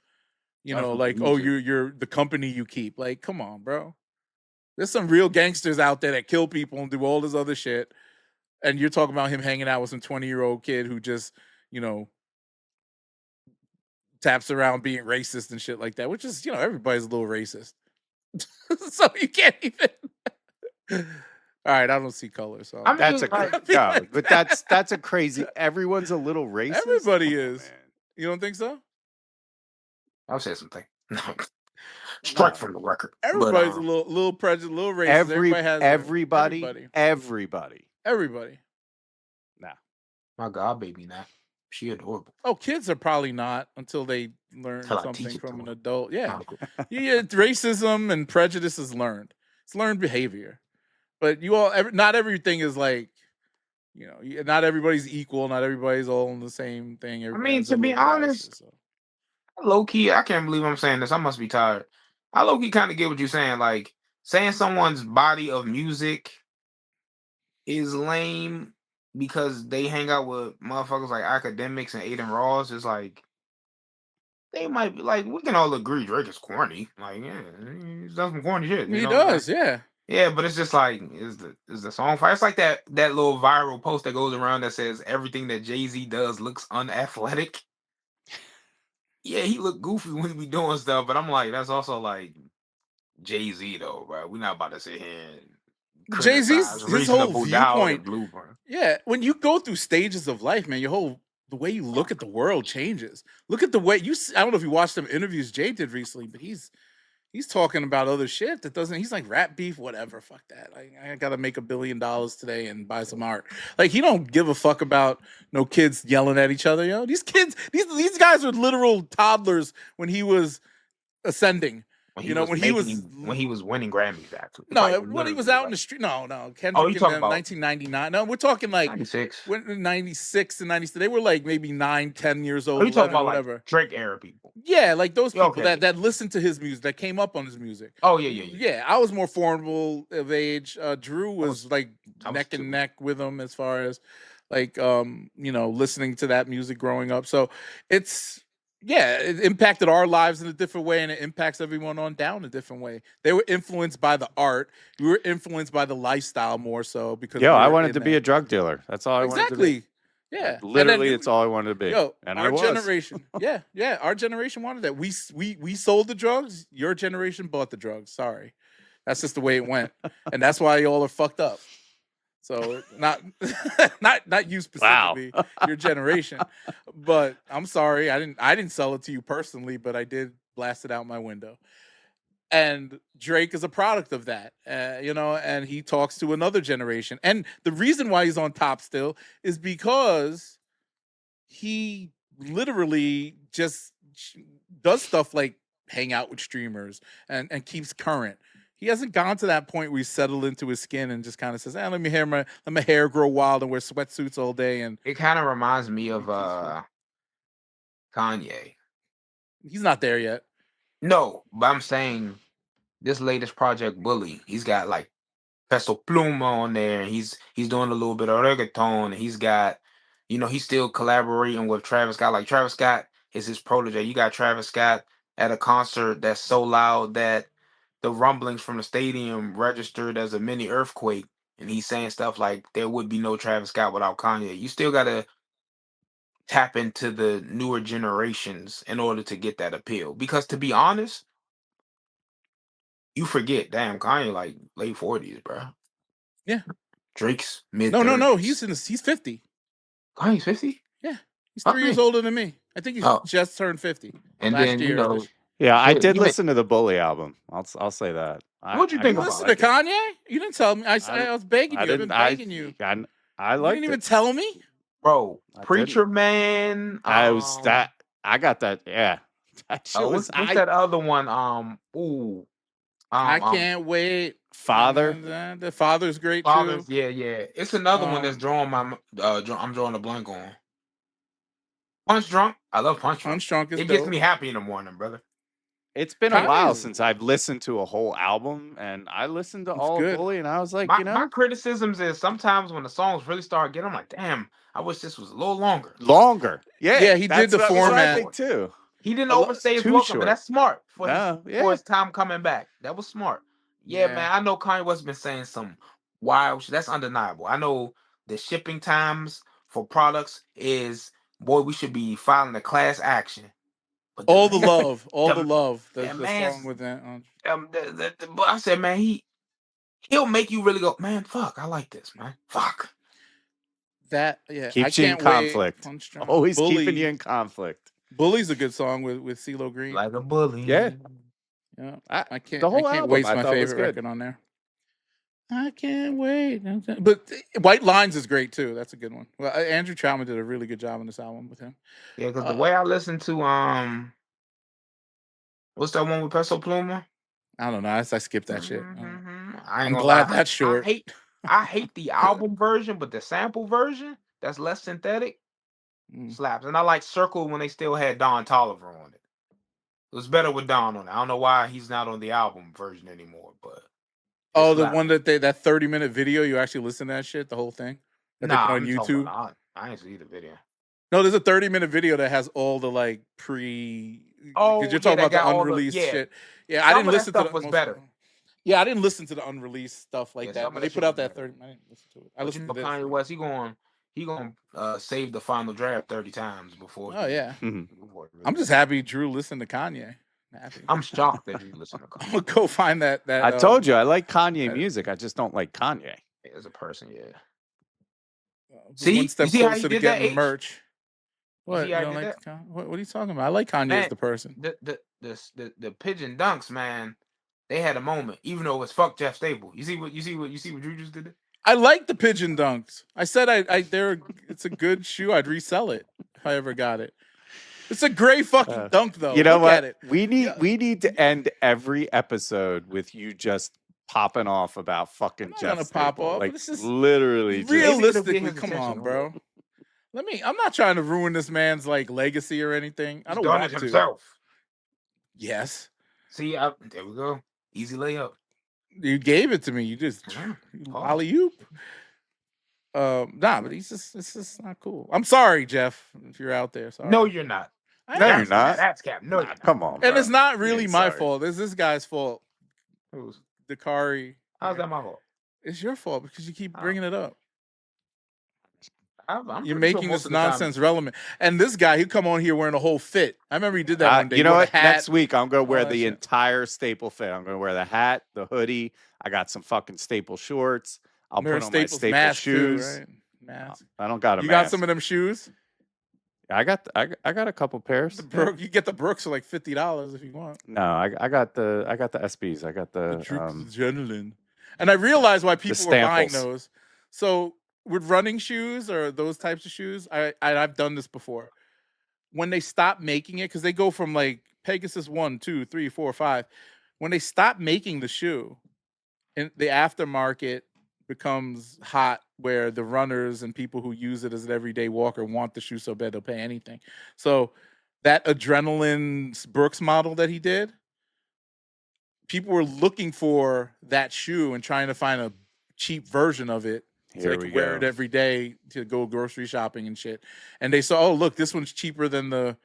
Like, oh, you're the company you keep. Like, come on, bro. There's some real gangsters out there that kill people and do all this other shit. And you're talking about him hanging out with some 20-year-old kid who just, taps around being racist and shit like that, which is, everybody's a little racist. So you can't even. All right, I don't see color. So but that's a crazy. Everyone's a little racist. Everybody is. Man. You don't think so? I'll say something. Strike from the record. Everybody's a little prejudiced, a little racist. Everybody. Nah. My God, baby, nah. She adorable. Oh, kids are probably not until they learn something from an adult. Yeah. Racism and prejudice is learned. It's learned behavior. But not everything is like, not everybody's equal. Not everybody's all in the same thing. To be honest, low key, I can't believe I'm saying this. I must be tired. I low key kind of get what you're saying. Like saying someone's body of music is lame because they hang out with motherfuckers like Academics and Aiden Ross is like they might be like we can all agree Drake is corny. Like he's done some corny shit. He does, yeah. Yeah, but it's just like is the song fire? It's like that little viral post that goes around that says everything that Jay-Z does looks unathletic. Yeah, he look goofy when he be doing stuff, but I'm like, that's also like Jay-Z though, bro. We're not about to sit here and Jay-Z's his whole viewpoint. Yeah, when you go through stages of life, man, the way you look at the world changes. Look at the way I don't know if you watched some interviews Jay did recently, but he's He's talking about other shit that doesn't. He's like rap beef, whatever. Fuck that. I gotta make $1 billion today and buy some art. Like he don't give a fuck about no kids yelling at each other. Yo, these kids, these guys are literal toddlers when he was ascending. When he was winning Grammys, actually. No, like, when he was out in the street. No, Kendrick you in talking about 1999. No, we're talking like 96. 96 and 96. They were like maybe 9, 10 years old. Oh, you talking about whatever. Like Drake era people? Yeah, like those people that listened to his music, that came up on his music. Oh yeah. Yeah, I was more formidable of age. Drew was like neck and neck with him as far as like listening to that music growing up. So it's. Yeah, it impacted our lives in a different way, and it impacts everyone on down a different way. They were influenced by the art. We were influenced by the lifestyle more so because. I wanted to be a drug dealer. That's all I wanted to be. Exactly. Yeah, literally, it's all I wanted to be. And our generation, our generation wanted that. We sold the drugs. Your generation bought the drugs. Sorry, that's just the way it went, and that's why y'all are fucked up. So not you specifically, your generation, but I'm sorry, I didn't sell it to you personally, but I did blast it out my window. And Drake is a product of that, and he talks to another generation. And the reason why he's on top still is because he literally just does stuff like hang out with streamers and keeps current. He hasn't gone to that point where he settled into his skin and just kind of says, let my hair grow wild and wear sweatsuits all day. And it kind of reminds me of Kanye. He's not there yet. No, but I'm saying this latest project, Bully, he's got like Peso Pluma on there, and he's doing a little bit of reggaeton, and he's got, he's still collaborating with Travis Scott. Like Travis Scott is his protege. You got Travis Scott at a concert that's so loud that the rumblings from the stadium registered as a mini earthquake, and he's saying stuff like there would be no Travis Scott without Kanye. You still gotta tap into the newer generations in order to get that appeal. Because to be honest, you forget, damn, Kanye like late 40s, bro. Yeah. Drake's mid. No. He's 50. Kanye's 50. Yeah, he's 3 years older than me. I think he just turned 50. And last then year. I did listen to the Bully album. I'll say that. What'd you think about it? Listen to Kanye? You didn't tell me. I was begging you. I've been begging you. I liked it. You didn't even tell me? Bro, Preacher Man. I got that. Yeah. What's that other one? I can't wait. Father. The Father's great too. Yeah. It's another one that's drawing my. I'm drawing a blank on. Punch Drunk. I love Punch Drunk. Punch Drunk is It gets me happy in the morning, brother. It's been a while since I've listened to a whole album, and I listened to all Bully, and I was like, my criticisms is sometimes when the songs really start getting, I'm like, damn, I wish this was a little longer. Yeah, he did the format I think too. He didn't overstay his welcome, but that's smart for his time coming back. That was smart. Yeah, man, I know Kanye West been saying some wild shit. That's undeniable. I know the shipping times for products is, boy, we should be filing a class action. All the love. The song with that. I said, man, he'll make you really go, man, fuck, I like this, man. Fuck. That keeps you in conflict. Always keeping you in conflict. Bully's a good song with CeeLo Green. Like a bully. Yeah. I can't. The whole I can't album, waste my favorite record on there. I can't wait. But White Lines is great too. That's a good one. Well, Andrew Troutman did a really good job on this album with him. Yeah, because the way I listened to what's that one with Peso Pluma? I don't know. I skipped that shit. I'm glad that's short. I hate the album version, but the sample version that's less synthetic slaps. And I like Circle when they still had Don Toliver on it. It was better with Don on it. I don't know why he's not on the album version anymore, but the one that 30-minute video, you actually listen to that shit, the whole thing? That they put on YouTube? I didn't see the video. No, there's a 30-minute video that has all the like because you're talking about the unreleased shit. Yeah, I didn't listen to stuff was better. Yeah, I didn't listen to the unreleased stuff like that. When they put out that 30, I didn't listen to it. I listened to Kanye West. He gonna save the final draft 30 times before. Oh yeah. I'm just happy Drew listened to Kanye. I'm shocked that you listen to Kanye. I'm gonna go find that. I told you I like Kanye music. I just don't like Kanye as a person. Yeah. See, you see how he did that merch. What? You don't like what are you talking about? I like Kanye as the person. the Pigeon Dunks, man, they had a moment, even though it was fuck Jeff Staple. You see what Drew just did? I like the Pigeon Dunks. I said it's a good shoe. I'd resell it if I ever got it. It's a great fucking dunk, though. You know Look what? at it. We need to end every episode with you just popping off about fucking Jeff Staple. Pop off. Like, this is literally, realistically. Come on, bro. I'm not trying to ruin this man's like legacy or anything. I don't want to. Himself. Yes. See, there we go. Easy layup. You gave it to me. You just alley-oop. But it's just not cool. I'm sorry, Jeff, if you're out there. Sorry. No, you're not. No, you're not. That's cap. No, you're not. Come on, bro. And it's not really my fault. It's this guy's fault. Who's Dakari? How's that my fault? It's your fault because you keep bringing it up. I'm You're making this nonsense relevant. And this guy, he come on here wearing a whole fit. I remember he did that one day. You know what? Next week, I'm going to wear the entire Staple fit. I'm going to wear the hat, the hoodie. I got some fucking Staple shorts. I'll put on my Staple shoes. Too, right? Mask. I don't got a mask. You got some of them shoes? I got a couple pairs. You get the Brooks for like $50 if you want. No, I got the SBs. I got the adrenaline. And I realized why people were buying those. So with running shoes or those types of shoes, I've done this before. When they stop making it, because they go from like Pegasus 1, 2, 3, 4, 5. When they stop making the shoe, and the aftermarket becomes hot, where the runners and people who use it as an everyday walker want the shoe so bad they'll pay anything. So that adrenaline Brooks model that he did, people were looking for that shoe and trying to find a cheap version of it. So they could wear it every day to go grocery shopping and shit. And they saw, oh, look, this one's cheaper than the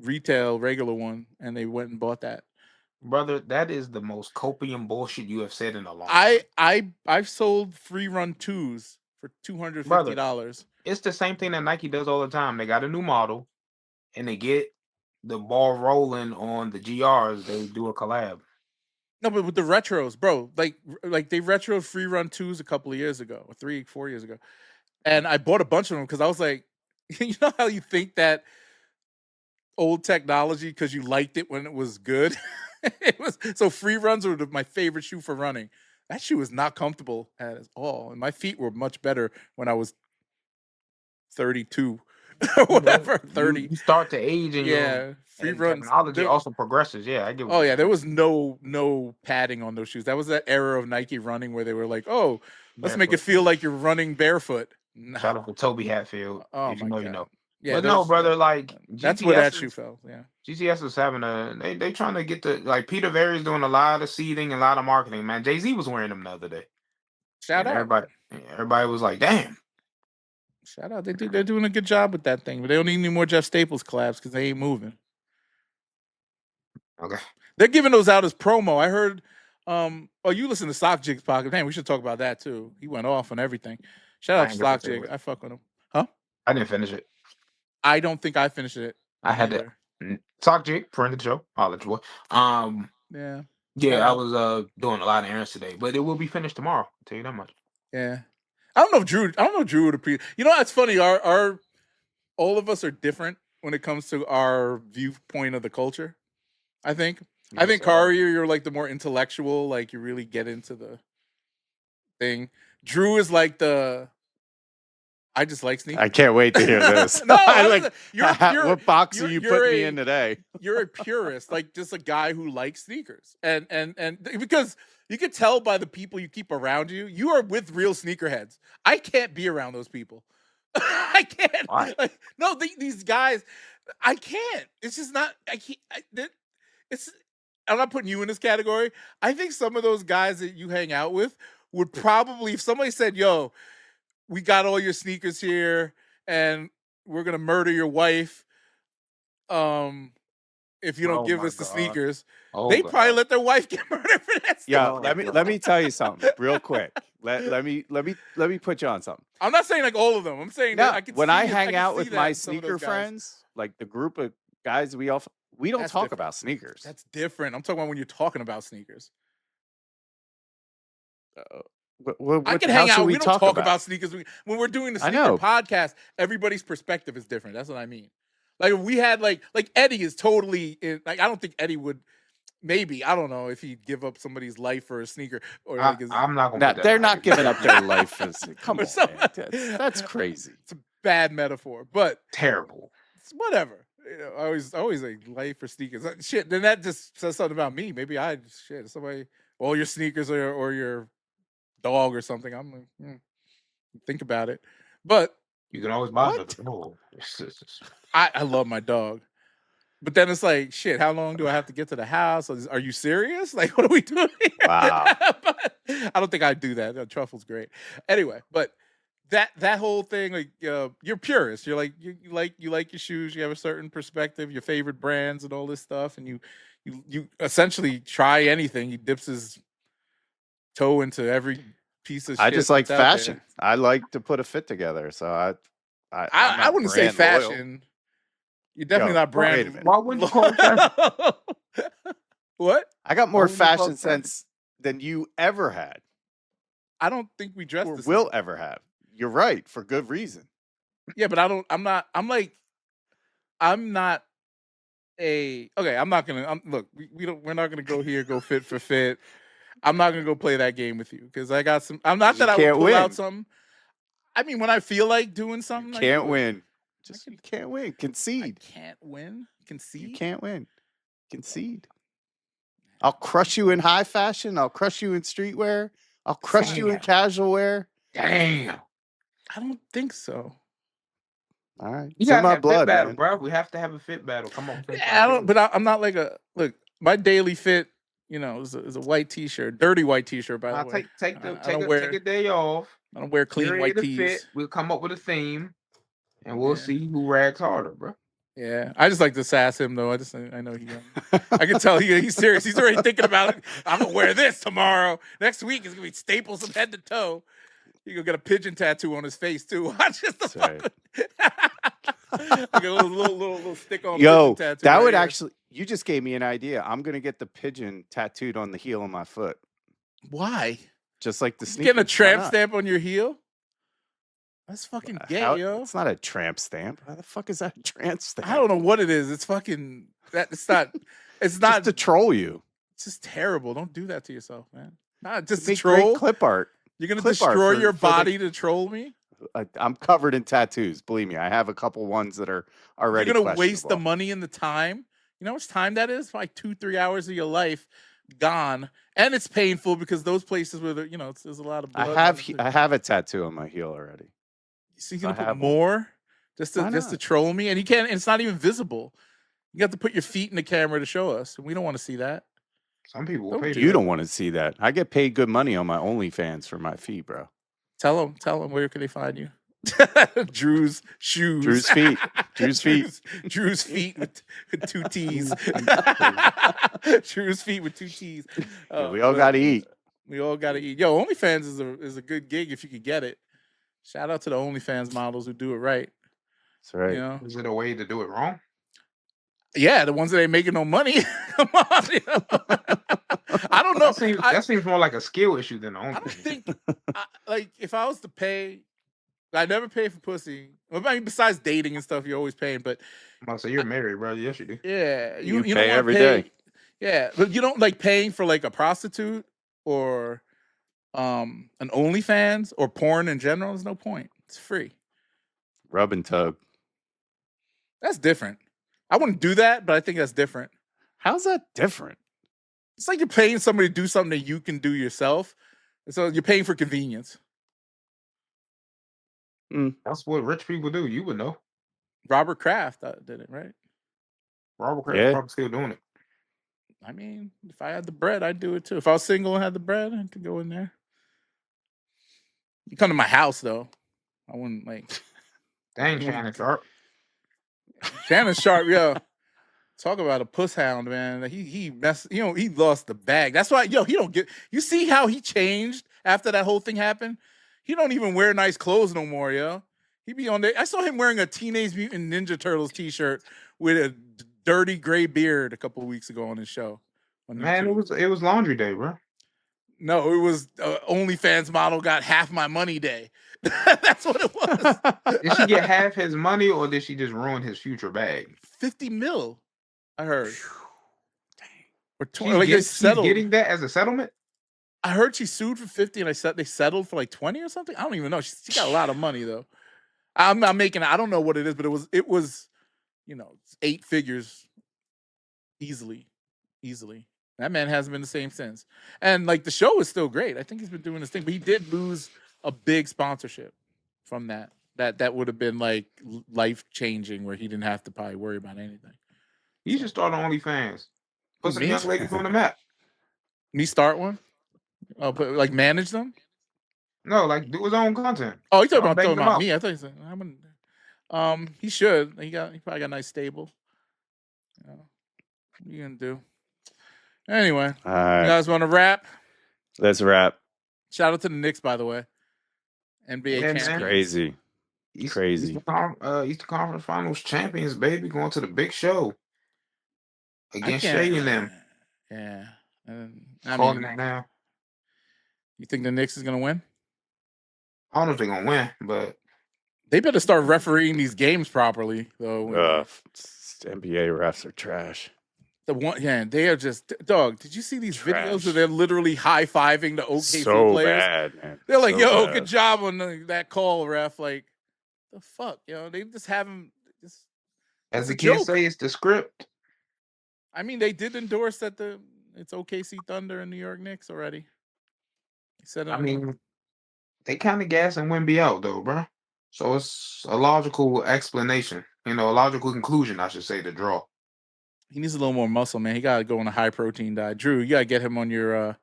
retail regular one. And they went and bought that. Brother, that is the most copium bullshit you have said in a long time. I've sold free run 2s for $250. Brother, it's the same thing that Nike does all the time. They got a new model and they get the ball rolling on the GRs. They do a collab. No, but with the retros, bro, like they retroed free run 2s a couple of years ago, or 3-4 years ago. And I bought a bunch of them because I was like, you know how you think that old technology because you liked it when it was good? It was so free runs were my favorite shoe for running. That shoe was not comfortable at all. And my feet were much better when I was 32 or whatever. 30. You start to age and free runs. Technology also progresses. Yeah, I get what there was no padding on those shoes. That was that era of Nike running where they were like, oh, let's make it feel like you're running barefoot. No. Shout out to Toby Hatfield. Oh, my God. You know. Yeah, but no, brother, like that's where that shoe fell. Yeah, GTS is having they trying to get the like Peter Verry's doing a lot of seeding and a lot of marketing. Man, Jay-Z was wearing them the other day. Shout out, everybody was like, damn. Shout out, they're doing a good job with that thing, but they don't need any more Jeff Staples collabs because they ain't moving. Okay, they're giving those out as promo. I heard. You listen to Sock Jig's podcast. Man, we should talk about that too. He went off on everything. Shout out to Sock Jig. I fuck with him. Huh? I didn't finish it. I don't think I finished it. I had to Sock Jig, friend of the show. I'll let you Yeah. Yeah, I was doing a lot of errands today, but it will be finished tomorrow. I'll tell you that much. Yeah. I don't know if Drew would appreciate. You know, that's funny. Our all of us are different when it comes to our viewpoint of the culture. I think. I think Kari, you're like the more intellectual, like you really get into the thing. Drew is like I just like sneakers. I can't wait to hear this. No, what box are you putting me in today? You're a purist, like just a guy who likes sneakers, and because you can tell by the people you keep around you, you are with real sneakerheads. I can't be around those people. I can't. Why? Like, no, these guys, I can't. It's just not. I can't. I'm not putting you in this category. I think some of those guys that you hang out with would probably, if somebody said, "Yo, we got all your sneakers here, and we're gonna murder your wife if you don't give us the sneakers." They probably let their wife get murdered for that. Yeah, let me tell you something real quick. Let me put you on something. I'm not saying like all of them. I'm saying no, that I can when I hang out with my sneaker friends, like the group of guys we don't talk about sneakers. That's different. I'm talking about when you're talking about sneakers. I can hang out. We don't talk about sneakers. When we're doing the sneaker podcast, everybody's perspective is different. That's what I mean. Like we had like Eddie is totally in, like I don't think Eddie would. Maybe I don't know if he'd give up somebody's life for a sneaker or like. I'm not gonna. They're not giving up their life for. Come on, man. That's crazy. It's a bad metaphor, but terrible. It's whatever. You know, I always like life for sneakers. Shit. Then that just says something about me. Maybe somebody. Well, your sneakers or your dog or something. I'm like, think about it, but you can always buy another dog. I love my dog. But then it's like, shit, how long do I have to get to the house? Are you serious? Like, what are we doing? Wow. I don't think I'd do that. Truffle's great. Anyway, but that whole thing, like, you're purist. You're like, you like your shoes. You have a certain perspective, your favorite brands and all this stuff. And you essentially try anything. He dips his toe into every piece of shit. I just like fashion. I like to put a fit together. So I wouldn't say fashion. Loyal. You're definitely not brand. Why wouldn't you call it fashion? What? I got more fashion sense than you ever had. I don't think we dress or will ever have. You're right, for good reason. Yeah, but I'm not gonna look, we're not gonna go here, go fit for fit. I'm not gonna go play that game with you because I got some. I'm not that I would pull out something. I mean, when I feel like doing something, you can't win. You can't win. Concede. I can't win. Concede. You can't win. Concede. I'll crush you in high fashion. I'll crush you in streetwear. I'll crush you in casual wear. Damn. I don't think so. All right. You gotta have blood, fit battle, bro. We have to have a fit battle. Come on. I'm not like look. My daily fit, is a white t-shirt, dirty white t-shirt. By the way, take a day off. I don't wear clean white tees. We'll come up with a theme. And we'll see who rags harder, bro. Yeah, I just like to sass him though. I know he. I can tell he's serious. He's already thinking about it. I'm gonna wear this tomorrow. Next week is gonna be staples from head to toe. He gonna get a pigeon tattoo on his face too. Watch this. Right. Like a little stick on. Yo, pigeon tattoo that would actually. You just gave me an idea. I'm gonna get the pigeon tattooed on the heel of my foot. Why? Just like the sneakers. Getting a tramp stamp on your heel. That's fucking gay, yo. It's not a tramp stamp. How the fuck is that a tramp stamp? I don't know what it is. It's fucking it's not just to troll you. It's just terrible. Don't do that to yourself, man. Not just to troll. Great clip art. You're gonna destroy your body to troll me? I'm covered in tattoos. Believe me, I have a couple ones that are already. You're gonna waste the money and the time. You know how much time that is? Like 2-3 hours of your life gone. And it's painful because those places where there's a lot of blood. I have a tattoo on my heel already. So he's gonna put more just to troll me, and he can't. And it's not even visible. You got to put your feet in the camera to show us, and we don't want to see that. Some people will pay. You don't want to see that. I get paid good money on my OnlyFans for my feet, bro. Tell them where can they find you? Drew's shoes. Drew's feet. Drew's feet. Drew's feet with 2 T's. Drew's feet with 2 T's. Yeah, we all got to eat. We all got to eat. Yo, OnlyFans is a good gig if you could get it. Shout out to the OnlyFans models who do it right. That's right. Is it a way to do it wrong? Yeah, the ones that ain't making no money. Come on. I don't know. That seems more like a skill issue than OnlyFans. I don't think, like, if I was to pay, I never pay for pussy. Well, I mean, besides dating and stuff, you're always paying. But so you're married, bro. Yes, you do. Yeah, you pay every day. Yeah, but you don't like paying for like a prostitute or an OnlyFans or porn in general. There's no point. It's free. Rub and tug. That's different. I wouldn't do that, but I think that's different. How's that different? It's like you're paying somebody to do something that you can do yourself. So you're paying for convenience. That's what rich people do. You would know. Robert Kraft did it, right? Robert Kraft probably still doing it. I mean, if I had the bread, I'd do it too. If I was single and had the bread, I could go in there. You come to my house though. I wouldn't like. Dang, Shannon Sharp. Shannon Sharp, yo. Talk about a puss hound, man. He messed, he lost the bag. That's why, he don't get. You see how he changed after that whole thing happened? He don't even wear nice clothes no more, yo. He be on there. I saw him wearing a Teenage Mutant Ninja Turtles t-shirt with a dirty gray beard a couple of weeks ago on his show. Man, it was laundry day, bro. No, it was OnlyFans model got half my money day. That's what it was. Did she get half his money, or did she just ruin his future bag? 50 mil, I heard. Dang. She's getting that as a settlement? I heard she sued for 50 and they settled for like 20 or something. I don't even know. She got a lot of money though. I'm not making, I don't know what it is, but it was, 8 figures easily. That man hasn't been the same since. And like the show is still great. I think he's been doing his thing, but he did lose a big sponsorship from that. That would have been like life changing, where he didn't have to probably worry about anything. He should start on OnlyFans. Put some young ladies on the map. Me start one? Oh, but like manage them? No, like do his own content. Oh, you talking about me? I thought you said he should. He probably got a nice stable. What are you gonna do? Anyway, you guys want to wrap? Let's wrap. Shout out to the Knicks, by the way. NBA champions. Crazy. Eastern Conference Finals champions, baby, going to the big show against Shea and them. Yeah. Calling it now. You think the Knicks is gonna win? I don't know if they're gonna win, but they better start refereeing these games properly, though. NBA refs are trash. They are just dog. Did you see these videos where they're literally high-fiving the OKC players? Bad, man. They're like, "Yo, good job on that call, ref." Like, the fuck, they just have them. As the kids say, it's the script. I mean, they did endorse that it's OKC Thunder and New York Knicks already. He said, they kind of gas and Wemby out though, bro. So it's a logical explanation, a logical conclusion, I should say, to draw. He needs a little more muscle, man. He got to go on a high protein diet. Drew, you got to get him on your,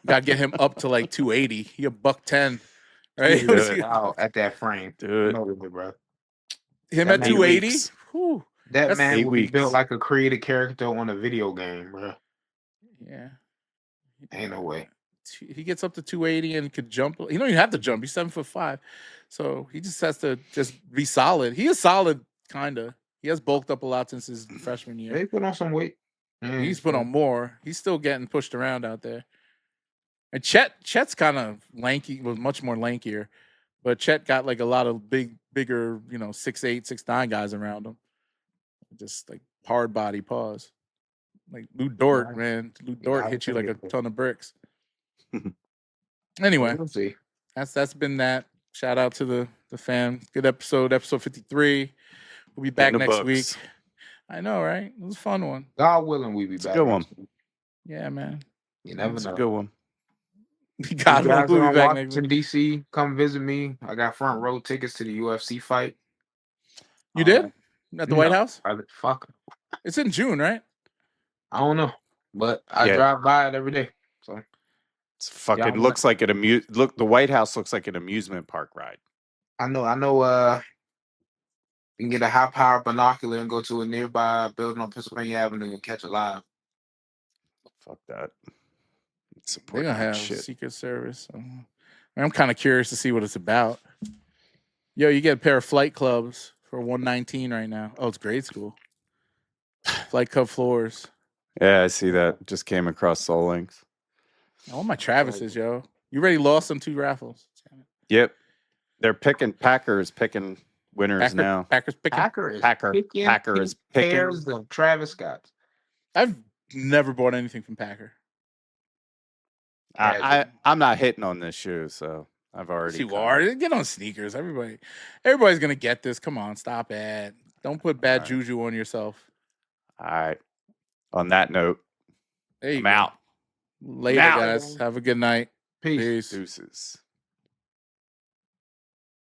got to get him up to like 280. He a $110, right? Wow, at that frame. Dude. Bro. Him at 280? That man will be built like a created character on a video game, bro. Yeah. Ain't no way. He gets up to 280 and could jump. He don't even have to jump. He's 7'5", so he just has to just be solid. He is solid, kind of. He has bulked up a lot since his freshman year. He put on some weight. He's put on more. He's still getting pushed around out there. And Chet's kind of lanky, was much more lankier, but Chet got like a lot of bigger, 6'8", 6'9" guys around him. Just like hard body paws. Like Lou Dort, man. Lou Dort hit you like a ton of bricks. Anyway, we'll see. That's been that. Shout out to the fam. Good episode 53. We'll be back next week. I know, right? It was a fun one. God willing, we'll be back. Good one. Yeah, man. You never know. It's a good one. God willing, we'll be back next week. In DC, come visit me. I got front row tickets to the UFC fight. You did? At the White House? Fuck. It's in June, right? I don't know, but I drive by it every day. So it's fucking looks like an the White House looks like an amusement park ride. I know. You can get a high power binocular and go to a nearby building on Pennsylvania Avenue and catch a live. Fuck that. They're gonna have Secret Service. I'm kind of curious to see what it's about. Yo, you get a pair of flight clubs for $119 right now. Oh, it's grade school. Flight Club floors. Yeah, I see that. Just came across Soul Links. I want my Travises, yo. You already lost them 2 raffles. Yep. They're Packers picking winners now. Packers picking. Packers picking pairs of Travis Scotts. I've never bought anything from Packer. I'm not hitting on this shoe, so I've already. You are. Get on sneakers. Everybody's gonna get this. Come on, stop it. Don't put bad juju on yourself. All right. On that note, I'm out. Later, guys. Have a good night. Peace. Deuces.